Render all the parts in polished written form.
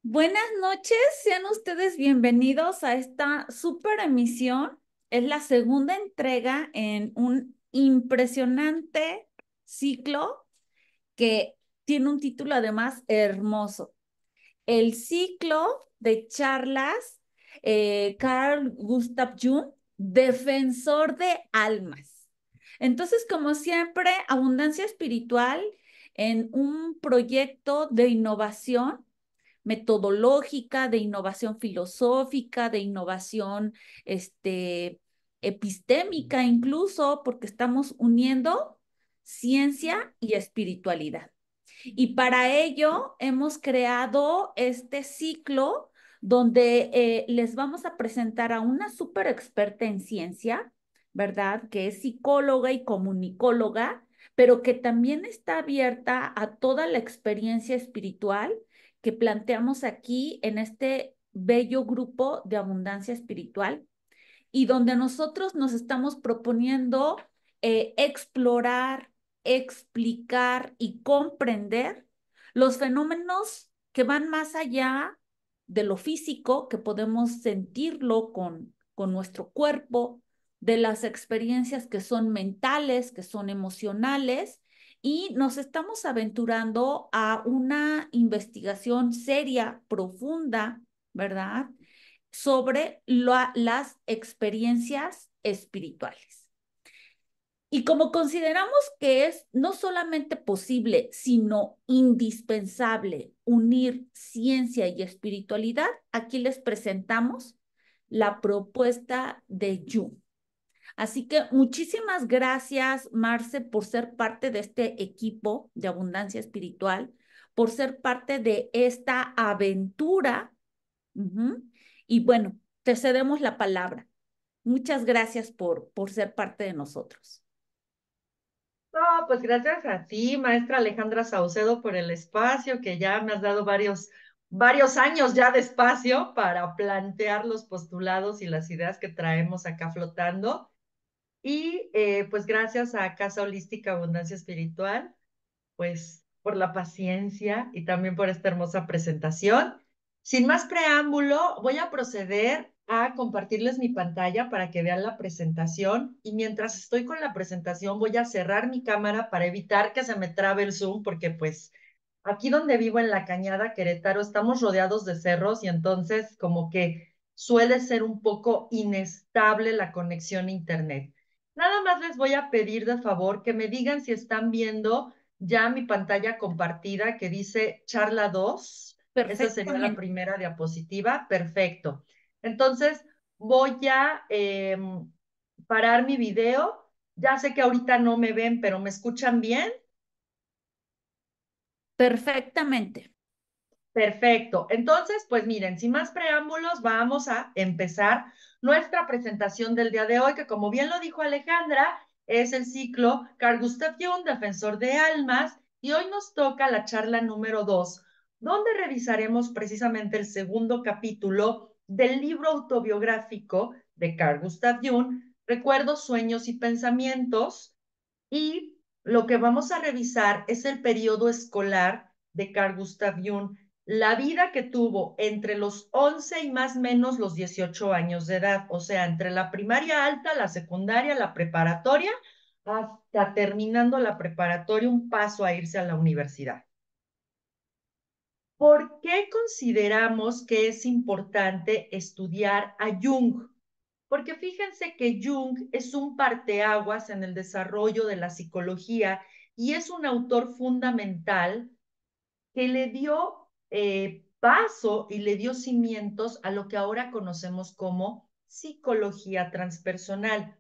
Buenas noches, sean ustedes bienvenidos a esta super emisión. Es la segunda entrega en un impresionante ciclo que tiene un título además hermoso. El ciclo de charlas Carl Gustav Jung, defensor de almas. Entonces, como siempre, abundancia espiritual en un proyecto de innovación metodológica, de innovación filosófica, de innovación epistémica incluso, porque estamos uniendo ciencia y espiritualidad. Y para ello hemos creado este ciclo donde les vamos a presentar a una súper experta en ciencia, ¿verdad? Que es psicóloga y comunicóloga, pero que también está abierta a toda la experiencia espiritual que planteamos aquí en este bello grupo de abundancia espiritual y donde nosotros nos estamos proponiendo explorar, explicar y comprender los fenómenos que van más allá de lo físico, que podemos sentirlo con nuestro cuerpo, de las experiencias que son mentales, que son emocionales, y nos estamos aventurando a una investigación seria, profunda, ¿verdad? Sobre las experiencias espirituales. Y como consideramos que es no solamente posible, sino indispensable unir ciencia y espiritualidad, aquí les presentamos la propuesta de Jung. Así que muchísimas gracias, Marce, por ser parte de este equipo de abundancia espiritual, por ser parte de esta aventura. Ujú. Y bueno, te cedemos la palabra. Muchas gracias por ser parte de nosotros. No, pues gracias a ti, maestra Alejandra Saucedo, por el espacio, que ya me has dado varios años ya de espacio para plantear los postulados y las ideas que traemos acá flotando. Y pues gracias a Casa Holística Abundancia Espiritual, pues por la paciencia y también por esta hermosa presentación. Sin más preámbulo, voy a proceder a compartirles mi pantalla para que vean la presentación y mientras estoy con la presentación voy a cerrar mi cámara para evitar que se me trabe el Zoom porque pues aquí donde vivo en la Cañada Querétaro estamos rodeados de cerros y entonces como que suele ser un poco inestable la conexión a internet. Nada más les voy a pedir de favor que me digan si están viendo ya mi pantalla compartida que dice charla 2. Esa sería la Perfectamente. primera diapositiva. Perfecto. Entonces, voy a parar mi video. Ya sé que ahorita no me ven, pero ¿me escuchan bien? Perfectamente. Perfecto. Entonces, pues miren, sin más preámbulos, vamos a empezar nuestra presentación del día de hoy, que como bien lo dijo Alejandra, es el ciclo Carl Gustav Jung, Defensor de Almas, y hoy nos toca la charla número 2, donde revisaremos precisamente el segundo capítulo del libro autobiográfico de Carl Gustav Jung, Recuerdos, Sueños y Pensamientos, y lo que vamos a revisar es el periodo escolar de Carl Gustav Jung, la vida que tuvo entre los 11 y más o menos los 18 años de edad, o sea, entre la primaria alta, la secundaria, la preparatoria, hasta terminando la preparatoria, un paso a irse a la universidad. ¿Por qué consideramos que es importante estudiar a Jung? Porque fíjense que Jung es un parteaguas en el desarrollo de la psicología y es un autor fundamental que le dio paso y le dio cimientos a lo que ahora conocemos como psicología transpersonal.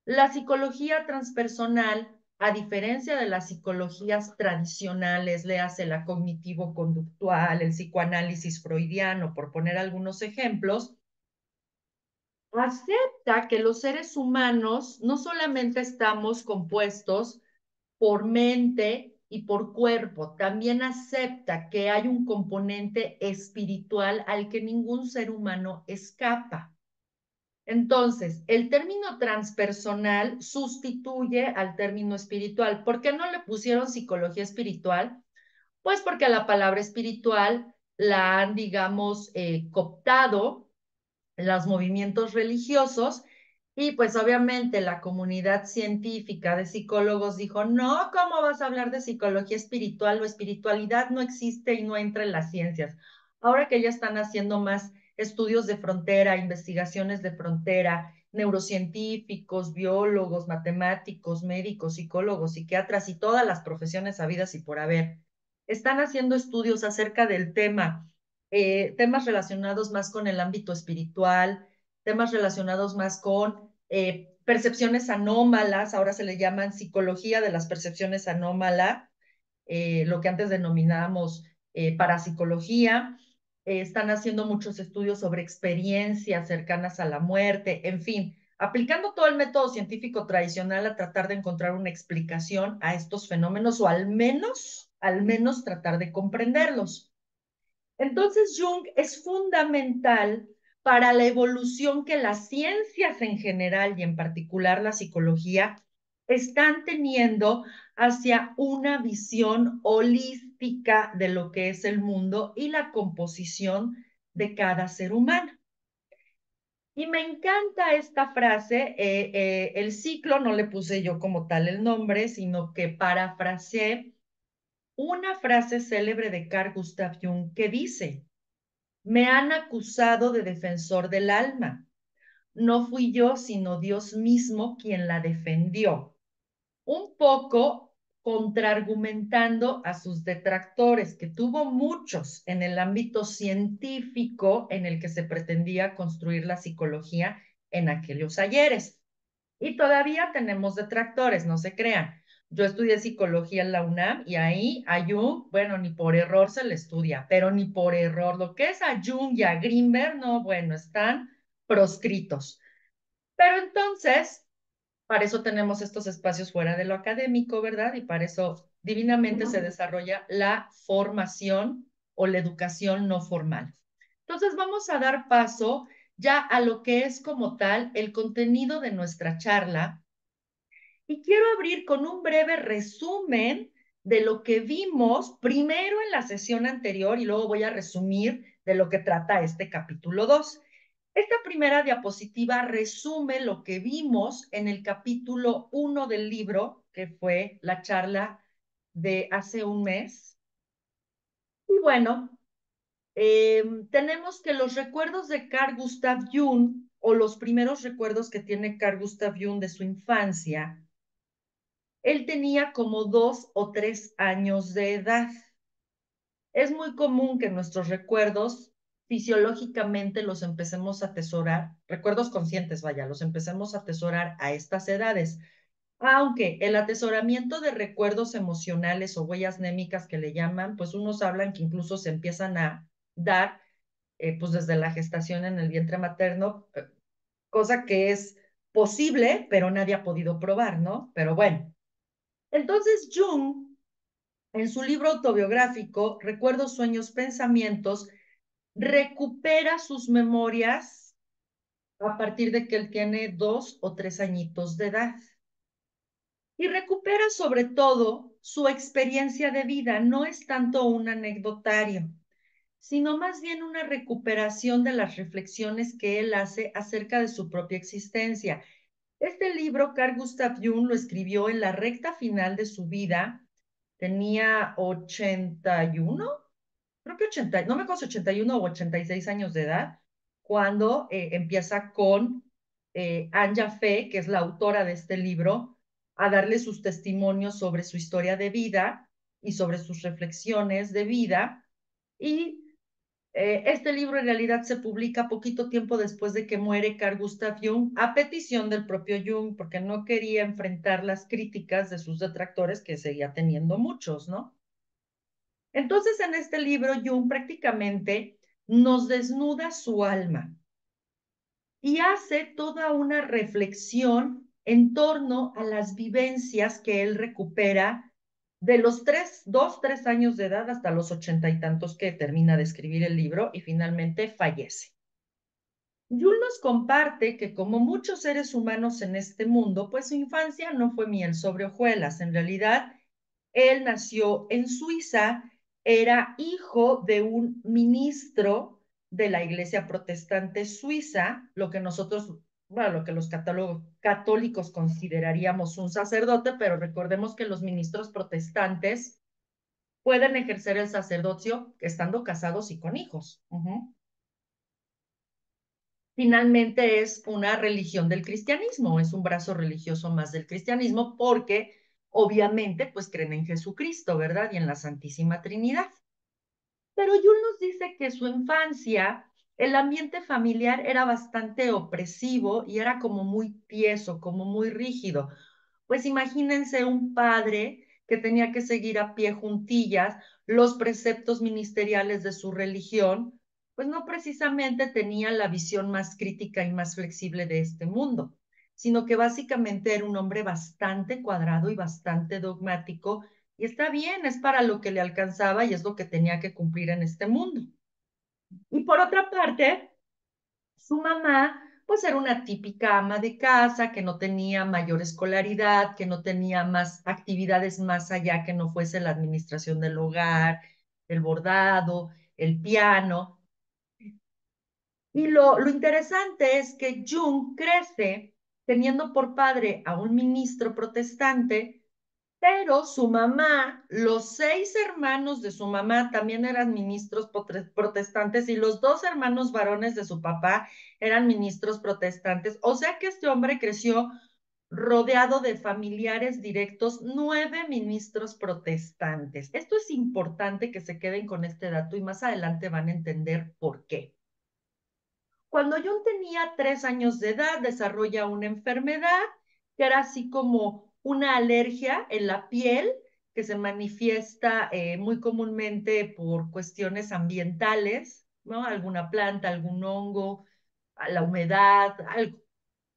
La psicología transpersonal, a diferencia de las psicologías tradicionales, le hace la cognitivo-conductual, el psicoanálisis freudiano, por poner algunos ejemplos, acepta que los seres humanos no solamente estamos compuestos por mente y por cuerpo, también acepta que hay un componente espiritual al que ningún ser humano escapa. Entonces, el término transpersonal sustituye al término espiritual. ¿Por qué no le pusieron psicología espiritual? Pues porque la palabra espiritual la han, digamos, cooptado los movimientos religiosos y pues obviamente la comunidad científica de psicólogos dijo, no, ¿cómo vas a hablar de psicología espiritual o espiritualidad? No existe y no entra en las ciencias. Ahora que ya están haciendo más estudios de frontera, investigaciones de frontera, neurocientíficos, biólogos, matemáticos, médicos, psicólogos, psiquiatras y todas las profesiones habidas y por haber, están haciendo estudios acerca del tema, temas relacionados más con el ámbito espiritual, temas relacionados más con percepciones anómalas, ahora se le llaman psicología de las percepciones anómalas, lo que antes denominábamos parapsicología. Están haciendo muchos estudios sobre experiencias cercanas a la muerte, en fin, aplicando todo el método científico tradicional a tratar de encontrar una explicación a estos fenómenos o al menos tratar de comprenderlos. Entonces, Jung es fundamental para la evolución que las ciencias en general y en particular la psicología están teniendo hacia una visión holística de lo que es el mundo y la composición de cada ser humano. Y me encanta esta frase, el ciclo no le puse yo como tal el nombre, sino que parafraseé una frase célebre de Carl Gustav Jung que dice, me han acusado de defensor del alma. No fui yo, sino Dios mismo quien la defendió. Un poco contraargumentando a sus detractores, que tuvo muchos en el ámbito científico en el que se pretendía construir la psicología en aquellos ayeres. Y todavía tenemos detractores, no se crean. Yo estudié psicología en la UNAM y ahí a Jung, bueno, ni por error se le estudia, pero ni por error. Lo que es a Jung y a Greenberg, no, bueno, están proscritos. Pero entonces, para eso tenemos estos espacios fuera de lo académico, ¿verdad? Y para eso divinamente se desarrolla la formación o la educación no formal. Entonces, vamos a dar paso ya a lo que es como tal el contenido de nuestra charla y quiero abrir con un breve resumen de lo que vimos primero en la sesión anterior y luego voy a resumir de lo que trata este capítulo 2. Esta primera diapositiva resume lo que vimos en el capítulo 1 del libro, que fue la charla de hace un mes. Y bueno, tenemos que los recuerdos de Carl Gustav Jung, o los primeros recuerdos que tiene Carl Gustav Jung de su infancia, él tenía como 2 o 3 años de edad. Es muy común que nuestros recuerdos fisiológicamente los empecemos a atesorar, recuerdos conscientes, vaya, los empecemos a atesorar a estas edades. Aunque el atesoramiento de recuerdos emocionales o huellas némicas que le llaman, pues unos hablan que incluso se empiezan a dar pues desde la gestación en el vientre materno, cosa que es posible, pero nadie ha podido probar, ¿no? Pero bueno, entonces Jung, en su libro autobiográfico, Recuerdos, Sueños, Pensamientos, recupera sus memorias a partir de que él tiene 2 o 3 añitos de edad. Y recupera sobre todo su experiencia de vida. No es tanto un anecdotario, sino más bien una recuperación de las reflexiones que él hace acerca de su propia existencia. Este libro, Carl Gustav Jung lo escribió en la recta final de su vida. Tenía 81, creo que 80, no me acuerdo si 81 o 86 años de edad, cuando empieza con Anja Fe, que es la autora de este libro, a darle sus testimonios sobre su historia de vida y sobre sus reflexiones de vida. Y este libro en realidad se publica poquito tiempo después de que muere Carl Gustav Jung, a petición del propio Jung, porque no quería enfrentar las críticas de sus detractores, que seguía teniendo muchos, ¿no? Entonces, en este libro, Jung prácticamente nos desnuda su alma y hace toda una reflexión en torno a las vivencias que él recupera de los 2, 3 años de edad hasta los 80 y tantos que termina de escribir el libro y finalmente fallece. Jung nos comparte que como muchos seres humanos en este mundo, pues su infancia no fue miel sobre hojuelas. En realidad, él nació en Suiza era hijo de un ministro de la Iglesia Protestante Suiza, lo que nosotros, bueno, lo que los católicos consideraríamos un sacerdote, pero recordemos que los ministros protestantes pueden ejercer el sacerdocio estando casados y con hijos. Finalmente es una religión del cristianismo, es un brazo religioso más del cristianismo porque obviamente pues creen en Jesucristo, ¿verdad? Y en la Santísima Trinidad. Pero Jung nos dice que su infancia, el ambiente familiar era bastante opresivo y era como muy tieso, como muy rígido. Pues imagínense un padre que tenía que seguir a pie juntillas los preceptos ministeriales de su religión, pues no precisamente tenía la visión más crítica y más flexible de este mundo, sino que básicamente era un hombre bastante cuadrado y bastante dogmático, y está bien, es para lo que le alcanzaba y es lo que tenía que cumplir en este mundo. Y por otra parte, su mamá, pues era una típica ama de casa que no tenía mayor escolaridad, que no tenía más actividades más allá que no fuese la administración del hogar, el bordado, el piano. Y lo interesante es que Jung crece teniendo por padre a un ministro protestante, pero su mamá, los 6 hermanos de su mamá también eran ministros protestantes y los 2 hermanos varones de su papá eran ministros protestantes. O sea que este hombre creció rodeado de familiares directos, 9 ministros protestantes. Esto es importante que se queden con este dato y más adelante van a entender por qué. Cuando Jung tenía 3 años de edad, desarrolla una enfermedad que era así como una alergia en la piel que se manifiesta muy comúnmente por cuestiones ambientales, ¿no? Alguna planta, algún hongo, a la humedad, algo.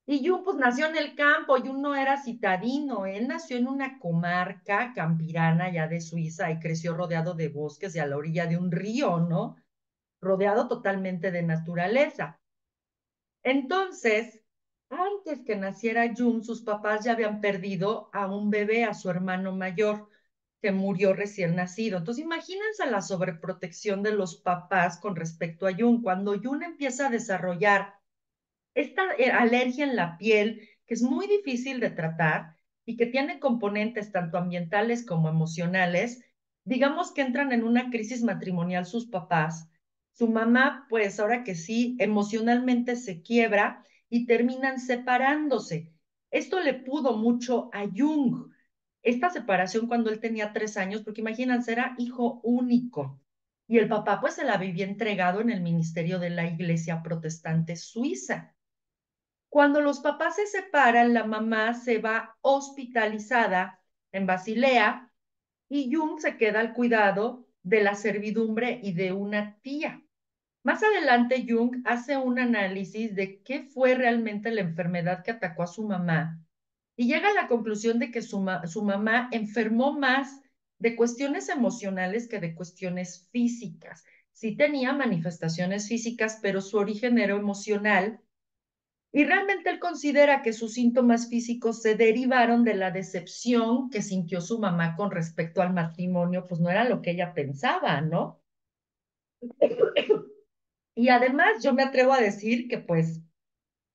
Y Jung pues nació en el campo, Jung no era citadino, él nació en una comarca campirana ya de Suiza y creció rodeado de bosques y a la orilla de un río, ¿no? Rodeado totalmente de naturaleza. Entonces, antes que naciera Jung, sus papás ya habían perdido a un bebé, a su hermano mayor, que murió recién nacido. Entonces, imagínense la sobreprotección de los papás con respecto a Jung. Cuando Jung empieza a desarrollar esta alergia en la piel, que es muy difícil de tratar y que tiene componentes tanto ambientales como emocionales, digamos que entran en una crisis matrimonial sus papás. Su mamá, pues ahora que sí, emocionalmente se quiebra y terminan separándose. Esto le pudo mucho a Jung. Esta separación cuando él tenía 3 años, porque imagínense, era hijo único. Y el papá pues se la vivía entregado en el ministerio de la Iglesia Protestante Suiza. Cuando los papás se separan, la mamá se va hospitalizada en Basilea y Jung se queda al cuidado de la servidumbre y de una tía. Más adelante, Jung hace un análisis de qué fue realmente la enfermedad que atacó a su mamá y llega a la conclusión de que su mamá enfermó más de cuestiones emocionales que de cuestiones físicas. Sí tenía manifestaciones físicas, pero su origen era emocional y realmente él considera que sus síntomas físicos se derivaron de la decepción que sintió su mamá con respecto al matrimonio, pues no era lo que ella pensaba, ¿no? Y además yo me atrevo a decir que pues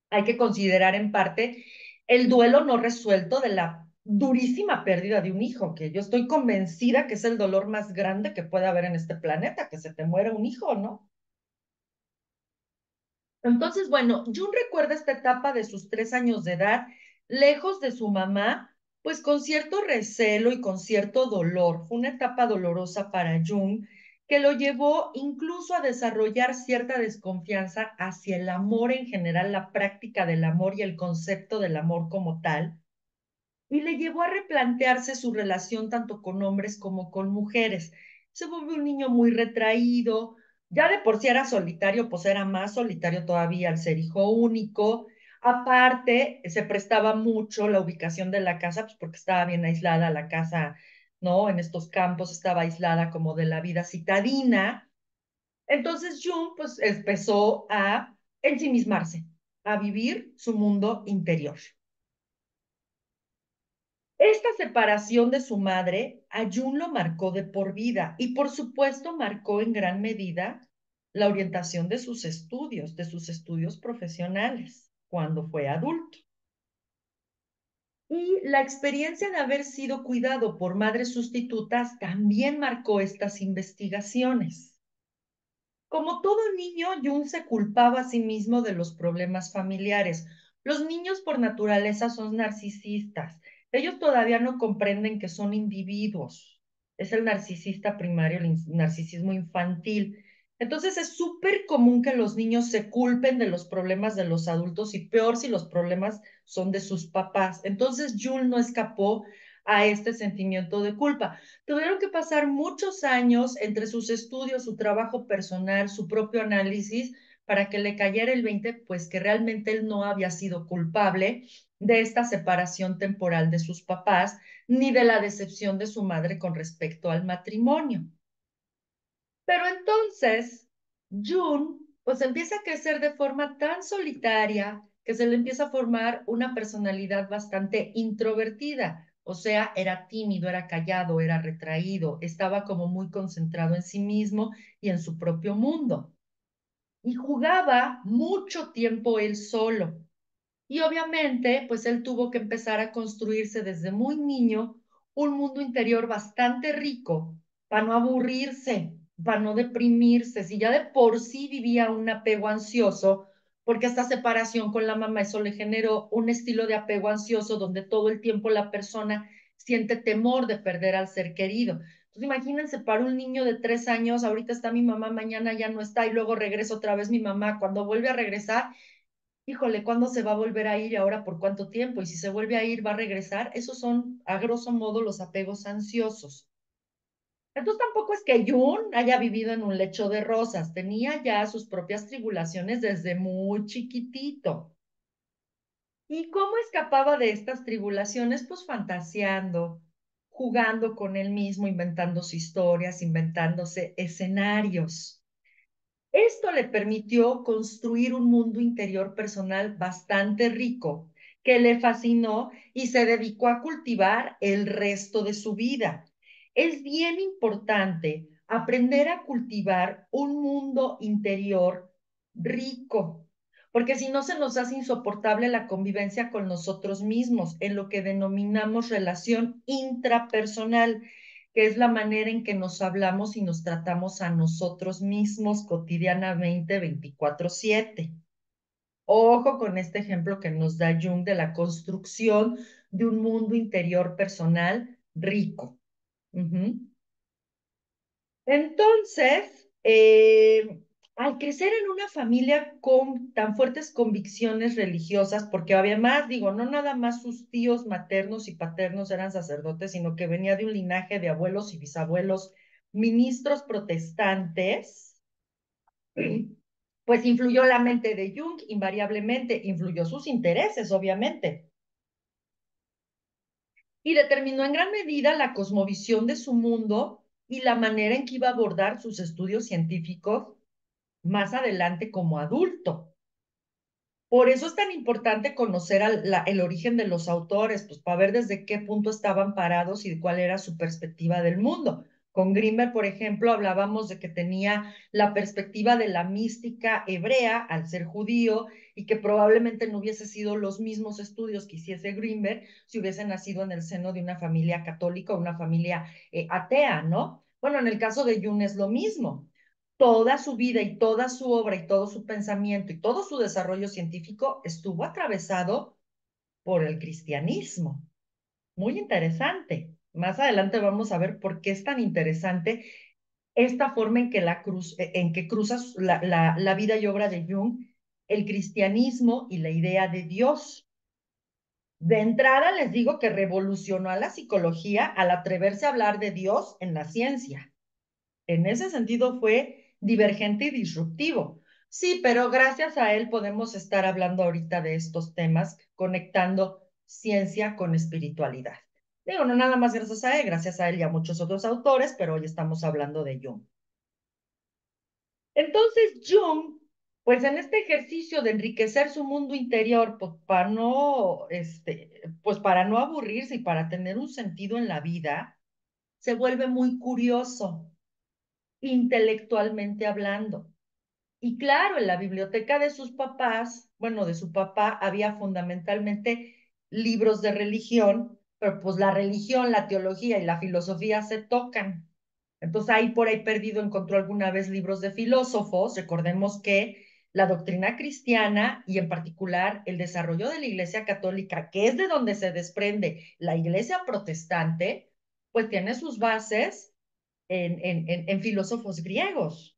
hay que considerar en parte el duelo no resuelto de la durísima pérdida de un hijo, que yo estoy convencida que es el dolor más grande que puede haber en este planeta, que se te muera un hijo, ¿no? Entonces, bueno, Jun recuerda esta etapa de sus 3 años de edad, lejos de su mamá, pues con cierto recelo y con cierto dolor. Fue una etapa dolorosa para Jung que lo llevó incluso a desarrollar cierta desconfianza hacia el amor en general, la práctica del amor y el concepto del amor como tal, y le llevó a replantearse su relación tanto con hombres como con mujeres. Se volvió un niño muy retraído, ya de por sí era solitario, pues era más solitario todavía al ser hijo único. Aparte, se prestaba mucho la ubicación de la casa, pues porque estaba bien aislada la casa, ¿no? En estos campos estaba aislada como de la vida citadina. Entonces Jung, pues empezó a ensimismarse, a vivir su mundo interior. Esta separación de su madre a Jung lo marcó de por vida y por supuesto marcó en gran medida la orientación de sus estudios profesionales, cuando fue adulto. Y la experiencia de haber sido cuidado por madres sustitutas también marcó estas investigaciones. Como todo niño, Jung se culpaba a sí mismo de los problemas familiares. Los niños por naturaleza son narcisistas. Ellos todavía no comprenden que son individuos. Es el narcisista primario, el narcisismo infantil. Entonces es súper común que los niños se culpen de los problemas de los adultos y peor si los problemas son de sus papás. Entonces Jung no escapó a este sentimiento de culpa. Tuvieron que pasar muchos años entre sus estudios, su trabajo personal, su propio análisis, para que le cayera el 20, pues que realmente él no había sido culpable de esta separación temporal de sus papás, ni de la decepción de su madre con respecto al matrimonio. Pero entonces, June, pues empieza a crecer de forma tan solitaria que se le empieza a formar una personalidad bastante introvertida. O sea, era tímido, era callado, era retraído, estaba como muy concentrado en sí mismo y en su propio mundo. Y jugaba mucho tiempo él solo. Y obviamente, pues él tuvo que empezar a construirse desde muy niño un mundo interior bastante rico para no aburrirse, para no deprimirse. Si ya de por sí vivía un apego ansioso, porque esta separación con la mamá, eso le generó un estilo de apego ansioso donde todo el tiempo la persona siente temor de perder al ser querido. Entonces imagínense para un niño de 3 años, ahorita está mi mamá, mañana ya no está y luego regresa otra vez mi mamá. Cuando vuelve a regresar, híjole, ¿cuándo se va a volver a ir y ahora por cuánto tiempo? Y si se vuelve a ir, ¿va a regresar? Esos son, a grosso modo, los apegos ansiosos. Entonces tampoco es que Jun haya vivido en un lecho de rosas, tenía ya sus propias tribulaciones desde muy chiquitito. ¿Y cómo escapaba de estas tribulaciones? Pues fantaseando, jugando con él mismo, inventándose historias, inventándose escenarios. Esto le permitió construir un mundo interior personal bastante rico, que le fascinó y se dedicó a cultivar el resto de su vida. Es bien importante aprender a cultivar un mundo interior rico, porque si no se nos hace insoportable la convivencia con nosotros mismos, en lo que denominamos relación intrapersonal, que es la manera en que nos hablamos y nos tratamos a nosotros mismos cotidianamente 24/7. Ojo con este ejemplo que nos da Jung de la construcción de un mundo interior personal rico. Uh-huh. Entonces, al crecer en una familia con tan fuertes convicciones religiosas, porque además, digo, no nada más sus tíos maternos y paternos eran sacerdotes, sino que venía de un linaje de abuelos y bisabuelos ministros protestantes, pues influyó la mente de Jung, invariablemente, influyó sus intereses, obviamente, y determinó en gran medida la cosmovisión de su mundo y la manera en que iba a abordar sus estudios científicos más adelante como adulto. Por eso es tan importante conocer el origen de los autores, pues para ver desde qué punto estaban parados y cuál era su perspectiva del mundo. Con Grimberg, por ejemplo, hablábamos de que tenía la perspectiva de la mística hebrea al ser judío y que probablemente no hubiese sido los mismos estudios que hiciese Grimberg si hubiese nacido en el seno de una familia católica o una familia atea, ¿no? Bueno, en el caso de Jung es lo mismo. Toda su vida y toda su obra y todo su pensamiento y todo su desarrollo científico estuvo atravesado por el cristianismo. Muy interesante. Más adelante vamos a ver por qué es tan interesante esta forma en que, en que cruza la vida y obra de Jung, el cristianismo y la idea de Dios. De entrada les digo que revolucionó a la psicología al atreverse a hablar de Dios en la ciencia. En ese sentido fue divergente y disruptivo. Sí, pero gracias a él podemos estar hablando ahorita de estos temas, conectando ciencia con espiritualidad. Digo, no nada más gracias a él y a muchos otros autores, pero hoy estamos hablando de Jung. Entonces, Jung Pues en este ejercicio de enriquecer su mundo interior, pues para no aburrirse y para tener un sentido en la vida, se vuelve muy curioso, intelectualmente hablando. Y claro, en la biblioteca de sus papás, bueno, de su papá, había fundamentalmente libros de religión, pero pues la religión, la teología y la filosofía se tocan. Entonces ahí por ahí perdido encontró alguna vez libros de filósofos. Recordemos que la doctrina cristiana y en particular el desarrollo de la Iglesia Católica, que es de donde se desprende la Iglesia protestante, pues tiene sus bases en filósofos griegos.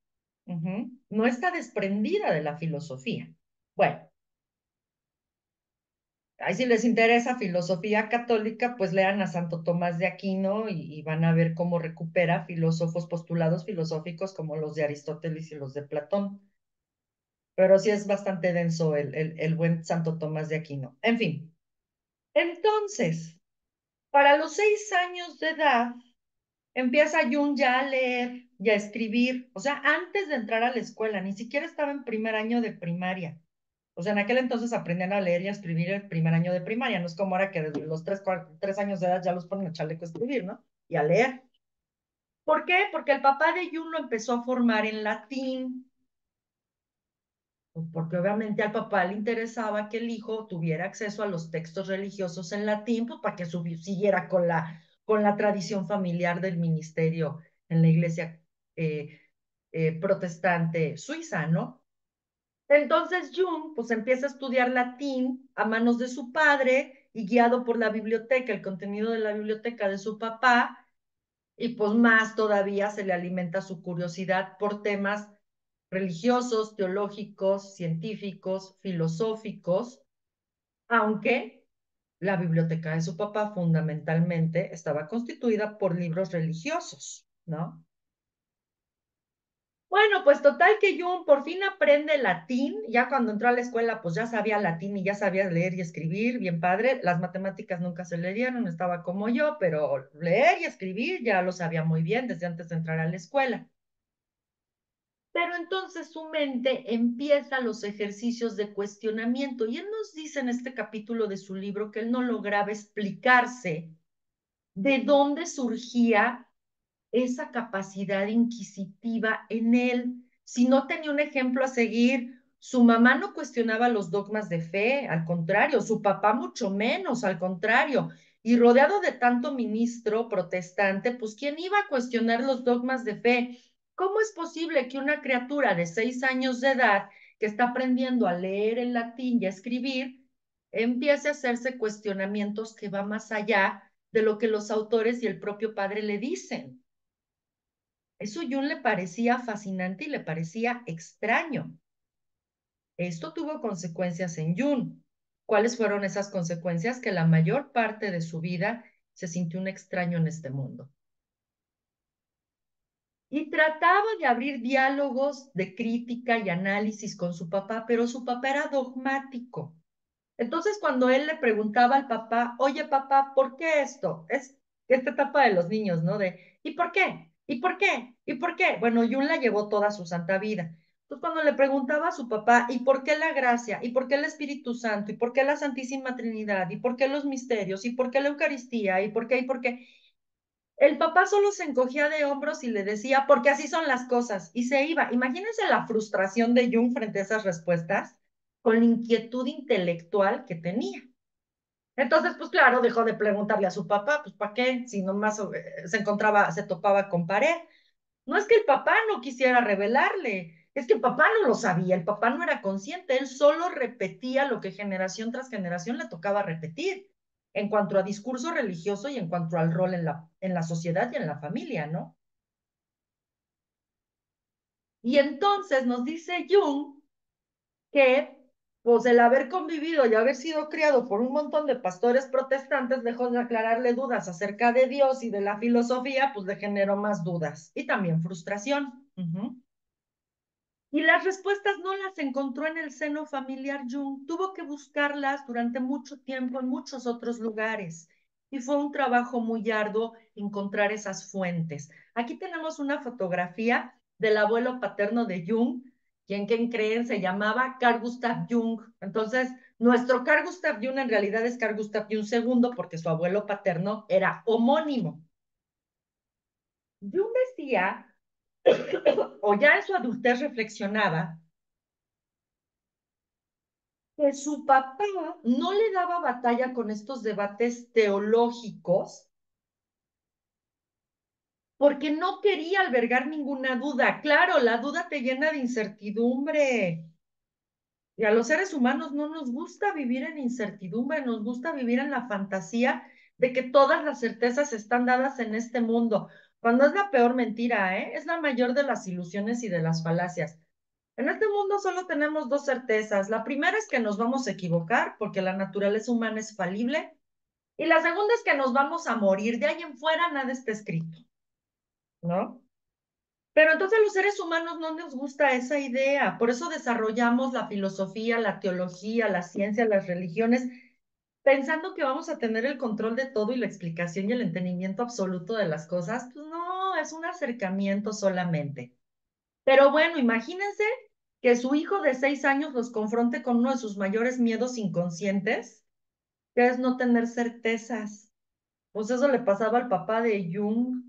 No está desprendida de la filosofía. Bueno, ahí si les interesa filosofía católica, pues lean a Santo Tomás de Aquino y van a ver cómo recupera filósofos postulados filosóficos como los de Aristóteles y los de Platón. Pero sí es bastante denso el buen Santo Tomás de Aquino. En fin, entonces, para los 6 años de edad, empieza Jung ya a leer y a escribir, o sea, antes de entrar a la escuela, ni siquiera estaba en primer año de primaria. O sea, en aquel entonces aprendían a leer y a escribir el primer año de primaria, no es como ahora que desde los 3 años de edad ya los ponen a chaleco a escribir, ¿no? Y a leer. ¿Por qué? Porque el papá de Jung lo empezó a formar en latín, pues porque obviamente al papá le interesaba que el hijo tuviera acceso a los textos religiosos en latín, pues para que siguiera con la tradición familiar del ministerio en la iglesia eh, protestante suiza, ¿no? Entonces Jung pues empieza a estudiar latín a manos de su padre y guiado por la biblioteca, el contenido de la biblioteca de su papá, y pues más todavía se le alimenta su curiosidad por temas religiosos, teológicos, científicos, filosóficos, aunque la biblioteca de su papá fundamentalmente estaba constituida por libros religiosos, ¿no? Bueno, pues total que Jung por fin aprende latín, ya cuando entró a la escuela pues ya sabía latín y ya sabía leer y escribir, bien padre, las matemáticas nunca se le dieron, estaba como yo, pero leer y escribir ya lo sabía muy bien desde antes de entrar a la escuela. Pero entonces su mente empieza los ejercicios de cuestionamiento y él nos dice en este capítulo de su libro que él no lograba explicarse de dónde surgía esa capacidad inquisitiva en él. Si no tenía un ejemplo a seguir, su mamá no cuestionaba los dogmas de fe, al contrario, su papá mucho menos, al contrario. Y rodeado de tanto ministro protestante, pues ¿quién iba a cuestionar los dogmas de fe? ¿Cómo es posible que una criatura de 6 años de edad que está aprendiendo a leer el latín y a escribir, empiece a hacerse cuestionamientos que va más allá de lo que los autores y el propio padre le dicen? Eso a Jung le parecía fascinante y le parecía extraño. Esto tuvo consecuencias en Jung. ¿Cuáles fueron esas consecuencias? Que la mayor parte de su vida se sintió un extraño en este mundo. Y trataba de abrir diálogos de crítica y análisis con su papá, pero su papá era dogmático. Entonces, cuando él le preguntaba al papá, oye, papá, ¿por qué esto? Es esta etapa de los niños, ¿no? ¿Y por qué? ¿Y por qué? ¿Y por qué? Bueno, Jung la llevó toda su santa vida. Entonces, cuando le preguntaba a su papá, ¿y por qué la gracia? ¿Y por qué el Espíritu Santo? ¿Y por qué la Santísima Trinidad? ¿Y por qué los misterios? ¿Y por qué la Eucaristía? ¿Y por qué? ¿Y por qué? El papá solo se encogía de hombros y le decía, porque así son las cosas, y se iba. Imagínense la frustración de Jung frente a esas respuestas, con la inquietud intelectual que tenía. Entonces, pues claro, dejó de preguntarle a su papá, pues ¿para qué? Si nomás se topaba con pared. No es que el papá no quisiera revelarle, es que el papá no lo sabía, el papá no era consciente, él solo repetía lo que generación tras generación le tocaba repetir en cuanto a discurso religioso y en cuanto al rol en la sociedad y en la familia, ¿no? Y entonces nos dice Jung que pues el haber convivido y haber sido criado por un montón de pastores protestantes, lejos de aclararle dudas acerca de Dios y de la filosofía, pues le generó más dudas y también frustración. Y las respuestas no las encontró en el seno familiar Jung, tuvo que buscarlas durante mucho tiempo en muchos otros lugares. Y fue un trabajo muy arduo encontrar esas fuentes. Aquí tenemos una fotografía del abuelo paterno de Jung, ¿Quién creen? Se llamaba Carl Gustav Jung. Entonces, nuestro Carl Gustav Jung en realidad es Carl Gustav Jung segundo porque su abuelo paterno era homónimo. Jung decía, o ya en su adultez reflexionaba, que su papá no le daba batalla con estos debates teológicos porque no quería albergar ninguna duda. Claro, la duda te llena de incertidumbre. Y a los seres humanos no nos gusta vivir en incertidumbre, nos gusta vivir en la fantasía de que todas las certezas están dadas en este mundo, cuando es la peor mentira, ¿eh? Es la mayor de las ilusiones y de las falacias. En este mundo solo tenemos dos certezas. La primera es que nos vamos a equivocar porque la naturaleza humana es falible. Y la segunda es que nos vamos a morir. De ahí en fuera nada está escrito, ¿no? Pero entonces a los seres humanos no nos gusta esa idea. Por eso desarrollamos la filosofía, la teología, la ciencia, las religiones, pensando que vamos a tener el control de todo y la explicación y el entendimiento absoluto de las cosas. Pues no, es un acercamiento solamente. Pero bueno, imagínense que su hijo de 6 años los confronte con uno de sus mayores miedos inconscientes, que es no tener certezas. Pues eso le pasaba al papá de Jung.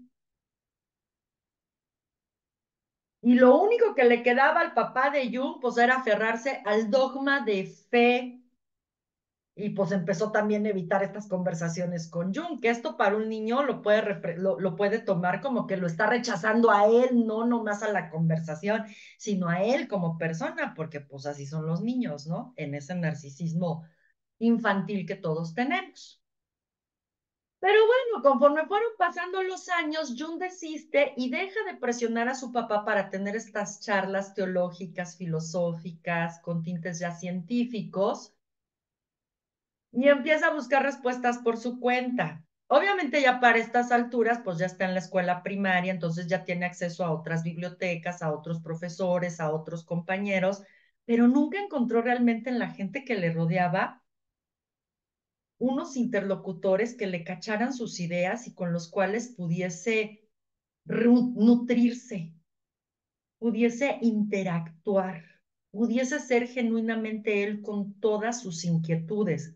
Y lo único que le quedaba al papá de Jung, pues era aferrarse al dogma de fe. Y pues empezó también a evitar estas conversaciones con Jung, que esto para un niño lo puede tomar como que lo está rechazando a él, no nomás a la conversación, sino a él como persona, porque pues así son los niños, ¿no? En ese narcisismo infantil que todos tenemos. Pero bueno, conforme fueron pasando los años, Jung desiste y deja de presionar a su papá para tener estas charlas teológicas, filosóficas, con tintes ya científicos, y empieza a buscar respuestas por su cuenta. Obviamente ya para estas alturas, pues ya está en la escuela primaria, entonces ya tiene acceso a otras bibliotecas, a otros profesores, a otros compañeros, pero nunca encontró realmente en la gente que le rodeaba unos interlocutores que le cacharan sus ideas y con los cuales pudiese nutrirse, pudiese interactuar, pudiese ser genuinamente él con todas sus inquietudes.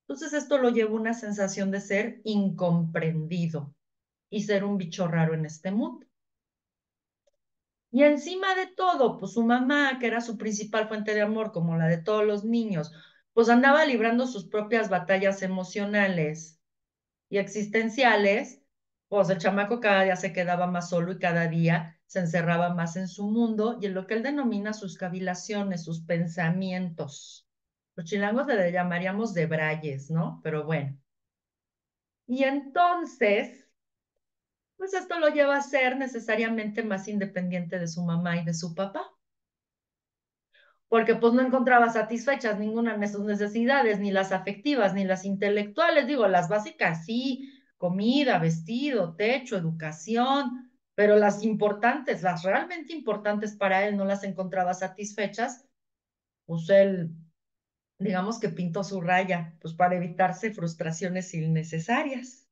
Entonces esto lo lleva a una sensación de ser incomprendido y ser un bicho raro en este mundo. Y encima de todo, pues su mamá, que era su principal fuente de amor, como la de todos los niños, pues andaba librando sus propias batallas emocionales y existenciales, pues el chamaco cada día se quedaba más solo y cada día se encerraba más en su mundo y en lo que él denomina sus cavilaciones, sus pensamientos. Los chilangos le llamaríamos debrayes, ¿no? Pero bueno. Y entonces, pues esto lo lleva a ser necesariamente más independiente de su mamá y de su papá, porque pues no encontraba satisfechas ninguna de sus necesidades, ni las afectivas, ni las intelectuales, digo, las básicas sí, comida, vestido, techo, educación, pero las importantes, las realmente importantes para él no las encontraba satisfechas, pues él, digamos que pintó su raya, pues para evitarse frustraciones innecesarias.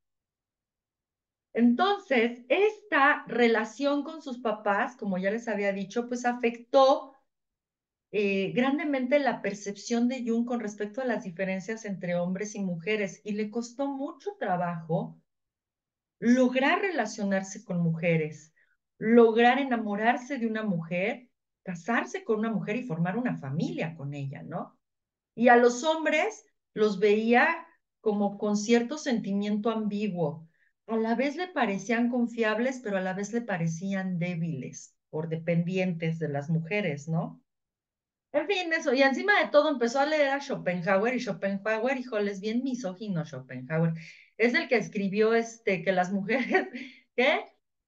Entonces, esta relación con sus papás, como ya les había dicho, pues afectó grandemente la percepción de Jung con respecto a las diferencias entre hombres y mujeres y le costó mucho trabajo lograr relacionarse con mujeres, lograr enamorarse de una mujer, casarse con una mujer y formar una familia con ella, ¿no? Y a los hombres los veía como con cierto sentimiento ambiguo. A la vez le parecían confiables, pero a la vez le parecían débiles, por dependientes de las mujeres, ¿no? En fin, eso. Y encima de todo empezó a leer a Schopenhauer y Schopenhauer, híjole, es bien misógino Schopenhauer. Es el que escribió que las mujeres, ¿qué?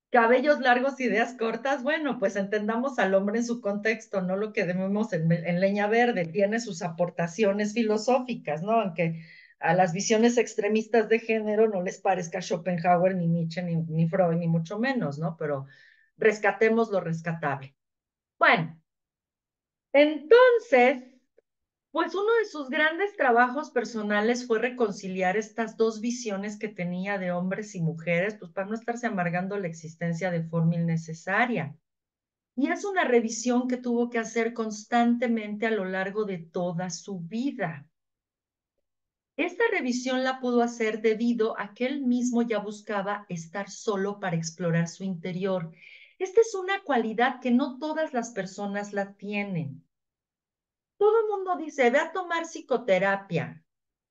Cabellos largos, ideas cortas. Bueno, pues entendamos al hombre en su contexto, no lo que vemos en Leña Verde. Tiene sus aportaciones filosóficas, ¿no? Aunque a las visiones extremistas de género no les parezca Schopenhauer, ni Nietzsche, ni Freud, ni mucho menos, ¿no? Pero rescatemos lo rescatable. Bueno. Entonces, pues uno de sus grandes trabajos personales fue reconciliar estas dos visiones que tenía de hombres y mujeres, pues para no estarse amargando la existencia de forma innecesaria. Y es una revisión que tuvo que hacer constantemente a lo largo de toda su vida. Esta revisión la pudo hacer debido a que él mismo ya buscaba estar solo para explorar su interior. Esta es una cualidad que no todas las personas la tienen. Todo el mundo dice, ve a tomar psicoterapia.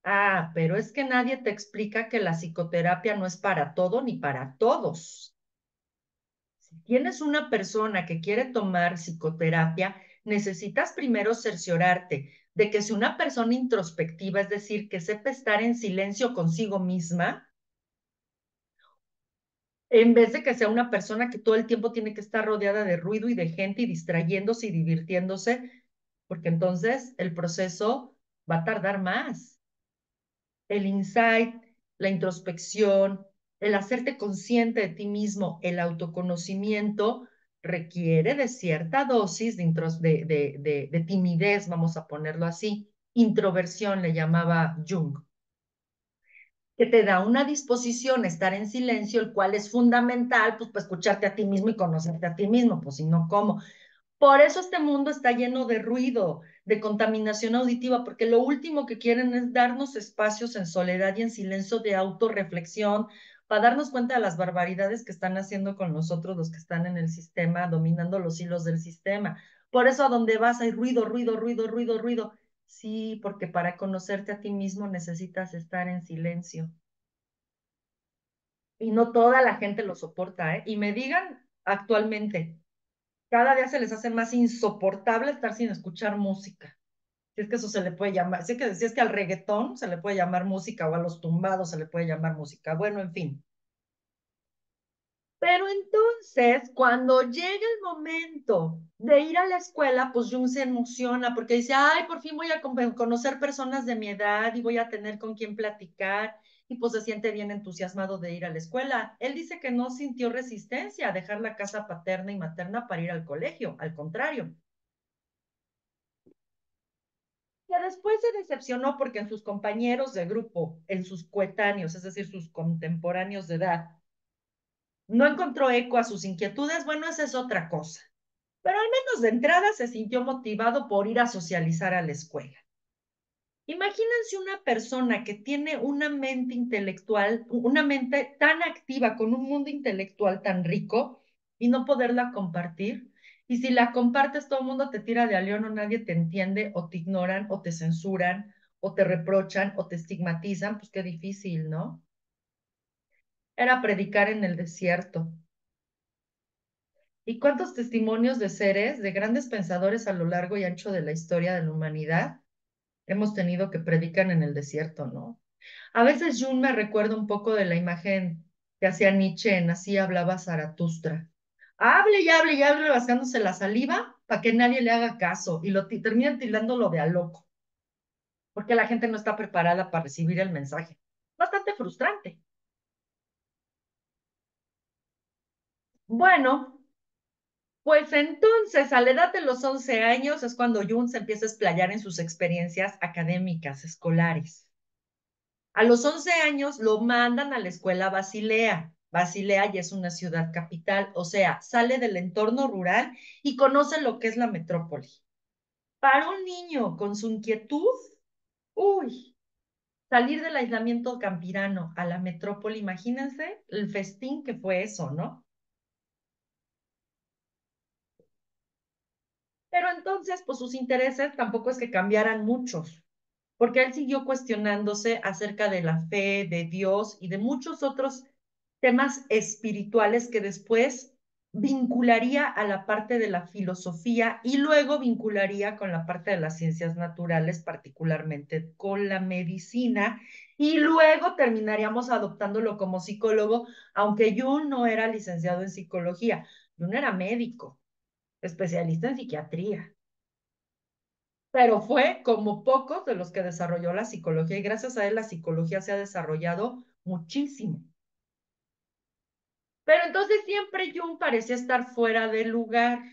Ah, pero es que nadie te explica que la psicoterapia no es para todo ni para todos. Si tienes una persona que quiere tomar psicoterapia, necesitas primero cerciorarte de que si una persona introspectiva, es decir, que sepa estar en silencio consigo misma, en vez de que sea una persona que todo el tiempo tiene que estar rodeada de ruido y de gente y distrayéndose y divirtiéndose, porque entonces el proceso va a tardar más. El insight, la introspección, el hacerte consciente de ti mismo, el autoconocimiento requiere de cierta dosis de timidez, vamos a ponerlo así. Introversión le llamaba Jung, que te da una disposición a estar en silencio, el cual es fundamental, pues, para escucharte a ti mismo y conocerte a ti mismo, pues si no, ¿cómo? Por eso este mundo está lleno de ruido, de contaminación auditiva, porque lo último que quieren es darnos espacios en soledad y en silencio de autorreflexión, para darnos cuenta de las barbaridades que están haciendo con nosotros los que están en el sistema, dominando los hilos del sistema. Por eso a donde vas hay ruido, ruido, ruido, ruido, ruido. Sí, porque para conocerte a ti mismo necesitas estar en silencio. Y no toda la gente lo soporta, ¿eh? Y me digan actualmente, cada día se les hace más insoportable estar sin escuchar música. Si es que eso se le puede llamar, si es que al reggaetón se le puede llamar música o a los tumbados se le puede llamar música. Bueno, en fin. Pero entonces, cuando llega el momento de ir a la escuela, pues Jung se emociona porque dice, ay, por fin voy a conocer personas de mi edad y voy a tener con quién platicar. Y pues se siente bien entusiasmado de ir a la escuela. Él dice que no sintió resistencia a dejar la casa paterna y materna para ir al colegio, al contrario. Que después se decepcionó porque en sus compañeros de grupo, en sus coetáneos, es decir, sus contemporáneos de edad, no encontró eco a sus inquietudes. Bueno, esa es otra cosa. Pero al menos de entrada se sintió motivado por ir a socializar a la escuela. Imagínense una persona que tiene una mente intelectual, una mente tan activa, con un mundo intelectual tan rico, y no poderla compartir. Y si la compartes, todo el mundo te tira de a león o nadie te entiende, o te ignoran, o te censuran, o te reprochan, o te estigmatizan, pues qué difícil, ¿no? Era predicar en el desierto. ¿Y cuántos testimonios de seres, de grandes pensadores a lo largo y ancho de la historia de la humanidad hemos tenido que predican en el desierto, ¿no? A veces Jung me recuerda un poco de la imagen que hacía Nietzsche en Así hablaba Zaratustra. Hable y hable, vaciándose la saliva para que nadie le haga caso y terminan tirándolo de a loco, porque la gente no está preparada para recibir el mensaje. Bastante frustrante. Bueno, pues entonces, a la edad de los 11 años es cuando Jung se empieza a explayar en sus experiencias académicas, escolares. A los 11 años lo mandan a la escuela Basilea. Basilea ya es una ciudad capital, o sea, sale del entorno rural y conoce lo que es la metrópoli. Para un niño con su inquietud, uy, salir del aislamiento campirano a la metrópoli, imagínense el festín que fue eso, ¿no? Pero entonces, pues sus intereses tampoco es que cambiaran muchos, porque él siguió cuestionándose acerca de la fe, de Dios y de muchos otros temas espirituales que después vincularía a la parte de la filosofía y luego vincularía con la parte de las ciencias naturales, particularmente con la medicina, y luego terminaríamos adoptándolo como psicólogo, aunque Jung no era licenciado en psicología, Jung era médico, especialista en psiquiatría, pero fue como pocos de los que desarrolló la psicología y gracias a él la psicología se ha desarrollado muchísimo. Pero entonces siempre Jung parecía estar fuera del lugar,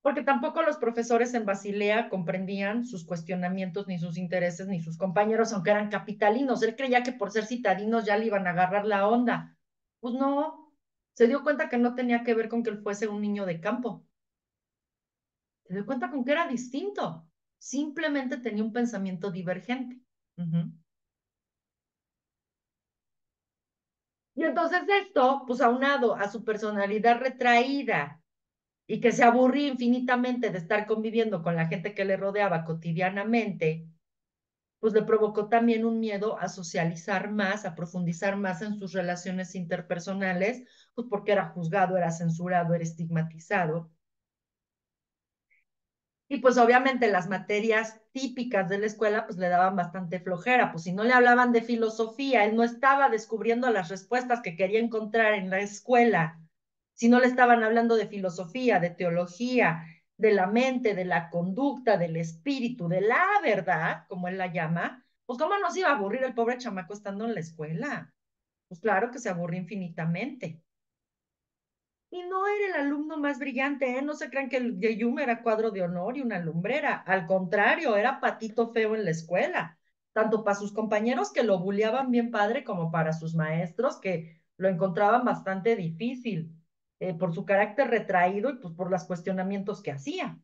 porque tampoco los profesores en Basilea comprendían sus cuestionamientos, ni sus intereses, ni sus compañeros, aunque eran capitalinos. Él creía que por ser citadinos ya le iban a agarrar la onda. Pues no, se dio cuenta que no tenía que ver con que él fuese un niño de campo. te doy cuenta con que era distinto. Simplemente tenía un pensamiento divergente. Uh-huh. Y entonces esto, pues aunado a su personalidad retraída y que se aburría infinitamente de estar conviviendo con la gente que le rodeaba cotidianamente, pues le provocó también un miedo a socializar más, a profundizar más en sus relaciones interpersonales, pues porque era juzgado, era censurado, era estigmatizado. Y pues obviamente las materias típicas de la escuela pues le daban bastante flojera, pues si no le hablaban de filosofía, él no estaba descubriendo las respuestas que quería encontrar en la escuela, si no le estaban hablando de filosofía, de teología, de la mente, de la conducta, del espíritu, de la verdad, como él la llama, pues cómo nos iba a aburrir el pobre chamaco estando en la escuela. Pues claro que se aburre infinitamente. Y no era el alumno más brillante, ¿eh? No se crean que el Yeyum era cuadro de honor y una lumbrera. Al contrario, era patito feo en la escuela, tanto para sus compañeros que lo bulleaban bien padre como para sus maestros que lo encontraban bastante difícil por su carácter retraído y pues por los cuestionamientos que hacía.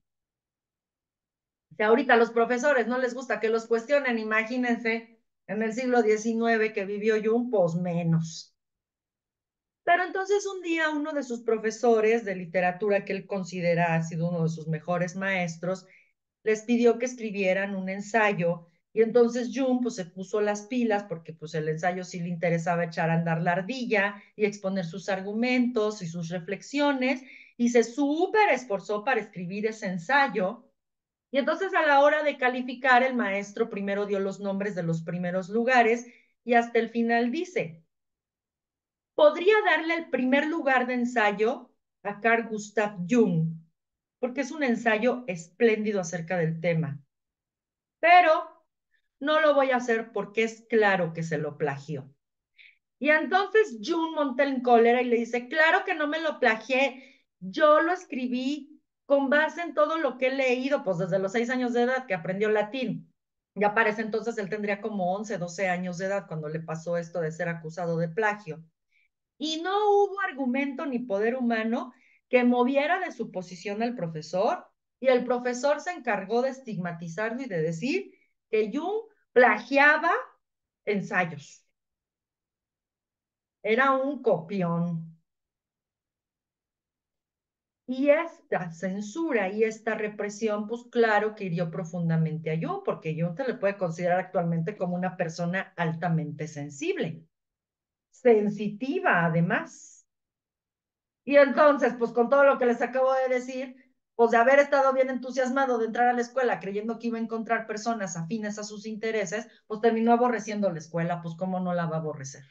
Si ahorita a los profesores no les gusta que los cuestionen, imagínense en el siglo XIX que vivió Jung, pues menos. Pero entonces un día uno de sus profesores de literatura que él considera ha sido uno de sus mejores maestros, les pidió que escribieran un ensayo y entonces Jung pues se puso las pilas porque pues el ensayo sí le interesaba echar a andar la ardilla y exponer sus argumentos y sus reflexiones y se súper esforzó para escribir ese ensayo. Y entonces a la hora de calificar el maestro primero dio los nombres de los primeros lugares y hasta el final dice: podría darle el primer lugar de ensayo a Carl Gustav Jung, porque es un ensayo espléndido acerca del tema. Pero no lo voy a hacer porque es claro que se lo plagió. Y entonces Jung monta en cólera y le dice: claro que no me lo plagié, yo lo escribí con base en todo lo que he leído, pues desde los 6 años de edad que aprendió latín. Ya para ese entonces él tendría como 11, 12 años de edad cuando le pasó esto de ser acusado de plagio. Y no hubo argumento ni poder humano que moviera de su posición al profesor, y el profesor se encargó de estigmatizarlo y de decir que Jung plagiaba ensayos. Era un copión. Y esta censura y esta represión, pues claro que hirió profundamente a Jung, porque Jung se le puede considerar actualmente como una persona altamente sensible, sensitiva además. Y entonces, pues con todo lo que les acabo de decir, pues de haber estado bien entusiasmado de entrar a la escuela creyendo que iba a encontrar personas afines a sus intereses, pues terminó aborreciendo la escuela, pues cómo no la va a aborrecer.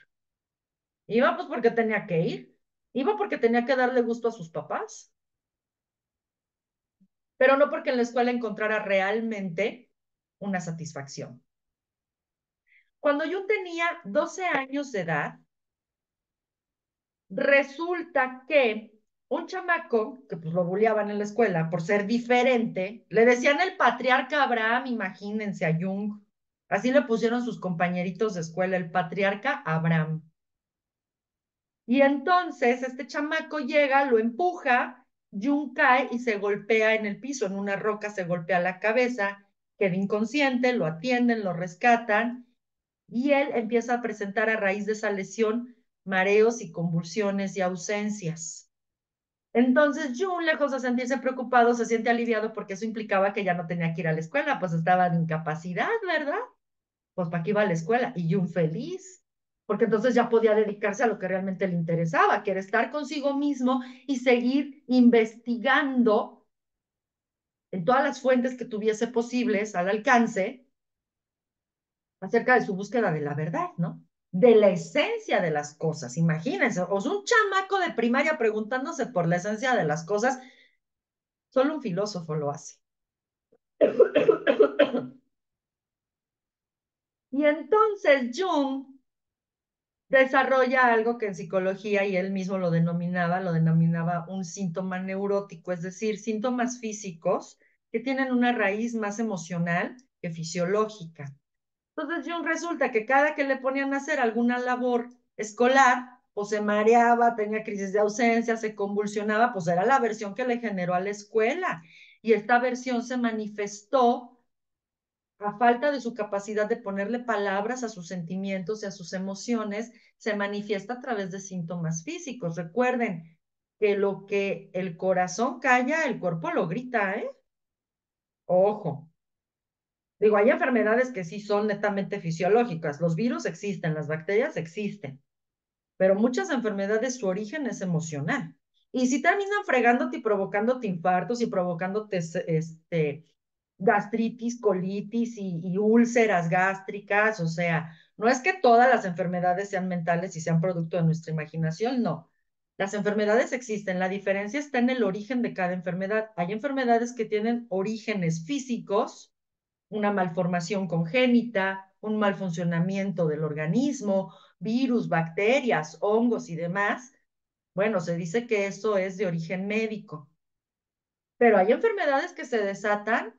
Iba pues porque tenía que ir, iba porque tenía que darle gusto a sus papás, pero no porque en la escuela encontrara realmente una satisfacción. Cuando yo tenía 12 años de edad, resulta que un chamaco, que pues lo bulleaban en la escuela por ser diferente, le decían el patriarca Abraham, imagínense a Jung. Así le pusieron sus compañeritos de escuela, el patriarca Abraham. Y entonces este chamaco llega, lo empuja, Jung cae y se golpea en el piso, en una roca se golpea la cabeza, queda inconsciente, lo atienden, lo rescatan y él empieza a presentar a raíz de esa lesión mareos y convulsiones y ausencias. Entonces Jung, lejos de sentirse preocupado, se siente aliviado porque eso implicaba que ya no tenía que ir a la escuela, pues estaba en incapacidad, ¿verdad? Pues para qué iba a la escuela. Y Jung feliz, porque entonces ya podía dedicarse a lo que realmente le interesaba, que era estar consigo mismo y seguir investigando en todas las fuentes que tuviese posibles al alcance acerca de su búsqueda de la verdad, ¿no? De la esencia de las cosas. Imagínense, o sea, un chamaco de primaria preguntándose por la esencia de las cosas, solo un filósofo lo hace. Y entonces Jung desarrolla algo que en psicología, y él mismo lo denominaba un síntoma neurótico, es decir, síntomas físicos que tienen una raíz más emocional que fisiológica. Entonces Jung resulta que cada que le ponían a hacer alguna labor escolar, o se mareaba, tenía crisis de ausencia, se convulsionaba, pues era la versión que le generó a la escuela. y esta versión se manifestó a falta de su capacidad de ponerle palabras a sus sentimientos y a sus emociones, se manifiesta a través de síntomas físicos. Recuerden que lo que el corazón calla, el cuerpo lo grita, ¿eh? Ojo. Digo, hay enfermedades que sí son netamente fisiológicas. Los virus existen, las bacterias existen, pero muchas enfermedades su origen es emocional. Y si terminan fregándote y provocándote infartos y provocándote gastritis, colitis y úlceras gástricas, o sea, no es que todas las enfermedades sean mentales y sean producto de nuestra imaginación, no. Las enfermedades existen, la diferencia está en el origen de cada enfermedad. Hay enfermedades que tienen orígenes físicos, una malformación congénita, un mal funcionamiento del organismo, virus, bacterias, hongos y demás. Bueno, se dice que eso es de origen médico, pero hay enfermedades que se desatan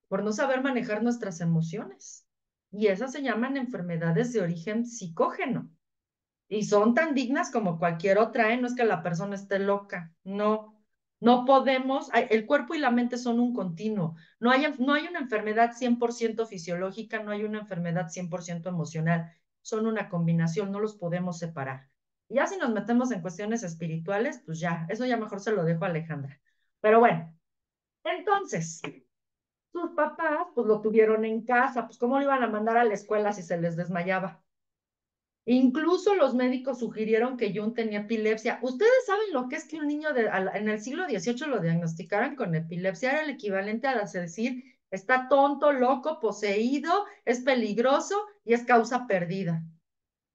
por no saber manejar nuestras emociones y esas se llaman enfermedades de origen psicógeno. Y son tan dignas como cualquier otra, ¿eh? No es que la persona esté loca, no, no podemos, el cuerpo y la mente son un continuo, no hay una enfermedad 100% fisiológica, no hay una enfermedad 100% emocional, son una combinación, no los podemos separar. Y ya si nos metemos en cuestiones espirituales, pues ya, eso ya mejor se lo dejo a Alejandra. Pero bueno, entonces, sus papás pues lo tuvieron en casa, pues cómo lo iban a mandar a la escuela si se les desmayaba. Incluso los médicos sugirieron que Jung tenía epilepsia. ¿Ustedes saben lo que es que un niño en el siglo XVIII lo diagnosticaran con epilepsia? Era el equivalente a decir, está tonto, loco, poseído, es peligroso y es causa perdida.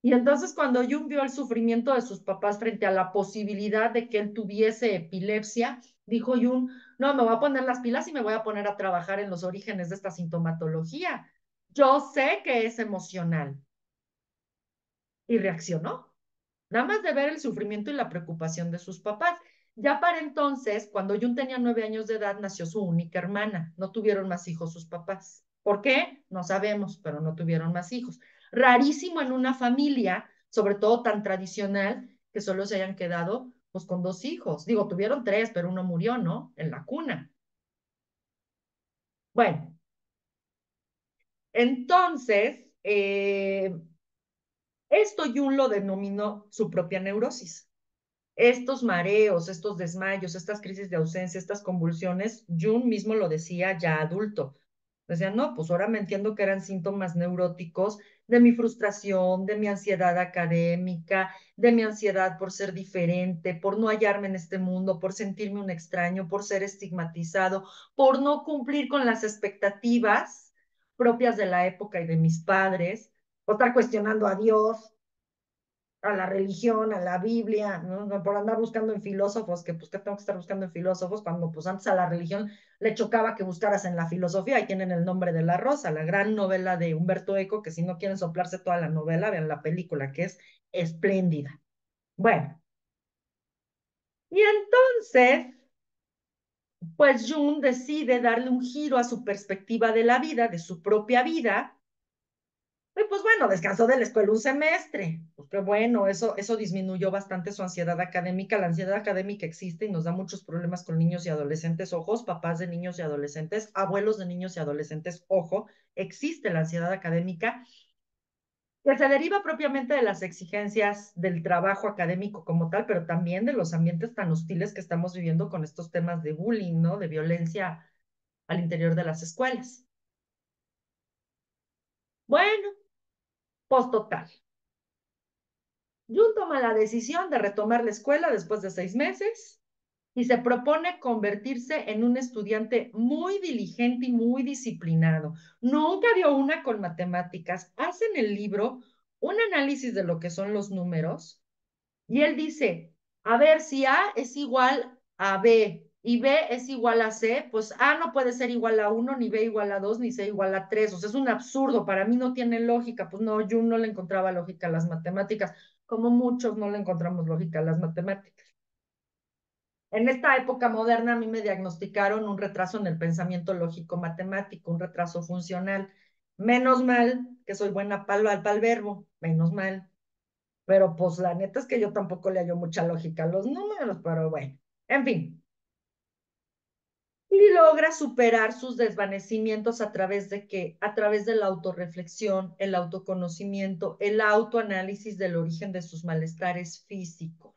Y entonces cuando Jung vio el sufrimiento de sus papás frente a la posibilidad de que él tuviese epilepsia, dijo Jung, no, me voy a poner las pilas y me voy a poner a trabajar en los orígenes de esta sintomatología. Yo sé que es emocional. Y reaccionó, nada más de ver el sufrimiento y la preocupación de sus papás. Ya para entonces, cuando Jun tenía 9 años de edad, nació su única hermana. No tuvieron más hijos sus papás. ¿Por qué? No sabemos, pero no tuvieron más hijos. Rarísimo en una familia, sobre todo tan tradicional, que solo se hayan quedado pues con 2 hijos. Digo, tuvieron 3, pero uno murió, ¿no? En la cuna. Bueno, entonces, esto Jung lo denominó su propia neurosis. Estos mareos, estos desmayos, estas crisis de ausencia, estas convulsiones, Jung mismo lo decía ya adulto. Decía, no, pues ahora me entiendo que eran síntomas neuróticos de mi frustración, de mi ansiedad académica, de mi ansiedad por ser diferente, por no hallarme en este mundo, por sentirme un extraño, por ser estigmatizado, por no cumplir con las expectativas propias de la época y de mis padres, o estar cuestionando a Dios, a la religión, a la Biblia, ¿no? Por andar buscando en filósofos, que pues que tengo que estar buscando en filósofos, cuando pues antes a la religión le chocaba que buscaras en la filosofía, y tienen El nombre de la rosa, la gran novela de Humberto Eco, que si no quieren soplarse toda la novela, vean la película, que es espléndida. Bueno, y entonces, pues Jung decide darle un giro a su perspectiva de la vida, de su propia vida. Y pues bueno, descansó de la escuela un semestre. Pues qué bueno, eso disminuyó bastante su ansiedad académica. La ansiedad académica existe y nos da muchos problemas con niños y adolescentes. Ojos, papás de niños y adolescentes, abuelos de niños y adolescentes, ojo, existe la ansiedad académica que se deriva propiamente de las exigencias del trabajo académico como tal, pero también de los ambientes tan hostiles que estamos viviendo con estos temas de bullying, ¿no? De violencia al interior de las escuelas. Bueno, pues total. Jun toma la decisión de retomar la escuela después de 6 meses y se propone convertirse en un estudiante muy diligente y muy disciplinado. Nunca dio una con matemáticas. Hace en el libro un análisis de lo que son los números y él dice, a ver, si A es igual a B y B es igual a C, pues A no puede ser igual a 1, ni B igual a 2, ni C igual a 3. O sea, es un absurdo, para mí no tiene lógica. Pues no, yo no le encontraba lógica a las matemáticas, como muchos no le encontramos lógica a las matemáticas. En esta época moderna a mí me diagnosticaron un retraso en el pensamiento lógico matemático, un retraso funcional. Menos mal que soy buena para el verbo, menos mal. Pero pues la neta es que yo tampoco le hallo mucha lógica a los números, pero bueno, en fin. Y y logra superar sus desvanecimientos a través de qué? A través de la autorreflexión, el autoconocimiento, el autoanálisis del origen de sus malestares físicos.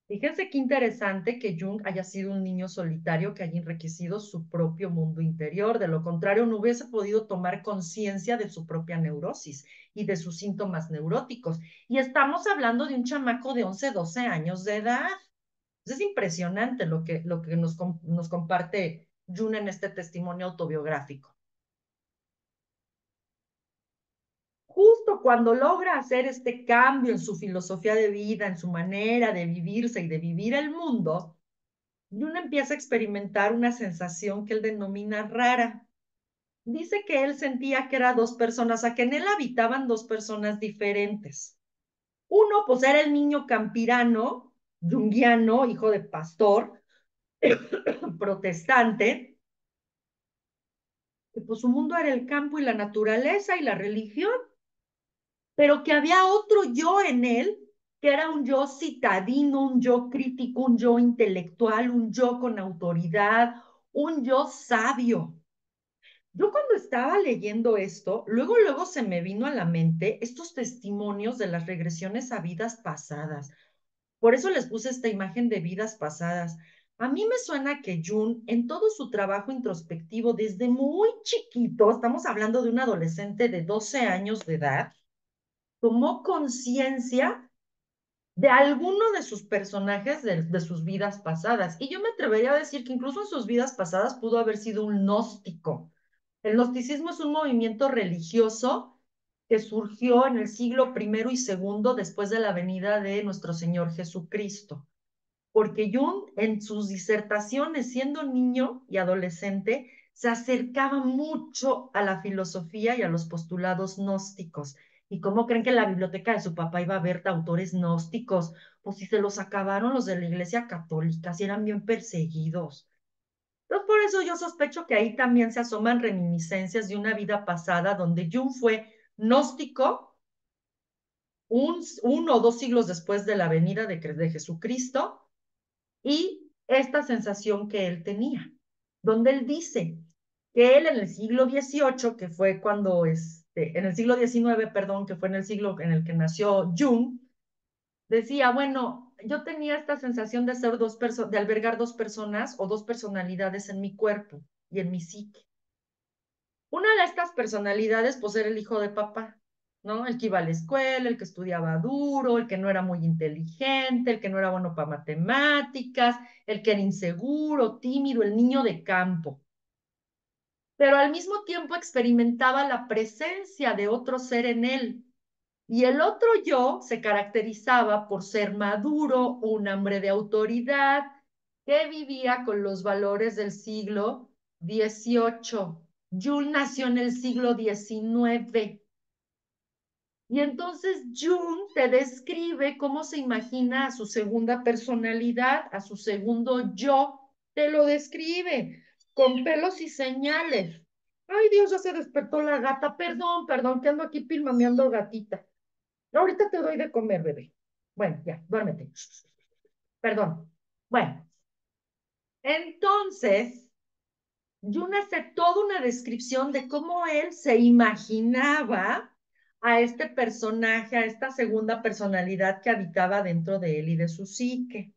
Fíjense qué interesante que Jung haya sido un niño solitario que haya enriquecido su propio mundo interior. De lo contrario, no hubiese podido tomar conciencia de su propia neurosis y de sus síntomas neuróticos. Y estamos hablando de un chamaco de 11, 12 años de edad. Es impresionante lo que nos comparte Jung en este testimonio autobiográfico. Justo cuando logra hacer este cambio en su filosofía de vida, en su manera de vivirse y de vivir el mundo, Jung empieza a experimentar una sensación que él denomina rara. Dice que él sentía que eran dos personas, a que en él habitaban dos personas diferentes. Uno, pues era el niño campirano, junguiano, hijo de pastor, protestante, que pues su mundo era el campo y la naturaleza y la religión, pero que había otro yo en él, que era un yo citadino, un yo crítico, un yo intelectual, un yo con autoridad, un yo sabio. Yo cuando estaba leyendo esto, luego se me vino a la mente estos testimonios de las regresiones a vidas pasadas. Por eso les puse esta imagen de vidas pasadas. A mí me suena que Jung, en todo su trabajo introspectivo, desde muy chiquito, estamos hablando de un adolescente de 12 años de edad, tomó conciencia de alguno de sus personajes de sus vidas pasadas. Y yo me atrevería a decir que incluso en sus vidas pasadas pudo haber sido un gnóstico. El gnosticismo es un movimiento religioso que surgió en el siglo primero y segundo después de la venida de nuestro Señor Jesucristo. Porque Jung en sus disertaciones, siendo niño y adolescente, se acercaba mucho a la filosofía y a los postulados gnósticos. ¿Y cómo creen que en la biblioteca de su papá iba a haber autores gnósticos? Pues si se los acabaron los de la Iglesia Católica, si eran bien perseguidos. Entonces, por eso yo sospecho que ahí también se asoman reminiscencias de una vida pasada donde Jung fue gnóstico uno o dos siglos después de la venida de Jesucristo y esta sensación que él tenía, donde él dice que él en el siglo XVIII, que fue cuando, en el siglo XIX, perdón, que fue en el siglo en el que nació Jung, decía, bueno, yo tenía esta sensación de ser de albergar dos personas o dos personalidades en mi cuerpo y en mi psique. Una de estas personalidades, pues era el hijo de papá, ¿no? El que iba a la escuela, el que estudiaba duro, el que no era muy inteligente, el que no era bueno para matemáticas, el que era inseguro, tímido, el niño de campo. Pero al mismo tiempo experimentaba la presencia de otro ser en él. Y el otro yo se caracterizaba por ser maduro, un hombre de autoridad, que vivía con los valores del siglo XVIII. Jung nació en el siglo XIX. Y entonces Jung te describe cómo se imagina a su segunda personalidad, a su segundo yo. Te lo describe con pelos y señales. Ay, Dios, ya se despertó la gata. Perdón, perdón, que ando aquí pilmameando gatita. Ahorita te doy de comer, bebé. Bueno, ya, duérmete. Perdón. Bueno, entonces, Jung hace toda una descripción de cómo él se imaginaba a este personaje, a esta segunda personalidad que habitaba dentro de él y de su psique.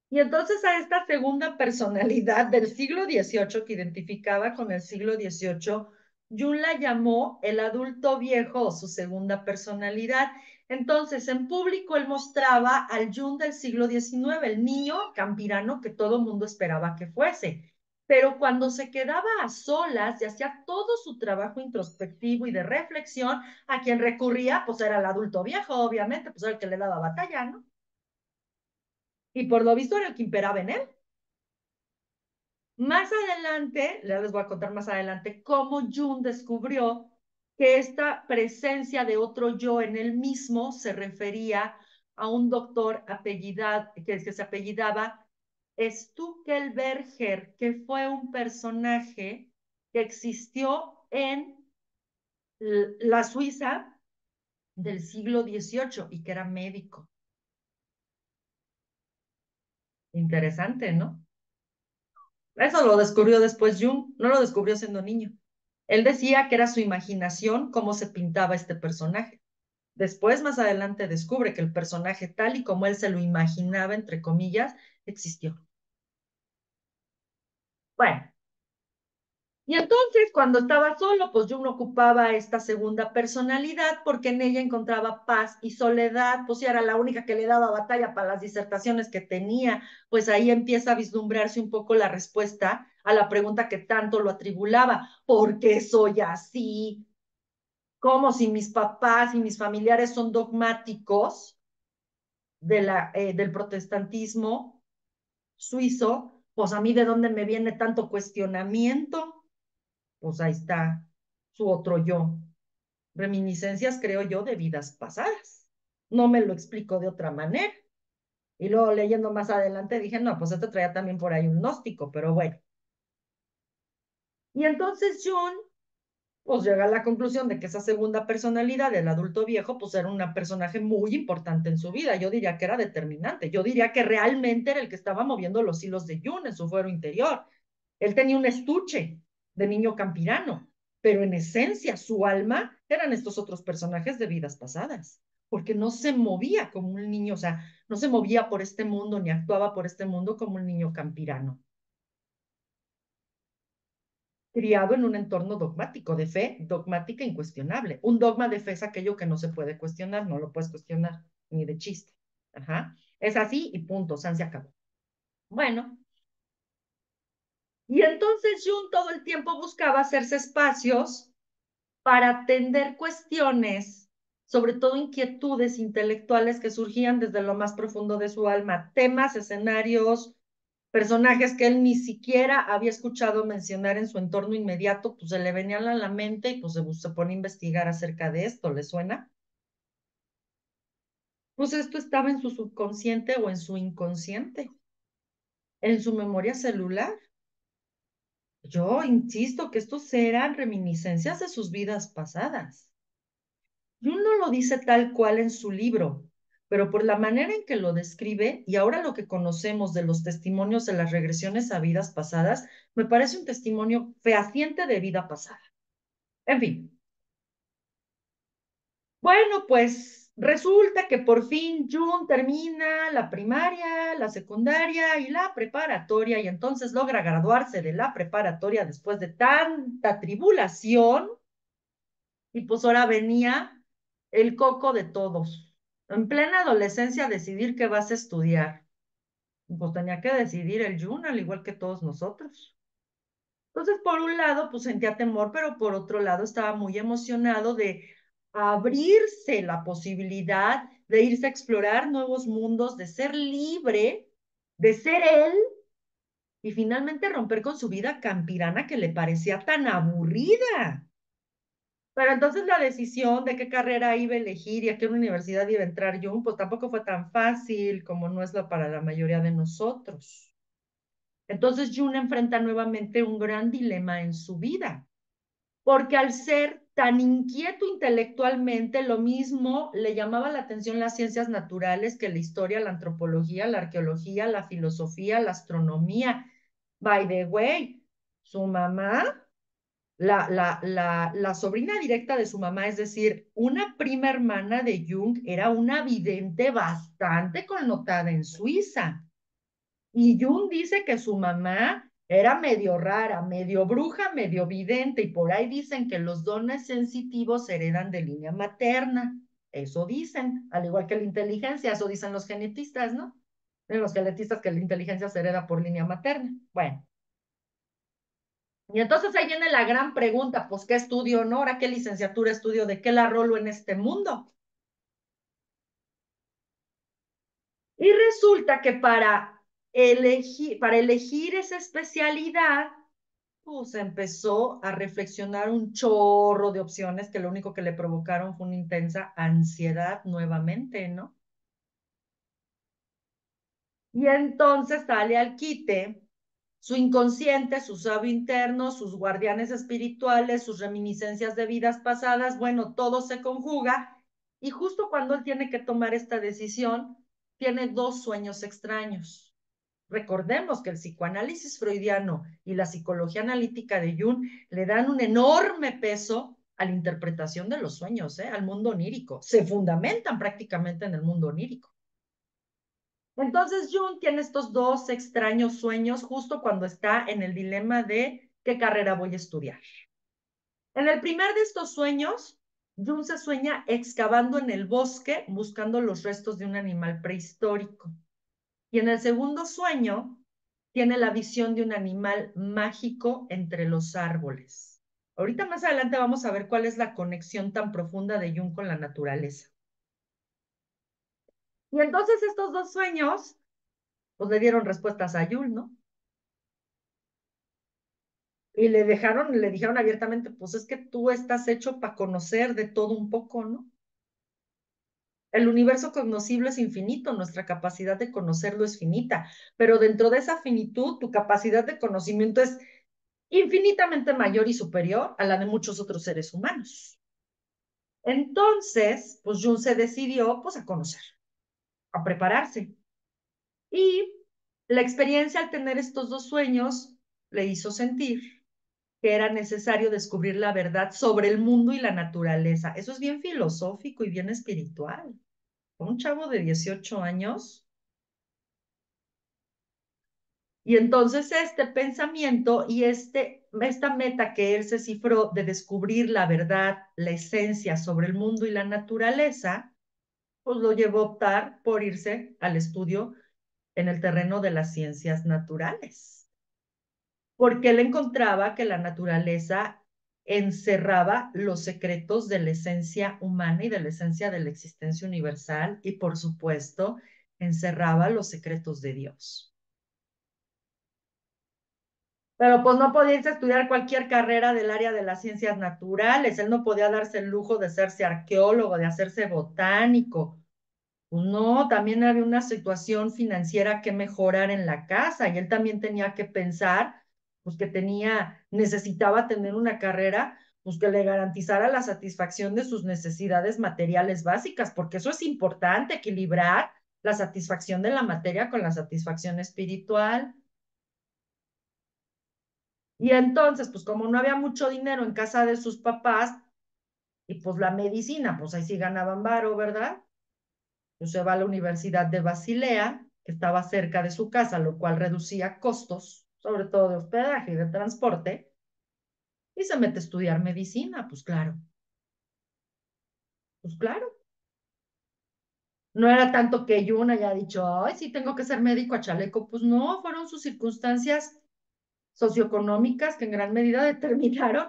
Y entonces a esta segunda personalidad del siglo XVIII que identificaba con el siglo XVIII, Jung la llamó el adulto viejo o su segunda personalidad. Entonces, en público él mostraba al Jung del siglo XIX, el niño campirano que todo mundo esperaba que fuese. Pero cuando se quedaba a solas y hacía todo su trabajo introspectivo y de reflexión, a quien recurría, pues era el adulto viejo, obviamente, pues era el que le daba batalla, ¿no? Y por lo visto era el que imperaba en él. Más adelante, les voy a contar más adelante cómo Jung descubrió que esta presencia de otro yo en él mismo se refería a un doctor que se apellidaba Stuckelberger, que fue un personaje que existió en la Suiza del siglo XVIII y que era médico. Interesante, ¿no? Eso lo descubrió después Jung, no lo descubrió siendo niño. Él decía que era su imaginación cómo se pintaba este personaje. Después, más adelante, descubre que el personaje tal y como él se lo imaginaba, entre comillas, existió. Bueno, y entonces cuando estaba solo, pues Jung ocupaba esta segunda personalidad porque en ella encontraba paz y soledad, pues era la única que le daba batalla para las disertaciones que tenía, pues ahí empieza a vislumbrarse un poco la respuesta a la pregunta que tanto lo atribulaba: ¿por qué soy así? Como si mis papás y mis familiares son dogmáticos del protestantismo suizo, pues a mí de dónde me viene tanto cuestionamiento. Pues ahí está su otro yo. Reminiscencias, creo yo, de vidas pasadas. No me lo explico de otra manera. Y luego leyendo más adelante dije, no, pues esto traía también por ahí un gnóstico, pero bueno. Y entonces Jung pues llega a la conclusión de que esa segunda personalidad del adulto viejo, pues era un personaje muy importante en su vida. Yo diría que era determinante. Yo diría que realmente era el que estaba moviendo los hilos de Jung en su fuero interior. Él tenía un estuche de niño campirano, pero en esencia su alma eran estos otros personajes de vidas pasadas, porque no se movía como un niño, o sea, no se movía por este mundo ni actuaba por este mundo como un niño campirano, criado en un entorno dogmático, de fe dogmática e incuestionable. Un dogma de fe es aquello que no se puede cuestionar, no lo puedes cuestionar ni de chiste. Ajá. Es así y punto, San se acabó. Bueno, y entonces Jung todo el tiempo buscaba hacerse espacios para atender cuestiones, sobre todo inquietudes intelectuales que surgían desde lo más profundo de su alma, temas, escenarios, personajes que él ni siquiera había escuchado mencionar en su entorno inmediato, pues se le venían a la mente y pues se pone a investigar acerca de esto. ¿Le suena? Pues esto estaba en su subconsciente o en su inconsciente, en su memoria celular. Yo insisto que estos eran reminiscencias de sus vidas pasadas. Jung no lo dice tal cual en su libro, pero por la manera en que lo describe y ahora lo que conocemos de los testimonios de las regresiones a vidas pasadas, me parece un testimonio fehaciente de vida pasada. En fin, bueno, pues resulta que por fin Jung termina la primaria, la secundaria y la preparatoria y entonces logra graduarse de la preparatoria después de tanta tribulación y pues ahora venía el coco de todos. En plena adolescencia decidir qué vas a estudiar. Pues tenía que decidir el Jun, al igual que todos nosotros. Entonces, por un lado, pues sentía temor, pero por otro lado estaba muy emocionado de abrirse la posibilidad de irse a explorar nuevos mundos, de ser libre, de ser él y finalmente romper con su vida campirana que le parecía tan aburrida. Pero entonces la decisión de qué carrera iba a elegir y a qué universidad iba a entrar Jung, pues tampoco fue tan fácil como no es la para la mayoría de nosotros. Entonces Jung enfrenta nuevamente un gran dilema en su vida, porque al ser tan inquieto intelectualmente, lo mismo le llamaba la atención las ciencias naturales que la historia, la antropología, la arqueología, la filosofía, la astronomía. By the way, su mamá la sobrina directa de su mamá, es decir, una prima hermana de Jung, era una vidente bastante connotada en Suiza. Y Jung dice que su mamá era medio rara, medio bruja, medio vidente, y por ahí dicen que los dones sensitivos se heredan de línea materna. Eso dicen, al igual que la inteligencia, eso dicen los genetistas, ¿no? Los genetistas que la inteligencia se hereda por línea materna. Bueno. Y entonces ahí viene la gran pregunta, pues, ¿qué estudio, no? Ahora, ¿qué licenciatura estudio? ¿De qué la rolo en este mundo? Y resulta que para elegir esa especialidad, pues empezó a reflexionar un chorro de opciones que lo único que le provocaron fue una intensa ansiedad nuevamente, ¿no? Y entonces sale al quite su inconsciente, su sabio interno, sus guardianes espirituales, sus reminiscencias de vidas pasadas, bueno, todo se conjuga y justo cuando él tiene que tomar esta decisión, tiene dos sueños extraños. Recordemos que el psicoanálisis freudiano y la psicología analítica de Jung le dan un enorme peso a la interpretación de los sueños, al mundo onírico. Se fundamentan prácticamente en el mundo onírico. Entonces Jung tiene estos dos extraños sueños justo cuando está en el dilema de qué carrera voy a estudiar. En el primer de estos sueños, Jung se sueña excavando en el bosque buscando los restos de un animal prehistórico. Y en el segundo sueño, tiene la visión de un animal mágico entre los árboles. Ahorita más adelante vamos a ver cuál es la conexión tan profunda de Jung con la naturaleza. Y entonces estos dos sueños, pues le dieron respuestas a Jung, ¿no? Y le dijeron abiertamente, pues es que tú estás hecho para conocer de todo un poco, ¿no? El universo cognoscible es infinito, nuestra capacidad de conocerlo es finita, pero dentro de esa finitud, tu capacidad de conocimiento es infinitamente mayor y superior a la de muchos otros seres humanos. Entonces, pues Jung se decidió, pues, a conocer, a prepararse. Y la experiencia al tener estos dos sueños le hizo sentir que era necesario descubrir la verdad sobre el mundo y la naturaleza. Eso es bien filosófico y bien espiritual. Un chavo de 18 años. Y entonces este pensamiento y esta meta que él se cifró de descubrir la verdad, la esencia sobre el mundo y la naturaleza, pues lo llevó a optar por irse al estudio en el terreno de las ciencias naturales, porque él encontraba que la naturaleza encerraba los secretos de la esencia humana y de la esencia de la existencia universal y, por supuesto, encerraba los secretos de Dios. Pero pues no podía irse a estudiar cualquier carrera del área de las ciencias naturales. Él no podía darse el lujo de hacerse arqueólogo, de hacerse botánico. Pues no, también había una situación financiera que mejorar en la casa y él también tenía que pensar, pues que necesitaba tener una carrera, pues que le garantizara la satisfacción de sus necesidades materiales básicas, porque eso es importante, equilibrar la satisfacción de la materia con la satisfacción espiritual. Y entonces, pues como no había mucho dinero en casa de sus papás, y pues la medicina, pues ahí sí ganaban varo, ¿verdad? Pues se va a la Universidad de Basilea, que estaba cerca de su casa, lo cual reducía costos, sobre todo de hospedaje y de transporte, y se mete a estudiar medicina, pues claro. No era tanto que Jung haya dicho, ay, sí, tengo que ser médico a chaleco, pues no, fueron sus circunstancias socioeconómicas que en gran medida determinaron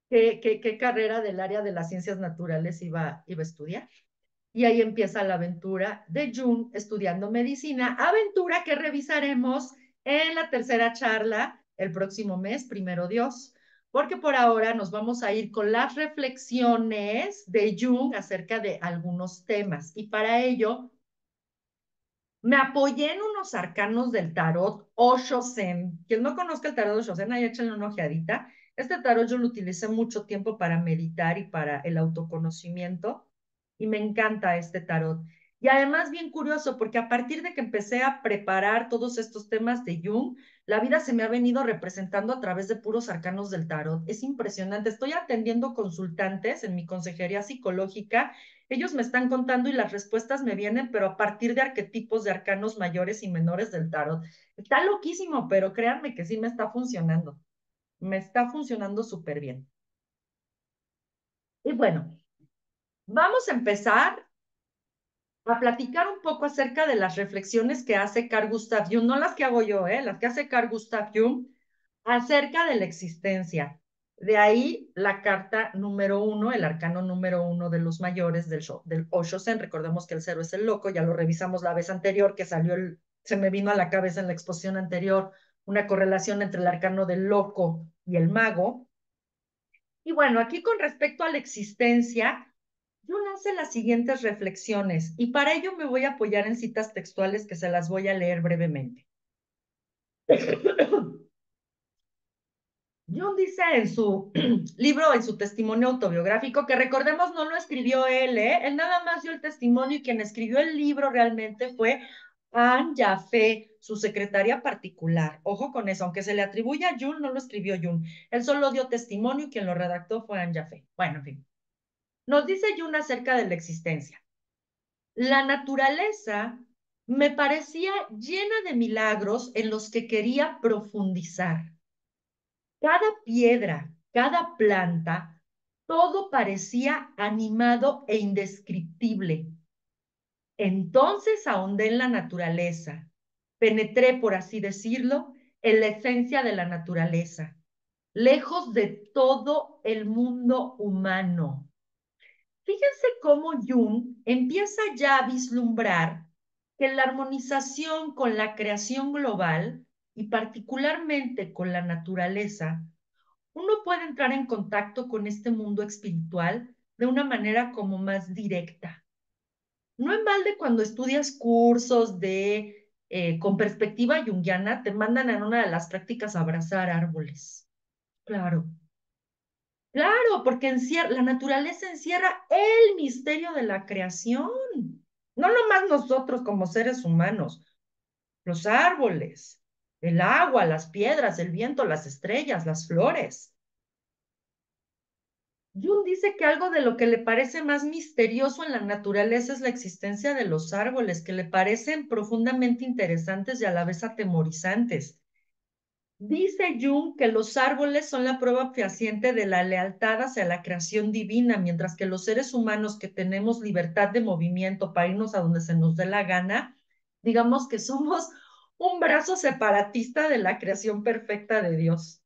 qué carrera del área de las ciencias naturales iba a estudiar. Y ahí empieza la aventura de Jung estudiando medicina, aventura que revisaremos en la tercera charla el próximo mes, primero Dios, porque por ahora nos vamos a ir con las reflexiones de Jung acerca de algunos temas. Y para ello me apoyé en unos arcanos del tarot Osho-zen. Quien no conozca el tarot Osho-zen, ahí échenle una ojeadita. Este tarot yo lo utilicé mucho tiempo para meditar y para el autoconocimiento y me encanta este tarot. Y además bien curioso porque a partir de que empecé a preparar todos estos temas de Jung, la vida se me ha venido representando a través de puros arcanos del tarot. Es impresionante. Estoy atendiendo consultantes en mi consejería psicológica. Ellos me están contando y las respuestas me vienen, pero a partir de arquetipos de arcanos mayores y menores del tarot. Está loquísimo, pero créanme que sí me está funcionando. Me está funcionando súper bien. Y bueno, vamos a empezar a platicar un poco acerca de las reflexiones que hace Carl Gustav Jung, no las que hago yo, las que hace Carl Gustav Jung acerca de la existencia. De ahí la carta número 1, el arcano número 1 de los mayores del Osho-zen. Recordemos que el cero es el loco, ya lo revisamos la vez anterior que se me vino a la cabeza en la exposición anterior una correlación entre el arcano del loco y el mago. Y bueno, aquí con respecto a la existencia, yo hace las siguientes reflexiones y para ello me voy a apoyar en citas textuales que se las voy a leer brevemente. Jung dice en su libro, en su testimonio autobiográfico, que recordemos no lo escribió él, él nada más dio el testimonio y quien escribió el libro realmente fue Anne Jaffe, su secretaria particular. Ojo con eso, aunque se le atribuye a Jung, no lo escribió Jung. Él solo dio testimonio y quien lo redactó fue Anne Jaffe. Bueno, en fin. Nos dice Jung acerca de la existencia. La naturaleza me parecía llena de milagros en los que quería profundizar. Cada piedra, cada planta, todo parecía animado e indescriptible. Entonces ahondé en la naturaleza, penetré, por así decirlo, en la esencia de la naturaleza, lejos de todo el mundo humano. Fíjense cómo Jung empieza ya a vislumbrar que la armonización con la creación global y particularmente con la naturaleza, uno puede entrar en contacto con este mundo espiritual de una manera como más directa. No en balde cuando estudias cursos de con perspectiva junguiana, te mandan en una de las prácticas a abrazar árboles. Claro, claro, porque la naturaleza encierra el misterio de la creación. No nomás nosotros como seres humanos, los árboles, el agua, las piedras, el viento, las estrellas, las flores. Jung dice que algo de lo que le parece más misterioso en la naturaleza es la existencia de los árboles, que le parecen profundamente interesantes y a la vez atemorizantes. Dice Jung que los árboles son la prueba fehaciente de la lealtad hacia la creación divina, mientras que los seres humanos que tenemos libertad de movimiento para irnos a donde se nos dé la gana, digamos que somos un brazo separatista de la creación perfecta de Dios.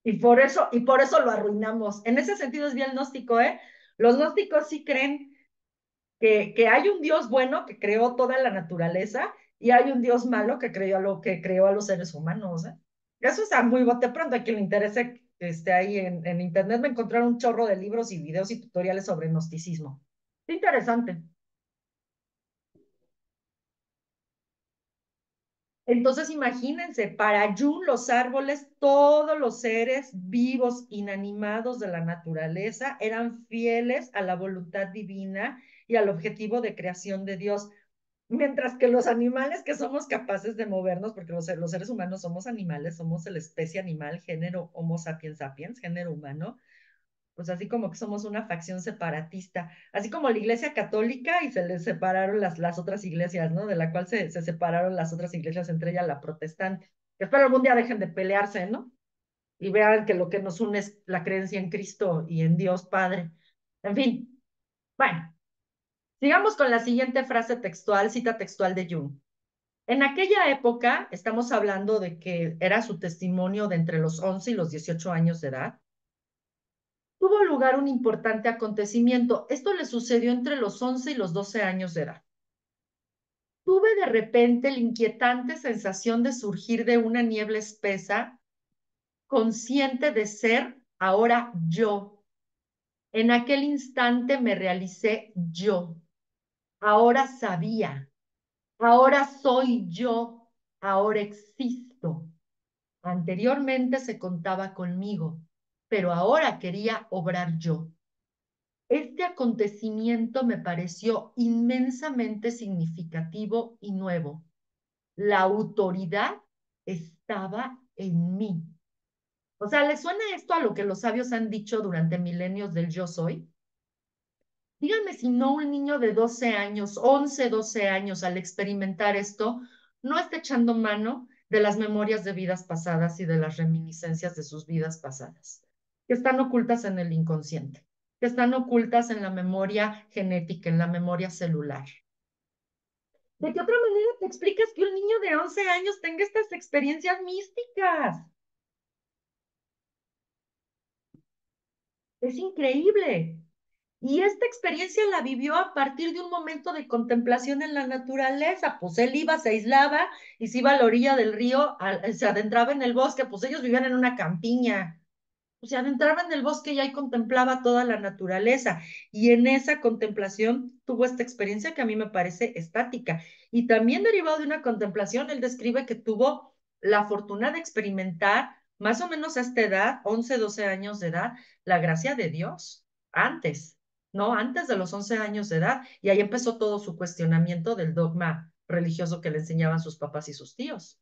Y por eso lo arruinamos. En ese sentido es bien gnóstico, ¿eh? Los gnósticos sí creen que hay un Dios bueno que creó toda la naturaleza y hay un Dios malo que creó a los seres humanos, ¿eh? Eso está muy bote pronto. A quien le interese que esté ahí en internet, me encontraron un chorro de libros y videos y tutoriales sobre gnosticismo. Interesante. Entonces, imagínense, para Jung los árboles, todos los seres vivos, inanimados de la naturaleza, eran fieles a la voluntad divina y al objetivo de creación de Dios, mientras que los animales que somos capaces de movernos, porque los seres humanos somos animales, somos la especie animal, género Homo sapiens sapiens, género humano, pues así como que somos una facción separatista, así como la Iglesia Católica y se les separaron las otras iglesias, ¿no? De la cual se separaron las otras iglesias, entre ellas la protestante. Espero algún día dejen de pelearse, ¿no? Y vean que lo que nos une es la creencia en Cristo y en Dios Padre. En fin, bueno, sigamos con la siguiente frase textual, cita textual de Jung. En aquella época, estamos hablando de que era su testimonio de entre los 11 y los 18 años de edad, tuvo lugar un importante acontecimiento. Esto le sucedió entre los 11 y los 12 años de edad. Tuve de repente la inquietante sensación de surgir de una niebla espesa, consciente de ser ahora yo. En aquel instante me realicé yo. Ahora sabía. Ahora soy yo. Ahora existo. Anteriormente se contaba conmigo, pero ahora quería obrar yo. Este acontecimiento me pareció inmensamente significativo y nuevo. La autoridad estaba en mí. O sea, ¿le suena esto a lo que los sabios han dicho durante milenios del yo soy? Díganme si no un niño de 12 años, 11, 12 años, al experimentar esto, no está echando mano de las memorias de vidas pasadas y de las reminiscencias de sus vidas pasadas, que están ocultas en el inconsciente, que están ocultas en la memoria genética, en la memoria celular. ¿De qué otra manera te explicas que un niño de 11 años tenga estas experiencias místicas? Es increíble. Y esta experiencia la vivió a partir de un momento de contemplación en la naturaleza. Pues él iba, se aislaba y se iba a la orilla del río, se adentraba en el bosque, pues ellos vivían en una campiña. Pues se adentraba en el bosque y ahí contemplaba toda la naturaleza. Y en esa contemplación tuvo esta experiencia que a mí me parece estática. Y también derivado de una contemplación, él describe que tuvo la fortuna de experimentar, más o menos a esta edad, 11 12 años de edad, la gracia de Dios. Antes, ¿no? Antes de los 11 años de edad. Y ahí empezó todo su cuestionamiento del dogma religioso que le enseñaban sus papás y sus tíos.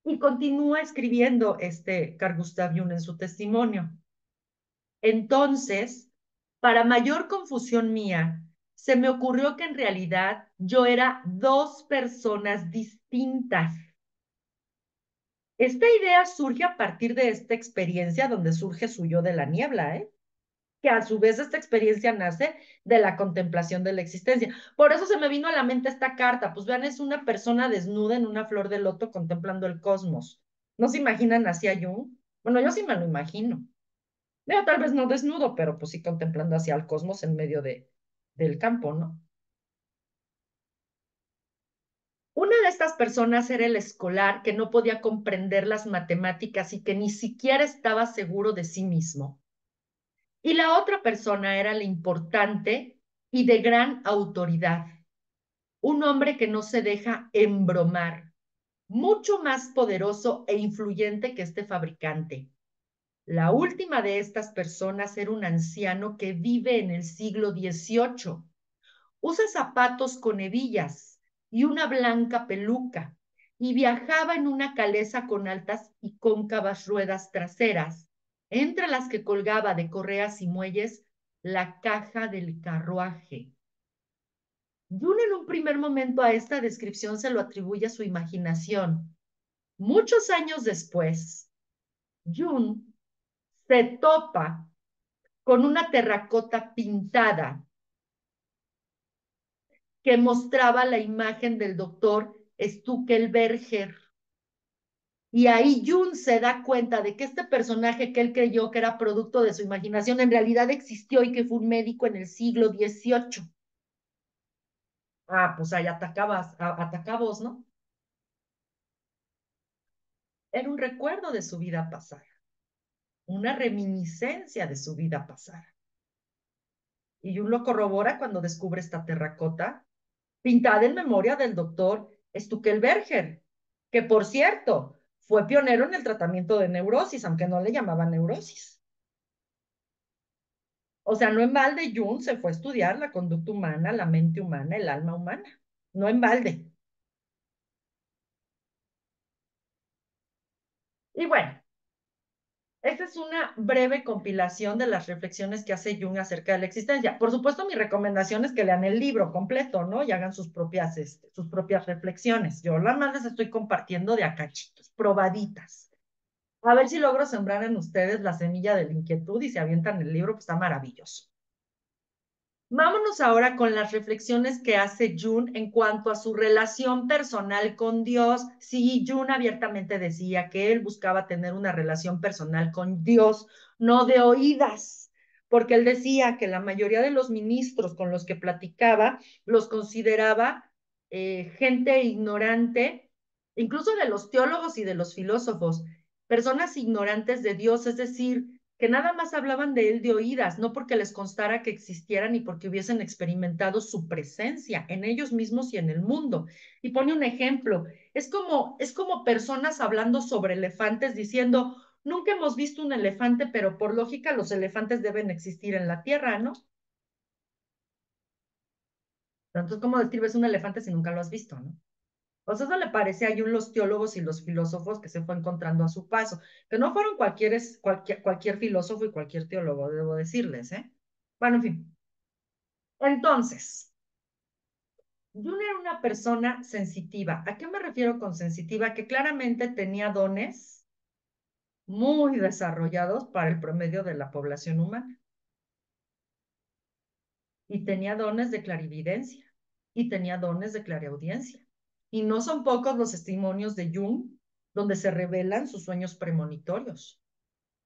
Y continúa escribiendo Carl Gustav Jung en su testimonio. Entonces, para mayor confusión mía, se me ocurrió que en realidad yo era dos personas distintas. Esta idea surge a partir de esta experiencia donde surge su yo de la niebla, ¿eh? Que a su vez esta experiencia nace de la contemplación de la existencia. Por eso se me vino a la mente esta carta. Pues vean, es una persona desnuda en una flor de loto contemplando el cosmos. ¿No se imaginan así a Jung? Bueno, yo sí me lo imagino. Yo tal vez no desnudo, pero pues sí contemplando hacia el cosmos en medio del campo, ¿no? Una de estas personas era el escolar que no podía comprender las matemáticas y que ni siquiera estaba seguro de sí mismo. Y la otra persona era el importante y de gran autoridad, un hombre que no se deja embromar, mucho más poderoso e influyente que este fabricante. La última de estas personas era un anciano que vive en el siglo XVIII. Usa zapatos con hebillas y una blanca peluca y viajaba en una calesa con altas y cóncavas ruedas traseras, entre las que colgaba de correas y muelles la caja del carruaje. Jung en un primer momento a esta descripción se lo atribuye a su imaginación. Muchos años después, Jung se topa con una terracota pintada que mostraba la imagen del doctor Stuckelberger. Y ahí Jung se da cuenta de que este personaje que él creyó que era producto de su imaginación en realidad existió y que fue un médico en el siglo XVIII. Ah, pues ahí atacabos, ¿no? Era un recuerdo de su vida pasada, una reminiscencia de su vida pasada. Y Jung lo corrobora cuando descubre esta terracota pintada en memoria del doctor Stuckelberger, que por cierto fue pionero en el tratamiento de neurosis, aunque no le llamaban neurosis. O sea, no en balde Jung se fue a estudiar la conducta humana, la mente humana, el alma humana. No en balde. Y bueno, esta es una breve compilación de las reflexiones que hace Jung acerca de la existencia. Por supuesto, mi recomendación es que lean el libro completo, ¿no? Y hagan sus propias reflexiones. Yo las más les estoy compartiendo de a cachitos, probaditas. A ver si logro sembrar en ustedes la semilla de la inquietud y se avientan el libro, pues está maravilloso. Vámonos ahora con las reflexiones que hace Jung en cuanto a su relación personal con Dios. Sí, Jung abiertamente decía que él buscaba tener una relación personal con Dios, no de oídas, porque él decía que la mayoría de los ministros con los que platicaba los consideraba gente ignorante, incluso de los teólogos y de los filósofos, personas ignorantes de Dios, es decir, que nada más hablaban de él de oídas, no porque les constara que existiera ni porque hubiesen experimentado su presencia en ellos mismos y en el mundo. Y pone un ejemplo, es como personas hablando sobre elefantes diciendo, nunca hemos visto un elefante, pero por lógica los elefantes deben existir en la tierra, ¿no? Entonces, ¿cómo describes un elefante si nunca lo has visto, no? O sea, eso le parece a Jung los teólogos y los filósofos que se fue encontrando a su paso, que no fueron cualquier filósofo y cualquier teólogo, debo decirles, ¿eh? Bueno, en fin. Entonces, Jung era una persona sensitiva. ¿A qué me refiero con sensitiva? Que claramente tenía dones muy desarrollados para el promedio de la población humana. Y tenía dones de clarividencia. Y tenía dones de clareaudiencia. Y no son pocos los testimonios de Jung donde se revelan sus sueños premonitorios.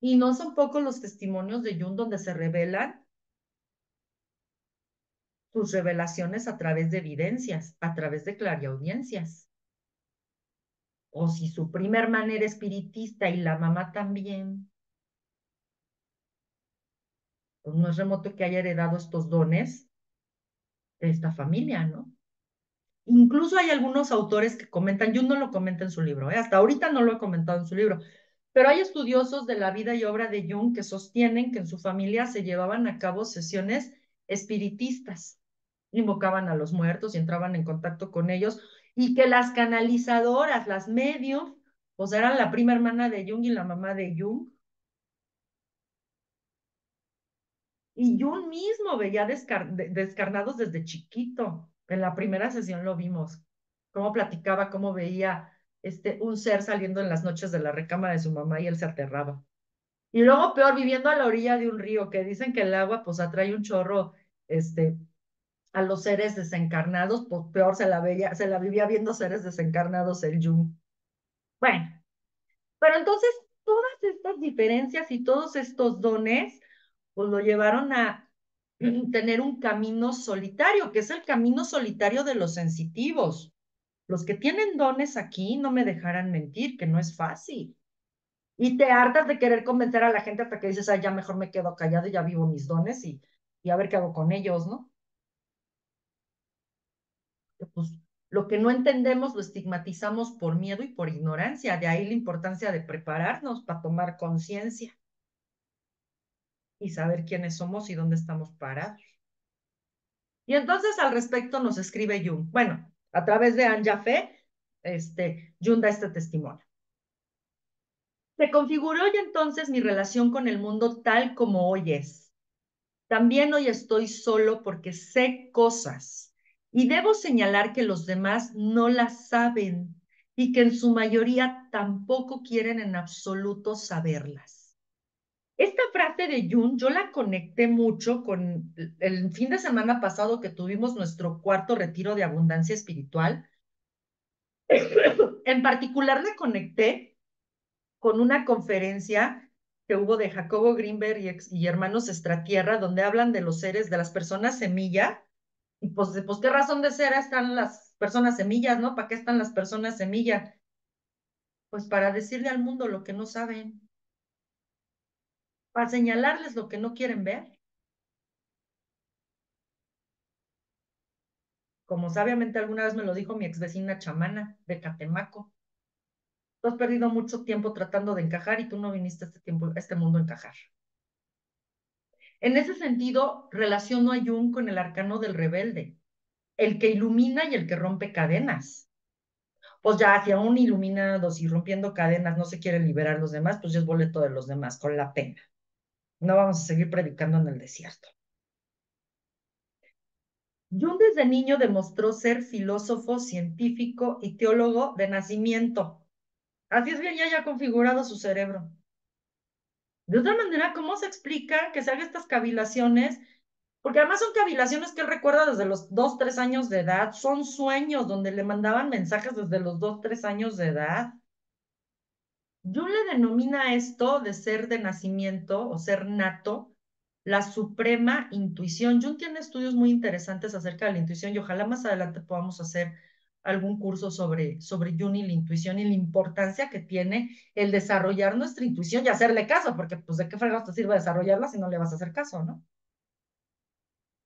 Y no son pocos los testimonios de Jung donde se revelan sus revelaciones a través de evidencias, a través de clariaudiencias. O si su prima hermana era espiritista y la mamá también, pues no es remoto que haya heredado estos dones de esta familia, ¿no? Incluso hay algunos autores que comentan, Jung no lo comenta en su libro, ¿eh? Hasta ahorita no lo ha comentado en su libro, pero hay estudiosos de la vida y obra de Jung que sostienen que en su familia se llevaban a cabo sesiones espiritistas. invocaban a los muertos y entraban en contacto con ellos, y que las canalizadoras, las medios, pues eran la prima hermana de Jung y la mamá de Jung. Y Jung mismo veía descarnados desde chiquito. En la primera sesión lo vimos, cómo platicaba, cómo veía un ser saliendo en las noches de la recámara de su mamá y él se aterraba. Y luego peor, viviendo a la orilla de un río, que dicen que el agua pues atrae un chorro, este, a los seres desencarnados, pues peor se la vivía viendo seres desencarnados el Jung. Bueno, pero entonces todas estas diferencias y todos estos dones, pues lo llevaron a tener un camino solitario, que es el camino solitario de los sensitivos. Los que tienen dones aquí no me dejarán mentir, que no es fácil. Y te hartas de querer convencer a la gente hasta que dices, ay, ya mejor me quedo callado y ya vivo mis dones y a ver qué hago con ellos, ¿no? Pues lo que no entendemos lo estigmatizamos por miedo y por ignorancia. De ahí la importancia de prepararnos para tomar conciencia y saber quiénes somos y dónde estamos parados. Y entonces al respecto nos escribe Jung. Bueno, a través de Anja Fe, Jung da este testimonio. Se configuró ya entonces mi relación con el mundo tal como hoy es. También hoy estoy solo porque sé cosas y debo señalar que los demás no las saben y que en su mayoría tampoco quieren en absoluto saberlas. Esta frase de Jung yo la conecté mucho con el fin de semana pasado que tuvimos nuestro cuarto retiro de abundancia espiritual. En particular la conecté con una conferencia que hubo de Jacobo Greenberg y hermanos Estratierra, donde hablan de los seres, de las personas semilla, y pues qué razón de ser están las personas semillas, ¿no? ¿Para qué están las personas semilla? Pues para decirle al mundo lo que no saben, para señalarles lo que no quieren ver. Como sabiamente alguna vez me lo dijo mi ex vecina chamana de Catemaco, tú has perdido mucho tiempo tratando de encajar y tú no viniste a este mundo a encajar. En ese sentido, relaciono a Jung con el arcano del rebelde, el que ilumina y el que rompe cadenas. Pues ya, si aún iluminados y rompiendo cadenas no se quiere liberar los demás, pues ya es boleto de los demás, con la pena. No vamos a seguir predicando en el desierto. Jung desde niño demostró ser filósofo, científico y teólogo de nacimiento. Así es bien, ya configurado su cerebro. De otra manera, ¿cómo se explica que se haga estas cavilaciones? Porque además son cavilaciones que él recuerda desde los 2, 3 años de edad. Son sueños donde le mandaban mensajes desde los 2, 3 años de edad. Jung le denomina esto de ser de nacimiento o ser nato, la suprema intuición. Jung tiene estudios muy interesantes acerca de la intuición y ojalá más adelante podamos hacer algún curso sobre Jung y la intuición y la importancia que tiene el desarrollar nuestra intuición y hacerle caso, porque pues de qué fregados te sirve desarrollarla si no le vas a hacer caso, ¿no?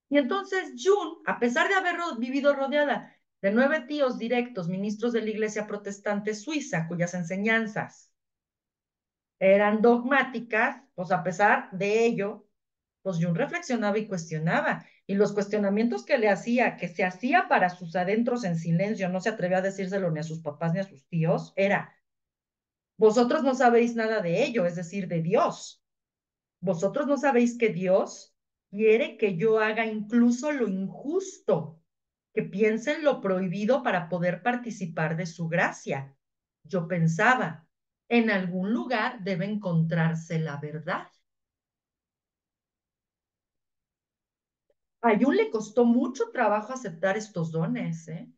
Y entonces Jung, a pesar de haber vivido rodeada de 9 tíos directos, ministros de la Iglesia Protestante Suiza, cuyas enseñanzas eran dogmáticas, pues a pesar de ello, pues Jung reflexionaba y cuestionaba. Y los cuestionamientos que le hacía, que se hacía para sus adentros en silencio, no se atrevía a decírselo ni a sus papás ni a sus tíos, era, vosotros no sabéis nada de ello, es decir, de Dios. Vosotros no sabéis que Dios quiere que yo haga incluso lo injusto, que piense en lo prohibido para poder participar de su gracia. Yo pensaba, en algún lugar debe encontrarse la verdad. A Jung le costó mucho trabajo aceptar estos dones, ¿eh?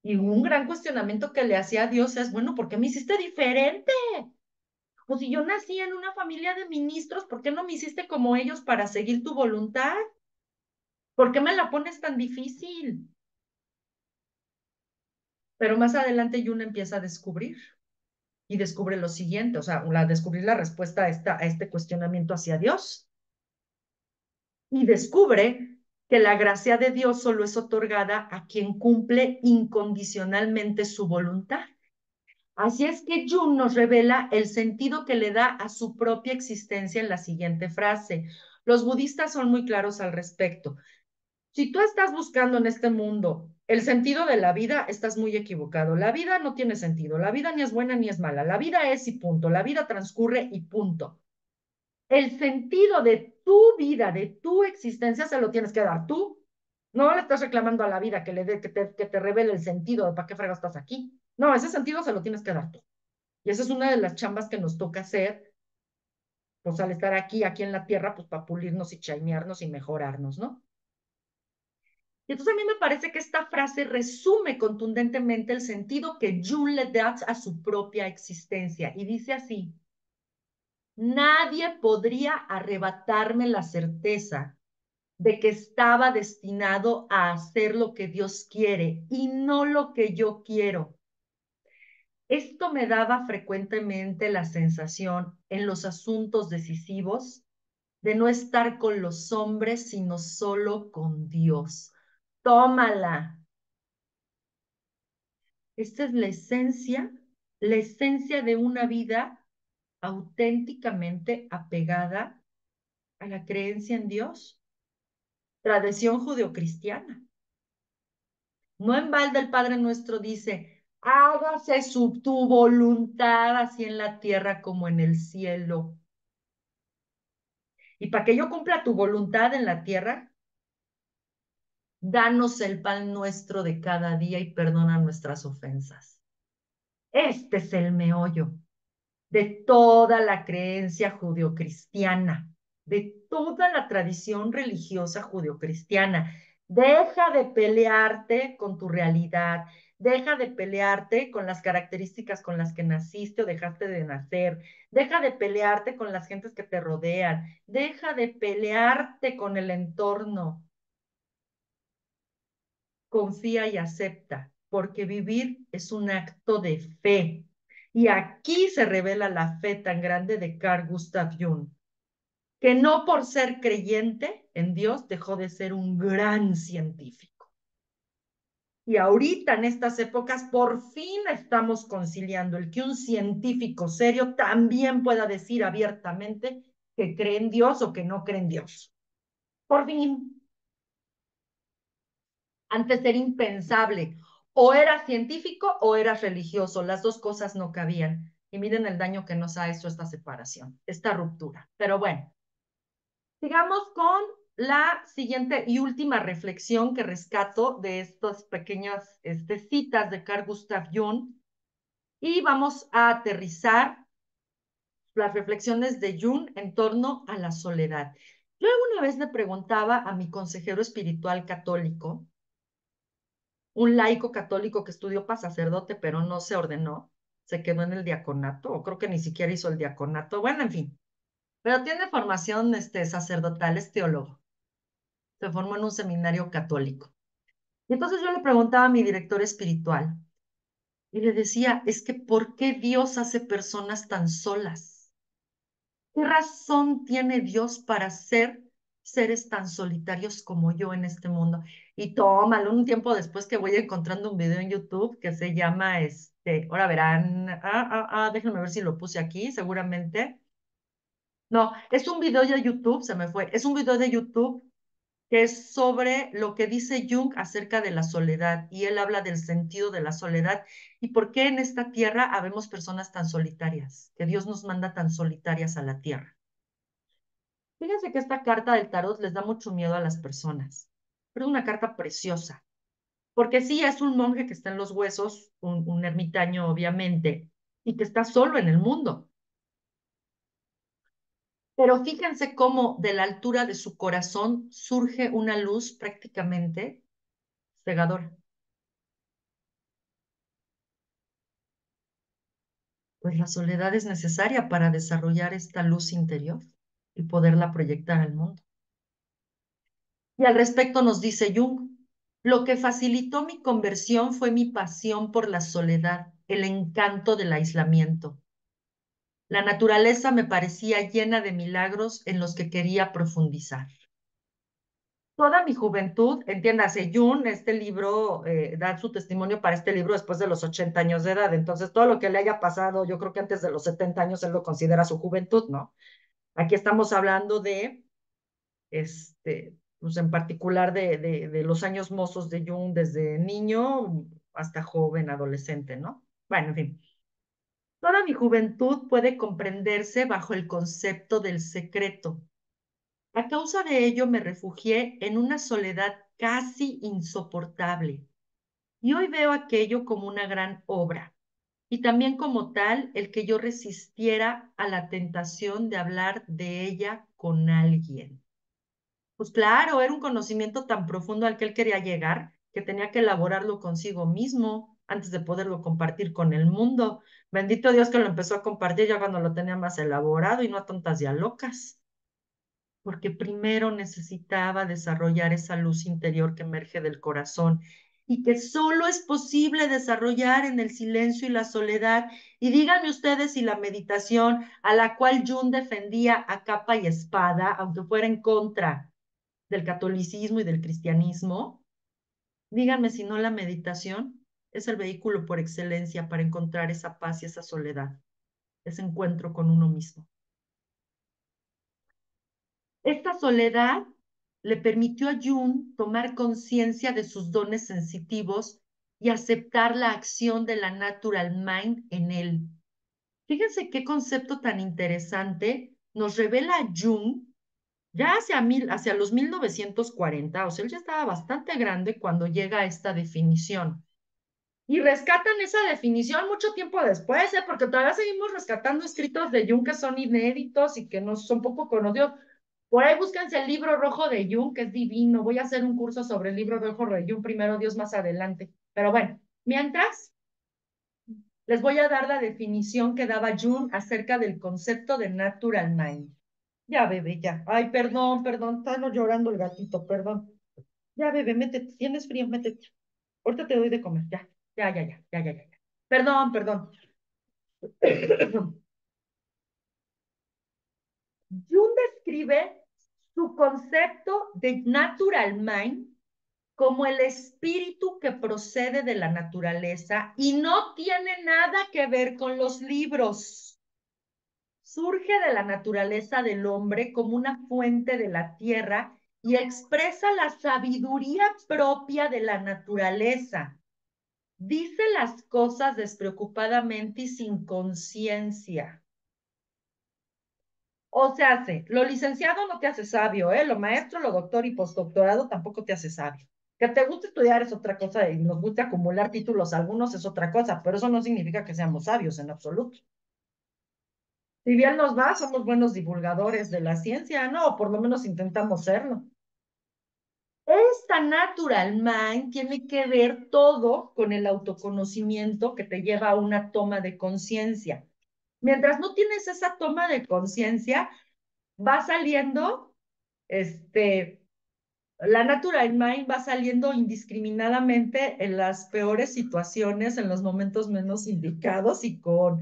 Y un gran cuestionamiento que le hacía a Dios es, bueno, ¿por qué me hiciste diferente? Pues si yo nací en una familia de ministros, ¿por qué no me hiciste como ellos para seguir tu voluntad? ¿Por qué me la pones tan difícil? Pero más adelante Jung empieza a descubrir y descubre lo siguiente, o sea, descubrir la respuesta a este cuestionamiento hacia Dios. Y descubre que la gracia de Dios solo es otorgada a quien cumple incondicionalmente su voluntad. Así es que Jung nos revela el sentido que le da a su propia existencia en la siguiente frase. Los budistas son muy claros al respecto. Si tú estás buscando en este mundo el sentido de la vida, estás muy equivocado. La vida no tiene sentido. La vida ni es buena ni es mala. La vida es y punto. La vida transcurre y punto. El sentido de tu vida, de tu existencia, se lo tienes que dar tú. No le estás reclamando a la vida que le dé, que te revele el sentido de para qué fregas estás aquí. No, ese sentido se lo tienes que dar tú. Y esa es una de las chambas que nos toca hacer, pues al estar aquí en la tierra, pues para pulirnos y chaimearnos y mejorarnos, ¿no? Y entonces a mí me parece que esta frase resume contundentemente el sentido que Jung le da a su propia existencia. Y dice así: nadie podría arrebatarme la certeza de que estaba destinado a hacer lo que Dios quiere y no lo que yo quiero. Esto me daba frecuentemente la sensación en los asuntos decisivos de no estar con los hombres, sino solo con Dios. Tómala. Esta es la esencia de una vida auténticamente apegada a la creencia en Dios, tradición judeocristiana. No en balde el Padre Nuestro dice: hágase tu voluntad así en la tierra como en el cielo. Y para que yo cumpla tu voluntad en la tierra, danos el pan nuestro de cada día y perdona nuestras ofensas. Este es el meollo de toda la creencia judeocristiana, de toda la tradición religiosa judeocristiana. Deja de pelearte con tu realidad, deja de pelearte con las características con las que naciste o dejaste de nacer, deja de pelearte con las gentes que te rodean, deja de pelearte con el entorno. Confía y acepta, porque vivir es un acto de fe. Y aquí se revela la fe tan grande de Carl Gustav Jung, que no por ser creyente en Dios dejó de ser un gran científico. Y ahorita en estas épocas por fin estamos conciliando el que un científico serio también pueda decir abiertamente que cree en Dios o que no cree en Dios. Por fin. Antes era impensable. O eras científico o eras religioso. Las dos cosas no cabían. Y miren el daño que nos ha hecho esta separación, esta ruptura. Pero bueno, sigamos con la siguiente y última reflexión que rescato de estas pequeñas citas de Carl Gustav Jung. Y vamos a aterrizar las reflexiones de Jung en torno a la soledad. Yo alguna vez le preguntaba a mi consejero espiritual católico, un laico católico que estudió para sacerdote, pero no se ordenó, se quedó en el diaconato, o creo que ni siquiera hizo el diaconato, bueno, en fin, pero tiene formación sacerdotal, es teólogo, se formó en un seminario católico. Y entonces yo le preguntaba a mi director espiritual y le decía: es que ¿por qué Dios hace personas tan solas? ¿Qué razón tiene Dios para ser seres tan solitarios como yo en este mundo? Y tómalo, un tiempo después que voy encontrando un video en YouTube que se llama, ahora verán, déjenme ver si lo puse aquí, seguramente. No, es un video de YouTube, se me fue, es un video de YouTube que es sobre lo que dice Jung acerca de la soledad, y él habla del sentido de la soledad y por qué en esta tierra habemos personas tan solitarias, que Dios nos manda tan solitarias a la tierra. Fíjense que esta carta del tarot les da mucho miedo a las personas, pero es una carta preciosa, porque sí es un monje que está en los huesos, un ermitaño obviamente, y que está solo en el mundo. Pero fíjense cómo de la altura de su corazón surge una luz prácticamente cegadora. Pues la soledad es necesaria para desarrollar esta luz interior y poderla proyectar al mundo. Y al respecto nos dice Jung: lo que facilitó mi conversión fue mi pasión por la soledad, el encanto del aislamiento. La naturaleza me parecía llena de milagros en los que quería profundizar. Toda mi juventud, entiéndase, Jung, este libro, da su testimonio para este libro después de los 80 años de edad. Entonces, todo lo que le haya pasado, yo creo que antes de los 70 años, él lo considera su juventud, ¿no? Aquí estamos hablando de, pues en particular de los años mozos de Jung, desde niño hasta joven, adolescente, ¿no? Bueno, en fin. Toda mi juventud puede comprenderse bajo el concepto del secreto. A causa de ello me refugié en una soledad casi insoportable. Y hoy veo aquello como una gran obra, y también como tal el que yo resistiera a la tentación de hablar de ella con alguien. Pues claro, era un conocimiento tan profundo al que él quería llegar que tenía que elaborarlo consigo mismo antes de poderlo compartir con el mundo. Bendito Dios que lo empezó a compartir ya cuando lo tenía más elaborado y no a tontas y a locas, porque primero necesitaba desarrollar esa luz interior que emerge del corazón y que solo es posible desarrollar en el silencio y la soledad. Y díganme ustedes si la meditación a la cual Jung defendía a capa y espada, aunque fuera en contra del catolicismo y del cristianismo, díganme si no la meditación es el vehículo por excelencia para encontrar esa paz y esa soledad, ese encuentro con uno mismo. Esta soledad le permitió a Jung tomar conciencia de sus dones sensitivos y aceptar la acción de la natural mind en él. Fíjense qué concepto tan interesante nos revela Jung ya hacia los 1940, o sea, él ya estaba bastante grande cuando llega a esta definición. Y rescatan esa definición mucho tiempo después, ¿eh? Porque todavía seguimos rescatando escritos de Jung que son inéditos y que no son poco conocidos. Por ahí búsquense el libro rojo de Jung, que es divino. Voy a hacer un curso sobre el libro rojo de Jung, primero Dios, más adelante. Pero bueno, mientras, les voy a dar la definición que daba Jung acerca del concepto de natural mind. Ya, bebé, ya. Ay, perdón, perdón, está llorando el gatito, perdón. Ya, bebé, métete, tienes frío, métete. Ahorita te doy de comer, ya, ya, ya, ya, ya, ya, ya. Perdón, perdón. Jung describe su concepto de natural mind como el espíritu que procede de la naturaleza y no tiene nada que ver con los libros. Surge de la naturaleza del hombre como una fuente de la tierra y expresa la sabiduría propia de la naturaleza. Dice las cosas despreocupadamente y sin conciencia. O sea, lo licenciado no te hace sabio, ¿eh? Lo maestro, lo doctor y postdoctorado tampoco te hace sabio. Que te guste estudiar es otra cosa y nos guste acumular títulos algunos es otra cosa, pero eso no significa que seamos sabios en absoluto. Si bien nos va, somos buenos divulgadores de la ciencia, ¿no? O por lo menos intentamos serlo. Esta natural mind tiene que ver todo con el autoconocimiento que te lleva a una toma de conciencia. Mientras no tienes esa toma de conciencia, va saliendo, la natural mind va saliendo indiscriminadamente en las peores situaciones, en los momentos menos indicados y con,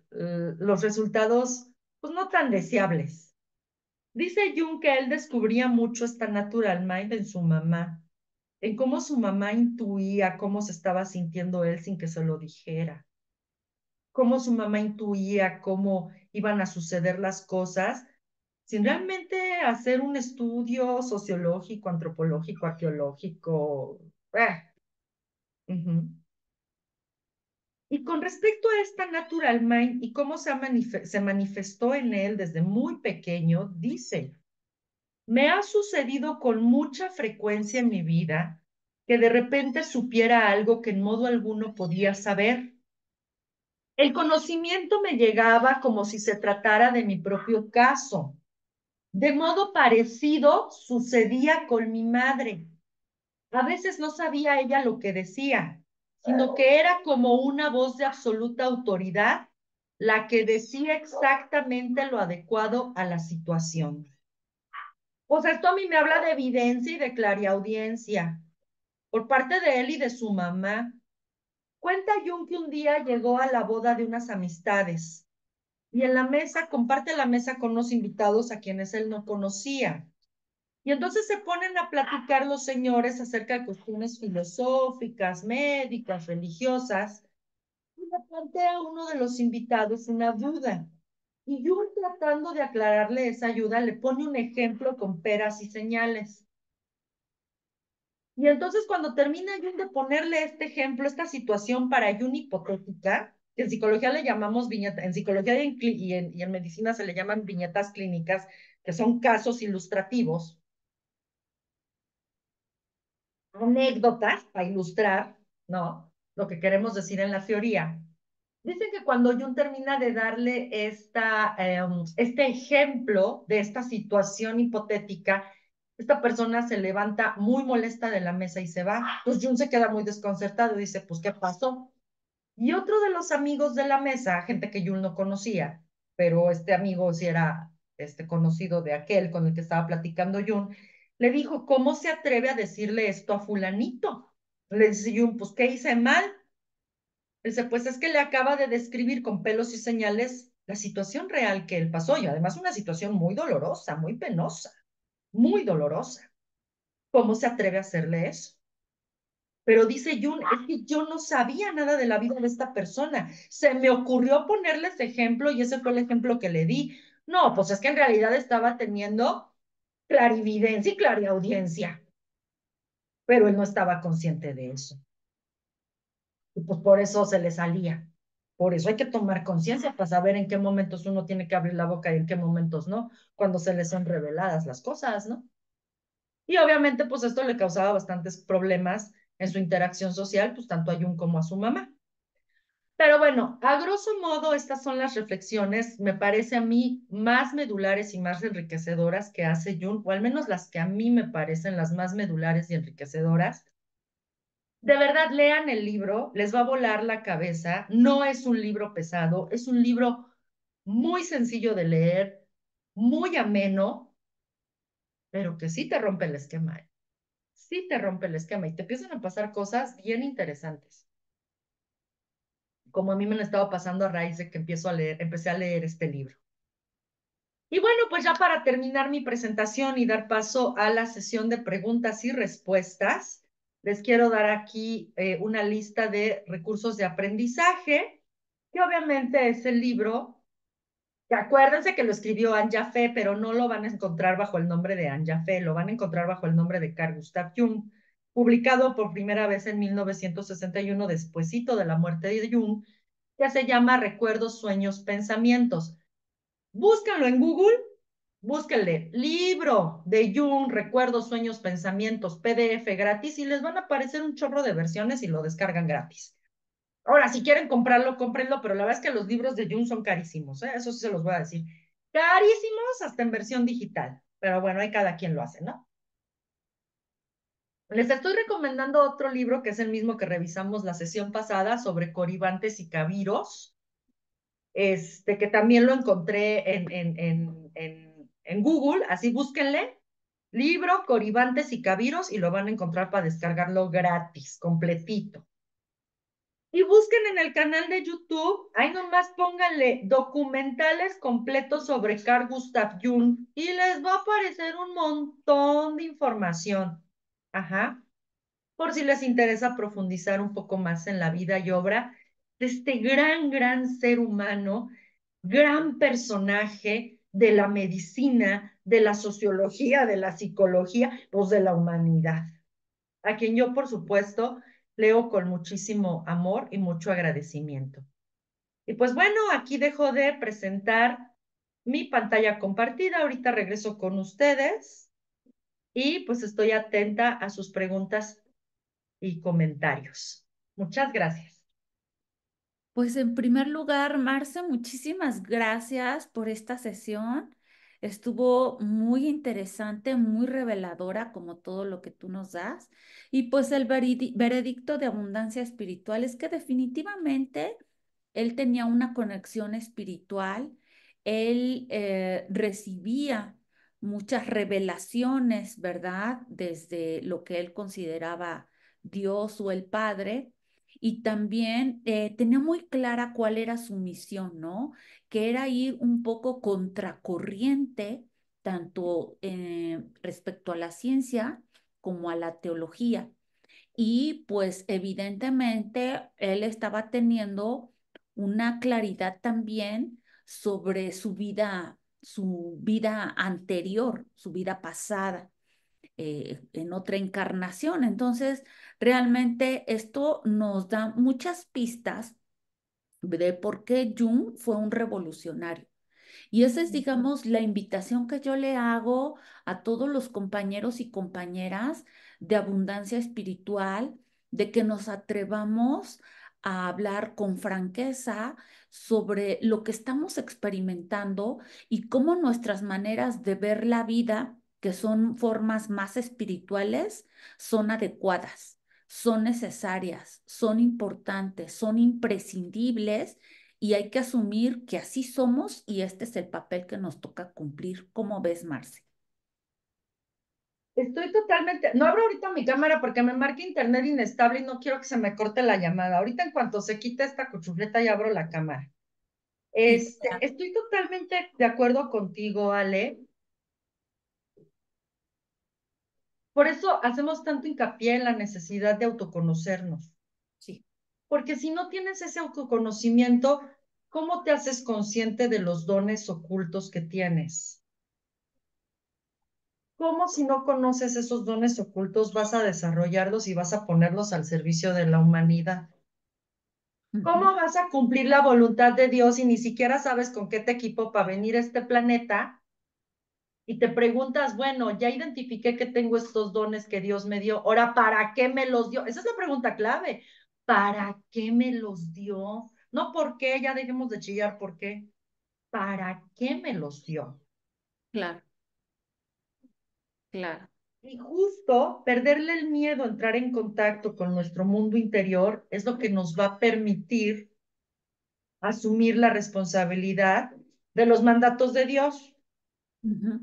los resultados, pues no tan deseables. Dice Jung que él descubría mucho esta natural mind en su mamá, en cómo su mamá intuía cómo se estaba sintiendo él sin que se lo dijera, cómo su mamá intuía cómo iban a suceder las cosas, sin realmente hacer un estudio sociológico, antropológico, arqueológico. Uh-huh. Y con respecto a esta natural mind y cómo se manifestó en él desde muy pequeño, dice, me ha sucedido con mucha frecuencia en mi vida que de repente supiera algo que en modo alguno podía saber. El conocimiento me llegaba como si se tratara de mi propio caso. De modo parecido sucedía con mi madre. A veces no sabía ella lo que decía, sino que era como una voz de absoluta autoridad la que decía exactamente lo adecuado a la situación. O sea, esto a mí me habla de evidencia y de clariaudiencia por parte de él y de su mamá. Cuenta Jung que un día llegó a la boda de unas amistades y en la mesa, comparte la mesa con unos invitados a quienes él no conocía. Y entonces se ponen a platicar los señores acerca de cuestiones filosóficas, médicas, religiosas, y le plantea a uno de los invitados una duda. Y Jung, tratando de aclararle esa ayuda, le pone un ejemplo con peras y señales. Y entonces cuando termina Jung de ponerle este ejemplo, esta situación para Jung hipotética, que en psicología le llamamos viñeta, en psicología y en medicina se le llaman viñetas clínicas, que son casos ilustrativos, anécdotas para ilustrar, ¿no? Lo que queremos decir en la teoría. Dicen que cuando Jung termina de darle este ejemplo de esta situación hipotética, esta persona se levanta muy molesta de la mesa y se va. Pues Jung se queda muy desconcertado y dice, pues, ¿qué pasó? Y otro de los amigos de la mesa, gente que Jung no conocía, pero este amigo sí era conocido de aquel con el que estaba platicando Jung, le dijo, ¿cómo se atreve a decirle esto a fulanito? Le dice Jung, pues, ¿qué hice mal? Dice, pues es que le acaba de describir con pelos y señales la situación real que él pasó y además una situación muy dolorosa, muy penosa, muy dolorosa. ¿Cómo se atreve a hacerle eso? Pero dice Jun, es que yo no sabía nada de la vida de esta persona. Se me ocurrió ponerles ejemplo y ese fue el ejemplo que le di. No, pues es que en realidad estaba teniendo clarividencia y clariaudiencia, pero él no estaba consciente de eso. Y pues por eso se le salía. Por eso hay que tomar conciencia para saber en qué momentos uno tiene que abrir la boca y en qué momentos no, cuando se le son reveladas las cosas, ¿no? Y obviamente, pues esto le causaba bastantes problemas en su interacción social, pues tanto a Jung como a su mamá. Pero bueno, a grosso modo, estas son las reflexiones, me parece a mí, más medulares y más enriquecedoras que hace Jung, o al menos las que a mí me parecen las más medulares y enriquecedoras. De verdad, lean el libro, les va a volar la cabeza. No es un libro pesado, es un libro muy sencillo de leer, muy ameno, pero que sí te rompe el esquema, ¿eh? Sí te rompe el esquema y te empiezan a pasar cosas bien interesantes, como a mí me han estado pasando a raíz de que empecé a leer este libro. Y bueno, pues ya para terminar mi presentación y dar paso a la sesión de preguntas y respuestas, les quiero dar aquí una lista de recursos de aprendizaje, que obviamente es el libro, que acuérdense que lo escribió Anne Jaffe, pero no lo van a encontrar bajo el nombre de Anne Jaffe, lo van a encontrar bajo el nombre de Carl Gustav Jung, publicado por primera vez en 1961, despuesito de la muerte de Jung, que se llama Recuerdos, Sueños, Pensamientos. Búscanlo en Google, búsquenle libro de Jung, Recuerdos, Sueños, Pensamientos, PDF gratis y les van a aparecer un chorro de versiones y lo descargan gratis. Ahora, si quieren comprarlo, cómprenlo, pero la verdad es que los libros de Jung son carísimos, ¿eh? Eso sí se los voy a decir. Carísimos hasta en versión digital. Pero bueno, ahí cada quien lo hace, ¿no? Les estoy recomendando otro libro que es el mismo que revisamos la sesión pasada sobre coribantes y cabiros, que también lo encontré en Google, así búsquenle, libro, coribantes y cabiros, y lo van a encontrar para descargarlo gratis, completito. Y busquen en el canal de YouTube, ahí nomás pónganle documentales completos sobre Carl Gustav Jung y les va a aparecer un montón de información. Ajá. Por si les interesa profundizar un poco más en la vida y obra de este gran, gran ser humano, gran personaje de la medicina, de la sociología, de la psicología, pues de la humanidad, a quien yo, por supuesto, leo con muchísimo amor y mucho agradecimiento. Y pues bueno, aquí dejo de presentar mi pantalla compartida. Ahorita regreso con ustedes y pues estoy atenta a sus preguntas y comentarios. Muchas gracias. Pues en primer lugar, Marce, muchísimas gracias por esta sesión. Estuvo muy interesante, muy reveladora como todo lo que tú nos das. Y pues el veredicto de abundancia espiritual es que definitivamente él tenía una conexión espiritual, él recibía muchas revelaciones, ¿verdad? Desde lo que él consideraba Dios o el Padre y también tenía muy clara cuál era su misión, ¿no? Que era ir un poco contracorriente, tanto respecto a la ciencia como a la teología. Y pues evidentemente él estaba teniendo una claridad también sobre su vida anterior, su vida pasada, en otra encarnación. Entonces, realmente esto nos da muchas pistas de por qué Jung fue un revolucionario. Y esa es, digamos, la invitación que yo le hago a todos los compañeros y compañeras de abundancia espiritual, de que nos atrevamos a hablar con franqueza sobre lo que estamos experimentando y cómo nuestras maneras de ver la vida, que son formas más espirituales, son adecuadas, son necesarias, son importantes, son imprescindibles y hay que asumir que así somos y este es el papel que nos toca cumplir. ¿Cómo ves, Marce? Estoy totalmente, no abro ahorita mi cámara porque me marca internet inestable y no quiero que se me corte la llamada. Ahorita en cuanto se quite esta cuchufleta ya abro la cámara. Sí, Estoy totalmente de acuerdo contigo, Ale. Por eso hacemos tanto hincapié en la necesidad de autoconocernos. sí. Porque si no tienes ese autoconocimiento, ¿cómo te haces consciente de los dones ocultos que tienes? ¿Cómo si no conoces esos dones ocultos vas a desarrollarlos y vas a ponerlos al servicio de la humanidad? Ujú. ¿Cómo vas a cumplir la voluntad de Dios si ni siquiera sabes con qué te equipo para venir a este planeta? Y te preguntas, bueno, ya identifiqué que tengo estos dones que Dios me dio. Ahora, ¿para qué me los dio? Esa es la pregunta clave. ¿Para qué me los dio? No por qué, ya dejemos de chillar por qué. ¿Para qué me los dio? Claro, claro. Y justo perderle el miedo a entrar en contacto con nuestro mundo interior es lo que nos va a permitir asumir la responsabilidad de los mandatos de Dios, Ujú.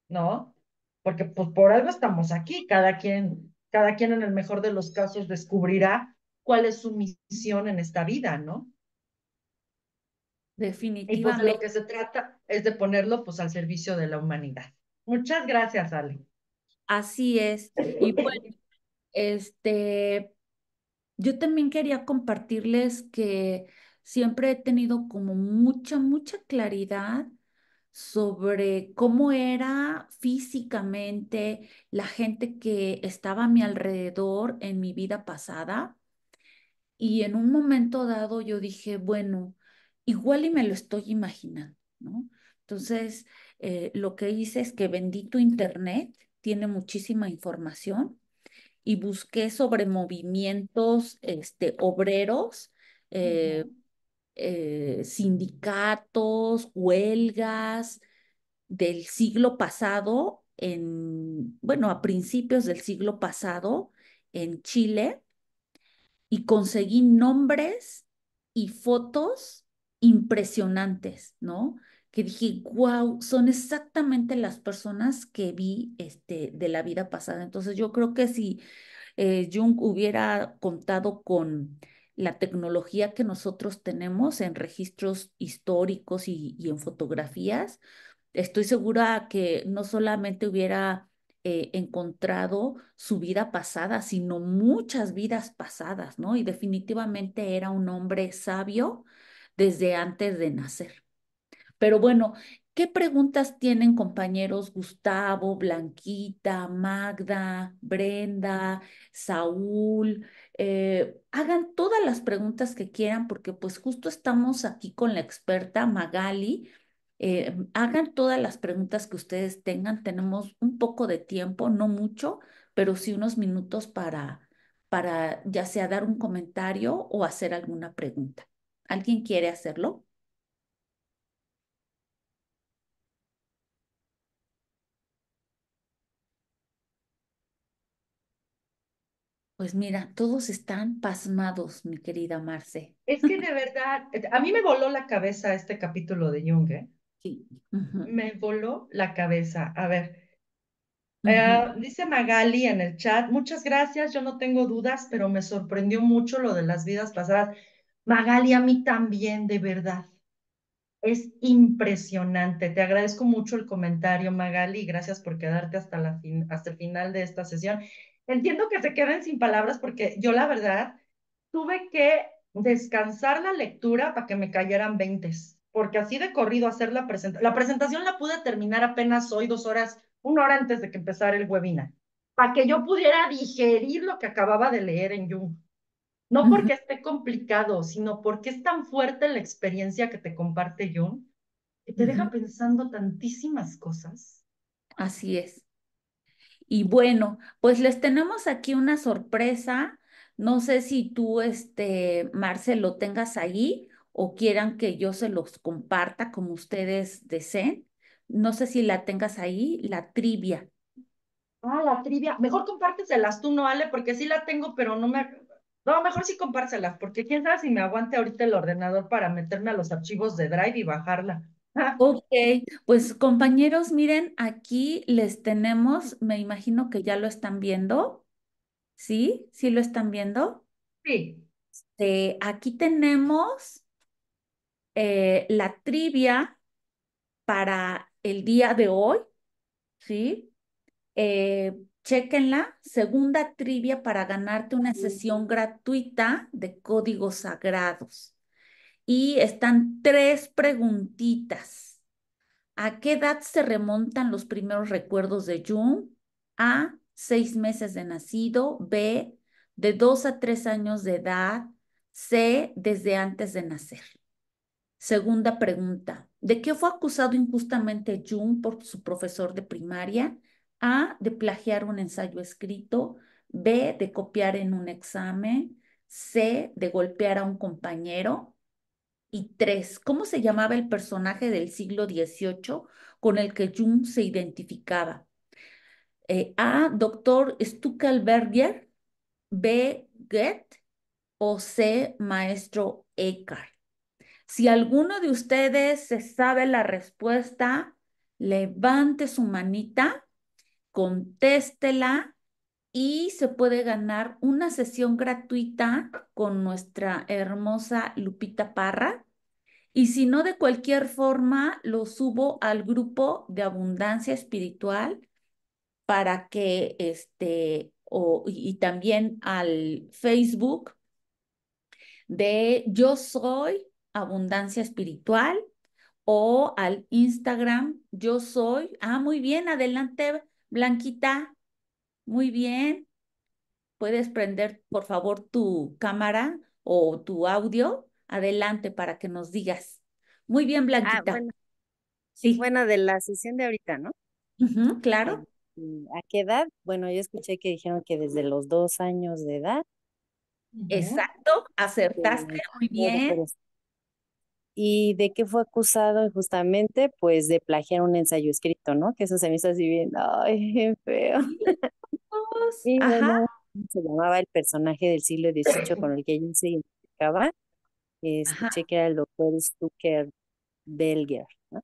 ¿no? Porque pues por algo estamos aquí, cada quien en el mejor de los casos descubrirá cuál es su misión en esta vida, ¿no? Y pues de lo Definitivamente. que se trata es de ponerlo pues al servicio de la humanidad. Muchas gracias, Ale. Así es. Y bueno, este, yo también quería compartirles que siempre he tenido como mucha claridad sobre cómo era físicamente la gente que estaba a mi alrededor en mi vida pasada. Y en un momento dado yo dije, bueno, igual y me lo estoy imaginando, ¿no? Entonces, lo que hice es que bendito Internet tiene muchísima información y busqué sobre movimientos obreros, eh, Ujú, sindicatos, huelgas del siglo pasado, bueno, a principios del siglo pasado en Chile y conseguí nombres y fotos impresionantes, ¿no? Que dije, wow, son exactamente las personas que vi de la vida pasada. Entonces yo creo que si Jung hubiera contado con la tecnología que nosotros tenemos en registros históricos y en fotografías, estoy segura que no solamente hubiera encontrado su vida pasada, sino muchas vidas pasadas, ¿no? Y definitivamente era un hombre sabio desde antes de nacer. Pero bueno, ¿qué preguntas tienen compañeros Gustavo, Blanquita, Magda, Brenda, Saúl? Hagan todas las preguntas que quieran porque pues justo estamos aquí con la experta Magali. Hagan todas las preguntas que ustedes tengan. Tenemos un poco de tiempo, no mucho, pero sí unos minutos para ya sea dar un comentario o hacer alguna pregunta. ¿Alguien quiere hacerlo? Pues mira, todos están pasmados, mi querida Marce. es que de verdad, a mí me voló la cabeza este capítulo de Jung, ¿eh? Sí. Ujú, Me voló la cabeza. A ver, ujú. dice Magali en el chat, muchas gracias, yo no tengo dudas, pero me sorprendió mucho lo de las vidas pasadas. Magali, a mí también, de verdad. Es impresionante. Te agradezco mucho el comentario, Magali, y gracias por quedarte hasta el final de esta sesión. Entiendo que se queden sin palabras porque yo, la verdad, tuve que descansar la lectura para que me cayeran veintes. porque así de corrido hacer la presentación la pude terminar apenas hoy, 2 horas, 1 hora antes de que empezara el webinar, para que yo pudiera digerir lo que acababa de leer en Jung. No Ujú, porque esté complicado, sino porque es tan fuerte la experiencia que te comparte Jung, que te deja ujú. pensando tantísimas cosas. Así es. Y bueno, pues les tenemos aquí una sorpresa. No sé si tú, Marce, lo tengas ahí o quieran que yo se los comparta como ustedes deseen. No sé si la tengas ahí, la trivia. Ah, la trivia. Mejor compárteselas tú, no, Ale, porque sí la tengo, pero no me... No, mejor sí compárselas, porque quién sabe si me aguante ahorita el ordenador para meterme a los archivos de Drive y bajarla. Ok, pues compañeros, miren, aquí les tenemos, me imagino que ya lo están viendo, ¿sí? ¿Sí lo están viendo? Sí. Aquí tenemos la trivia para el día de hoy, ¿sí? Chéquenla, segunda trivia para ganarte una sesión gratuita de códigos sagrados. Y están tres preguntitas. ¿A qué edad se remontan los primeros recuerdos de Jung? A, 6 meses de nacido. B, de 2 a 3 años de edad. C, desde antes de nacer. Segunda pregunta. ¿De qué fue acusado injustamente Jung por su profesor de primaria? A, de plagiar un ensayo escrito. B, de copiar en un examen. C, de golpear a un compañero. Y tres, ¿cómo se llamaba el personaje del siglo XVIII con el que Jung se identificaba? A, doctor Stuckelberger, B, Goethe o C, maestro Eckhart. Si alguno de ustedes se sabe la respuesta, levante su manita, contéstela y se puede ganar una sesión gratuita con nuestra hermosa Lupita Parra. Y si no, de cualquier forma, lo subo al grupo de abundancia espiritual para que, y también al Facebook de Yo Soy Abundancia Espiritual o al Instagram Yo Soy. Ah, muy bien, adelante, Blanquita. Muy bien. Puedes prender, por favor, tu cámara o tu audio. Adelante para que nos digas. Muy bien, Ah, Blanquita. bueno, Sí. bueno, de la sesión de ahorita, ¿no? Ujú, Eh, claro, ¿A qué edad? Bueno, yo escuché que dijeron que desde los 2 años de edad. Ujú. exacto, acertaste eh, muy bien. ¿Y de qué fue acusado injustamente? Pues de plagiar un ensayo escrito, ¿no? Que eso se me hizo así bien, ay, bien feo. Sí, todos, Y ajá, bueno, se llamaba el personaje del siglo XVIII con el que ella se identificaba. Escuché ajá. que era el doctor Stucker Belger, ¿no?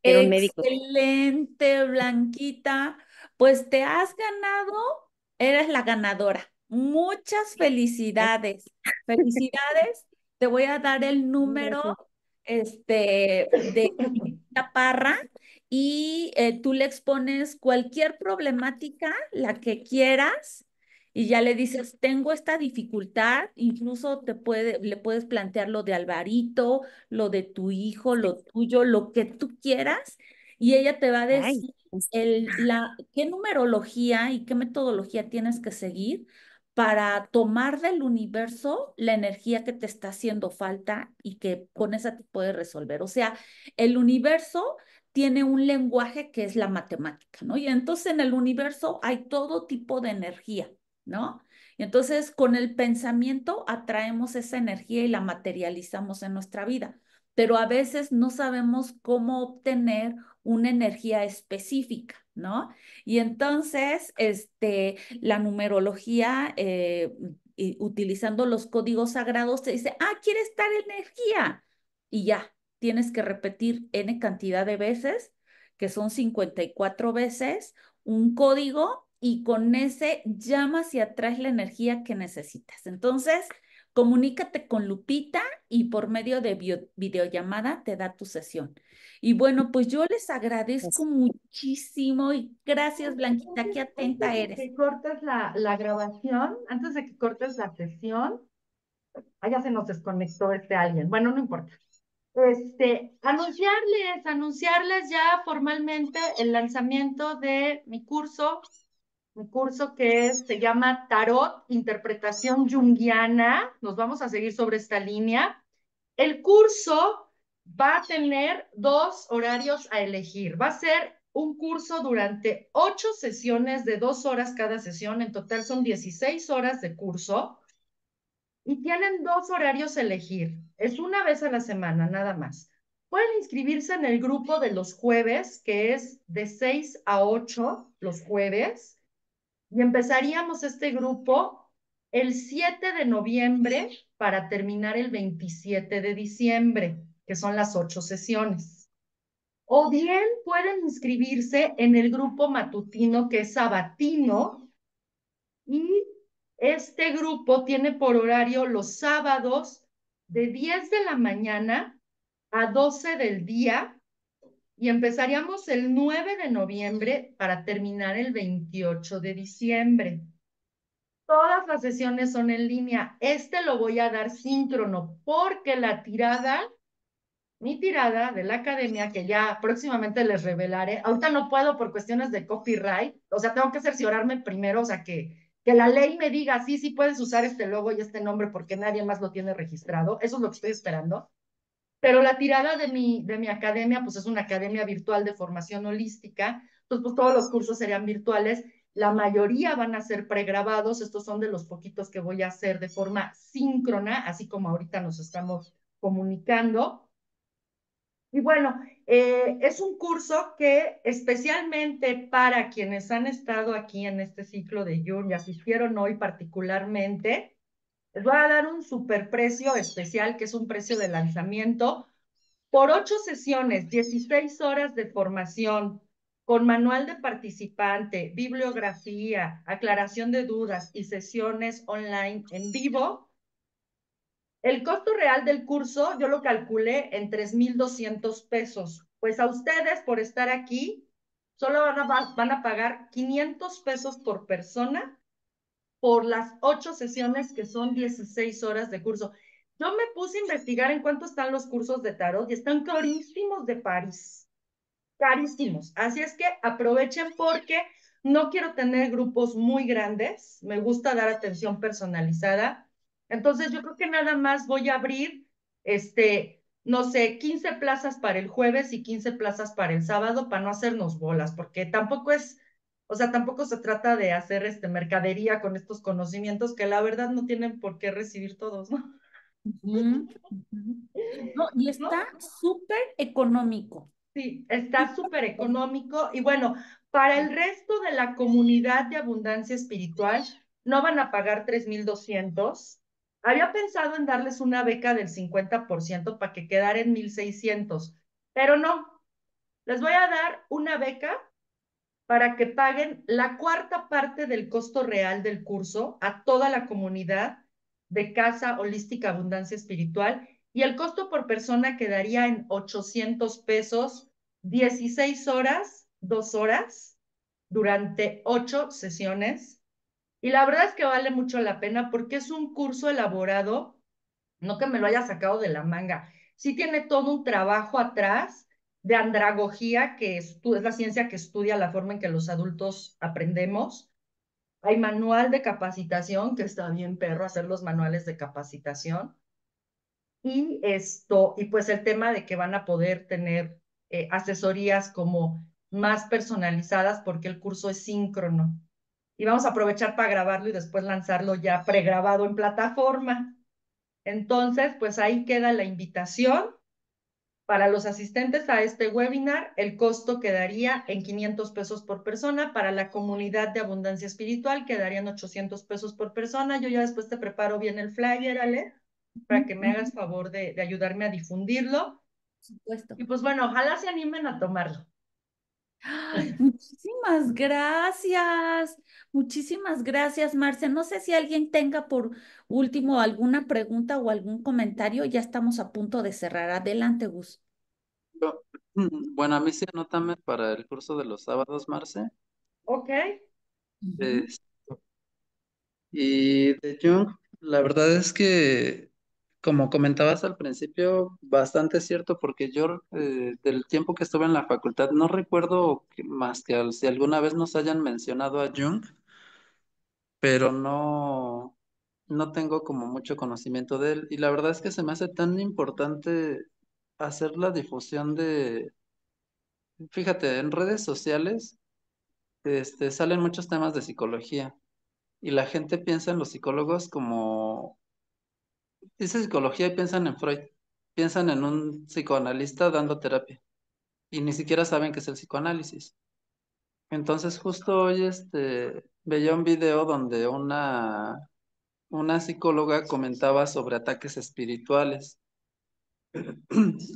Que era un médico. Excelente, Blanquita. Pues te has ganado, eres la ganadora. Muchas Ay, felicidades. Felicidades. Te voy a dar el número, gracias. de Lupita Parra y tú le expones cualquier problemática, la que quieras, y ya le dices, tengo esta dificultad, incluso le puedes plantear lo de Alvarito, lo de tu hijo, lo tuyo, lo que tú quieras, y ella te va a Ay, decir qué numerología y qué metodología tienes que seguir para tomar del universo la energía que te está haciendo falta y que con esa te puedes resolver. O sea, el universo tiene un lenguaje que es la matemática, ¿no? Y entonces en el universo hay todo tipo de energía, ¿no? Y entonces con el pensamiento atraemos esa energía y la materializamos en nuestra vida, pero a veces no sabemos cómo obtener una energía específica, ¿no? Y entonces, la numerología, y utilizando los códigos sagrados, te dice, ah, ¿quieres tal energía? Y ya, tienes que repetir N cantidad de veces, que son 54 veces, un código y con ese llamas y atraes la energía que necesitas. Entonces, comunícate con Lupita y por medio de videollamada te da tu sesión. Y bueno, pues yo les agradezco pues, muchísimo y gracias, Blanquita, qué atenta Antes de eres. que cortes la grabación, antes de que cortes la sesión, ya se nos desconectó alguien. Bueno, no importa. anunciarles ya formalmente el lanzamiento de mi curso se llama Tarot, Interpretación Junguiana. Nos vamos a seguir sobre esta línea. El curso va a tener dos horarios a elegir. Va a ser un curso durante 8 sesiones de 2 horas cada sesión. En total son 16 horas de curso. Y tienen dos horarios a elegir. Es una vez a la semana, nada más. Pueden inscribirse en el grupo de los jueves, que es de 6 a 8 los jueves. Y empezaríamos este grupo el 7 de noviembre para terminar el 27 de diciembre, que son las 8 sesiones. O bien pueden inscribirse en el grupo matutino, que es sabatino, y este grupo tiene por horario los sábados de 10 de la mañana a 12 del día y empezaríamos el 9 de noviembre para terminar el 28 de diciembre. Todas las sesiones son en línea. Lo voy a dar síncrono porque mi tirada de la academia, que ya próximamente les revelaré, ahorita no puedo por cuestiones de copyright, o sea, tengo que cerciorarme primero, o sea, que la ley me diga, sí, sí puedes usar este logo y este nombre porque nadie más lo tiene registrado. Eso es lo que estoy esperando. Pero la tirada de mi academia, pues es una academia virtual de formación holística. Entonces, pues todos los cursos serían virtuales. La mayoría van a ser pregrabados. Estos son de los poquitos que voy a hacer de forma síncrona, así como ahorita nos estamos comunicando. Y bueno, es un curso que especialmente para quienes han estado aquí en este ciclo de Jung y asistieron hoy particularmente, les voy a dar un superprecio especial, que es un precio de lanzamiento por 8 sesiones, 16 horas de formación, con manual de participante, bibliografía, aclaración de dudas y sesiones online en vivo. El costo real del curso yo lo calculé en 3,200 pesos. Pues a ustedes por estar aquí solo van a pagar 500 pesos por persona por las 8 sesiones que son 16 horas de curso. Yo me puse a investigar en cuánto están los cursos de tarot y están carísimos de París, carísimos. Así es que aprovechen porque no quiero tener grupos muy grandes, me gusta dar atención personalizada. Entonces yo creo que nada más voy a abrir, no sé, 15 plazas para el jueves y 15 plazas para el sábado para no hacernos bolas, porque tampoco es, o sea, tampoco se trata de hacer mercadería con estos conocimientos que la verdad no tienen por qué recibir todos, ¿no? Ujú, ujú. No, y está ¿No? súper económico. Sí, está Súper súper económico. económico y bueno, para el resto de la comunidad de abundancia espiritual no van a pagar 3,200. Había pensado en darles una beca del 50% para que quedara en 1,600, pero no, les voy a dar una beca para que paguen la cuarta parte del costo real del curso a toda la comunidad de Casa Holística Abundancia Espiritual y el costo por persona quedaría en 800 pesos, 16 horas, 2 horas, durante 8 sesiones. Y la verdad es que vale mucho la pena porque es un curso elaborado, no que me lo haya sacado de la manga, sí tiene todo un trabajo atrás de andragogía, que es la ciencia que estudia la forma en que los adultos aprendemos. Hay manual de capacitación, que está bien perro hacer los manuales de capacitación. Y pues el tema de que van a poder tener asesorías como más personalizadas porque el curso es síncrono. Y vamos a aprovechar para grabarlo y después lanzarlo ya pregrabado en plataforma. Entonces, pues ahí queda la invitación. Para los asistentes a este webinar, el costo quedaría en 500 pesos por persona. Para la comunidad de abundancia espiritual, quedarían 800 pesos por persona. Yo ya después te preparo bien el flyer, Ale, para Ujú, que me ujú, hagas favor de ayudarme a difundirlo. por supuesto. Y pues bueno, ojalá se animen a tomarlo. Ay, muchísimas gracias. Muchísimas gracias, Marce. No sé si alguien tenga por último alguna pregunta o algún comentario. Ya estamos a punto de cerrar. Adelante, Gus. Yo- Bueno, a mí sí anótame para el curso de los sábados, Marce. ¿Ok? Ujú. Es- y de Jung, la verdad es que como comentabas al principio, bastante cierto, porque yo del tiempo que estuve en la facultad no recuerdo más que si alguna vez nos hayan mencionado a Jung, pero no tengo como mucho conocimiento de él. Y la verdad es que se me hace tan importante hacer la difusión fíjate, en redes sociales, salen muchos temas de psicología y la gente piensa en los psicólogos como, dice psicología y piensan en Freud, piensan en un psicoanalista dando terapia y ni siquiera saben qué es el psicoanálisis. Entonces justo hoy veía un video donde una psicóloga comentaba sobre ataques espirituales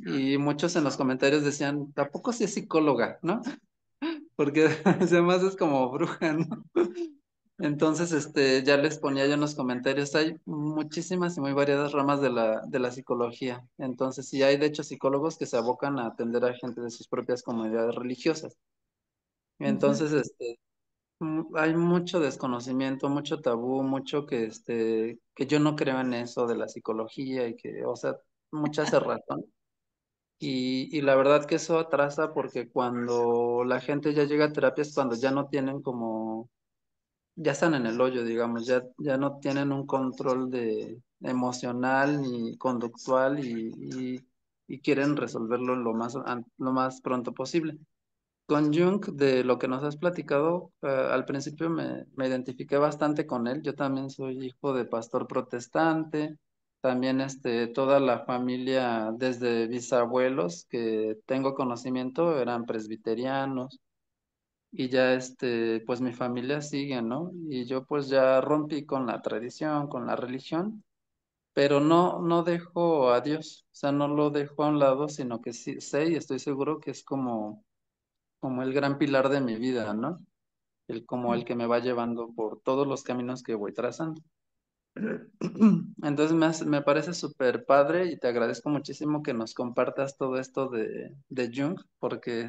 y muchos en los comentarios decían, ¿tampoco si es psicóloga, no? Porque además es como bruja, ¿no? Entonces, ya les ponía yo en los comentarios, hay muchísimas y muy variadas ramas de la psicología. Entonces, sí hay de hecho psicólogos que se abocan a atender a gente de sus propias comunidades religiosas. Ujú, Entonces, hay mucho desconocimiento, mucho tabú, mucho que yo no creo en eso de la psicología y que, o sea, mucha cerrazón. Y la verdad que eso atrasa porque cuando la gente ya llega a terapias, cuando ya no tienen como ya están en el hoyo, digamos, ya no tienen un control emocional ni conductual y quieren resolverlo lo más pronto posible. Con Jung, de lo que nos has platicado, al principio me identifiqué bastante con él. Yo también soy hijo de pastor protestante. También toda la familia, desde bisabuelos que tengo conocimiento, eran presbiterianos y ya pues mi familia sigue, ¿no? Y yo pues ya rompí con la tradición, con la religión, pero no dejo a Dios, o sea, no lo dejo a un lado, sino que sí sé y estoy seguro que es como el gran pilar de mi vida, ¿no? Como el que me va llevando por todos los caminos que voy trazando. Entonces me parece súper padre y te agradezco muchísimo que nos compartas todo esto de Jung, porque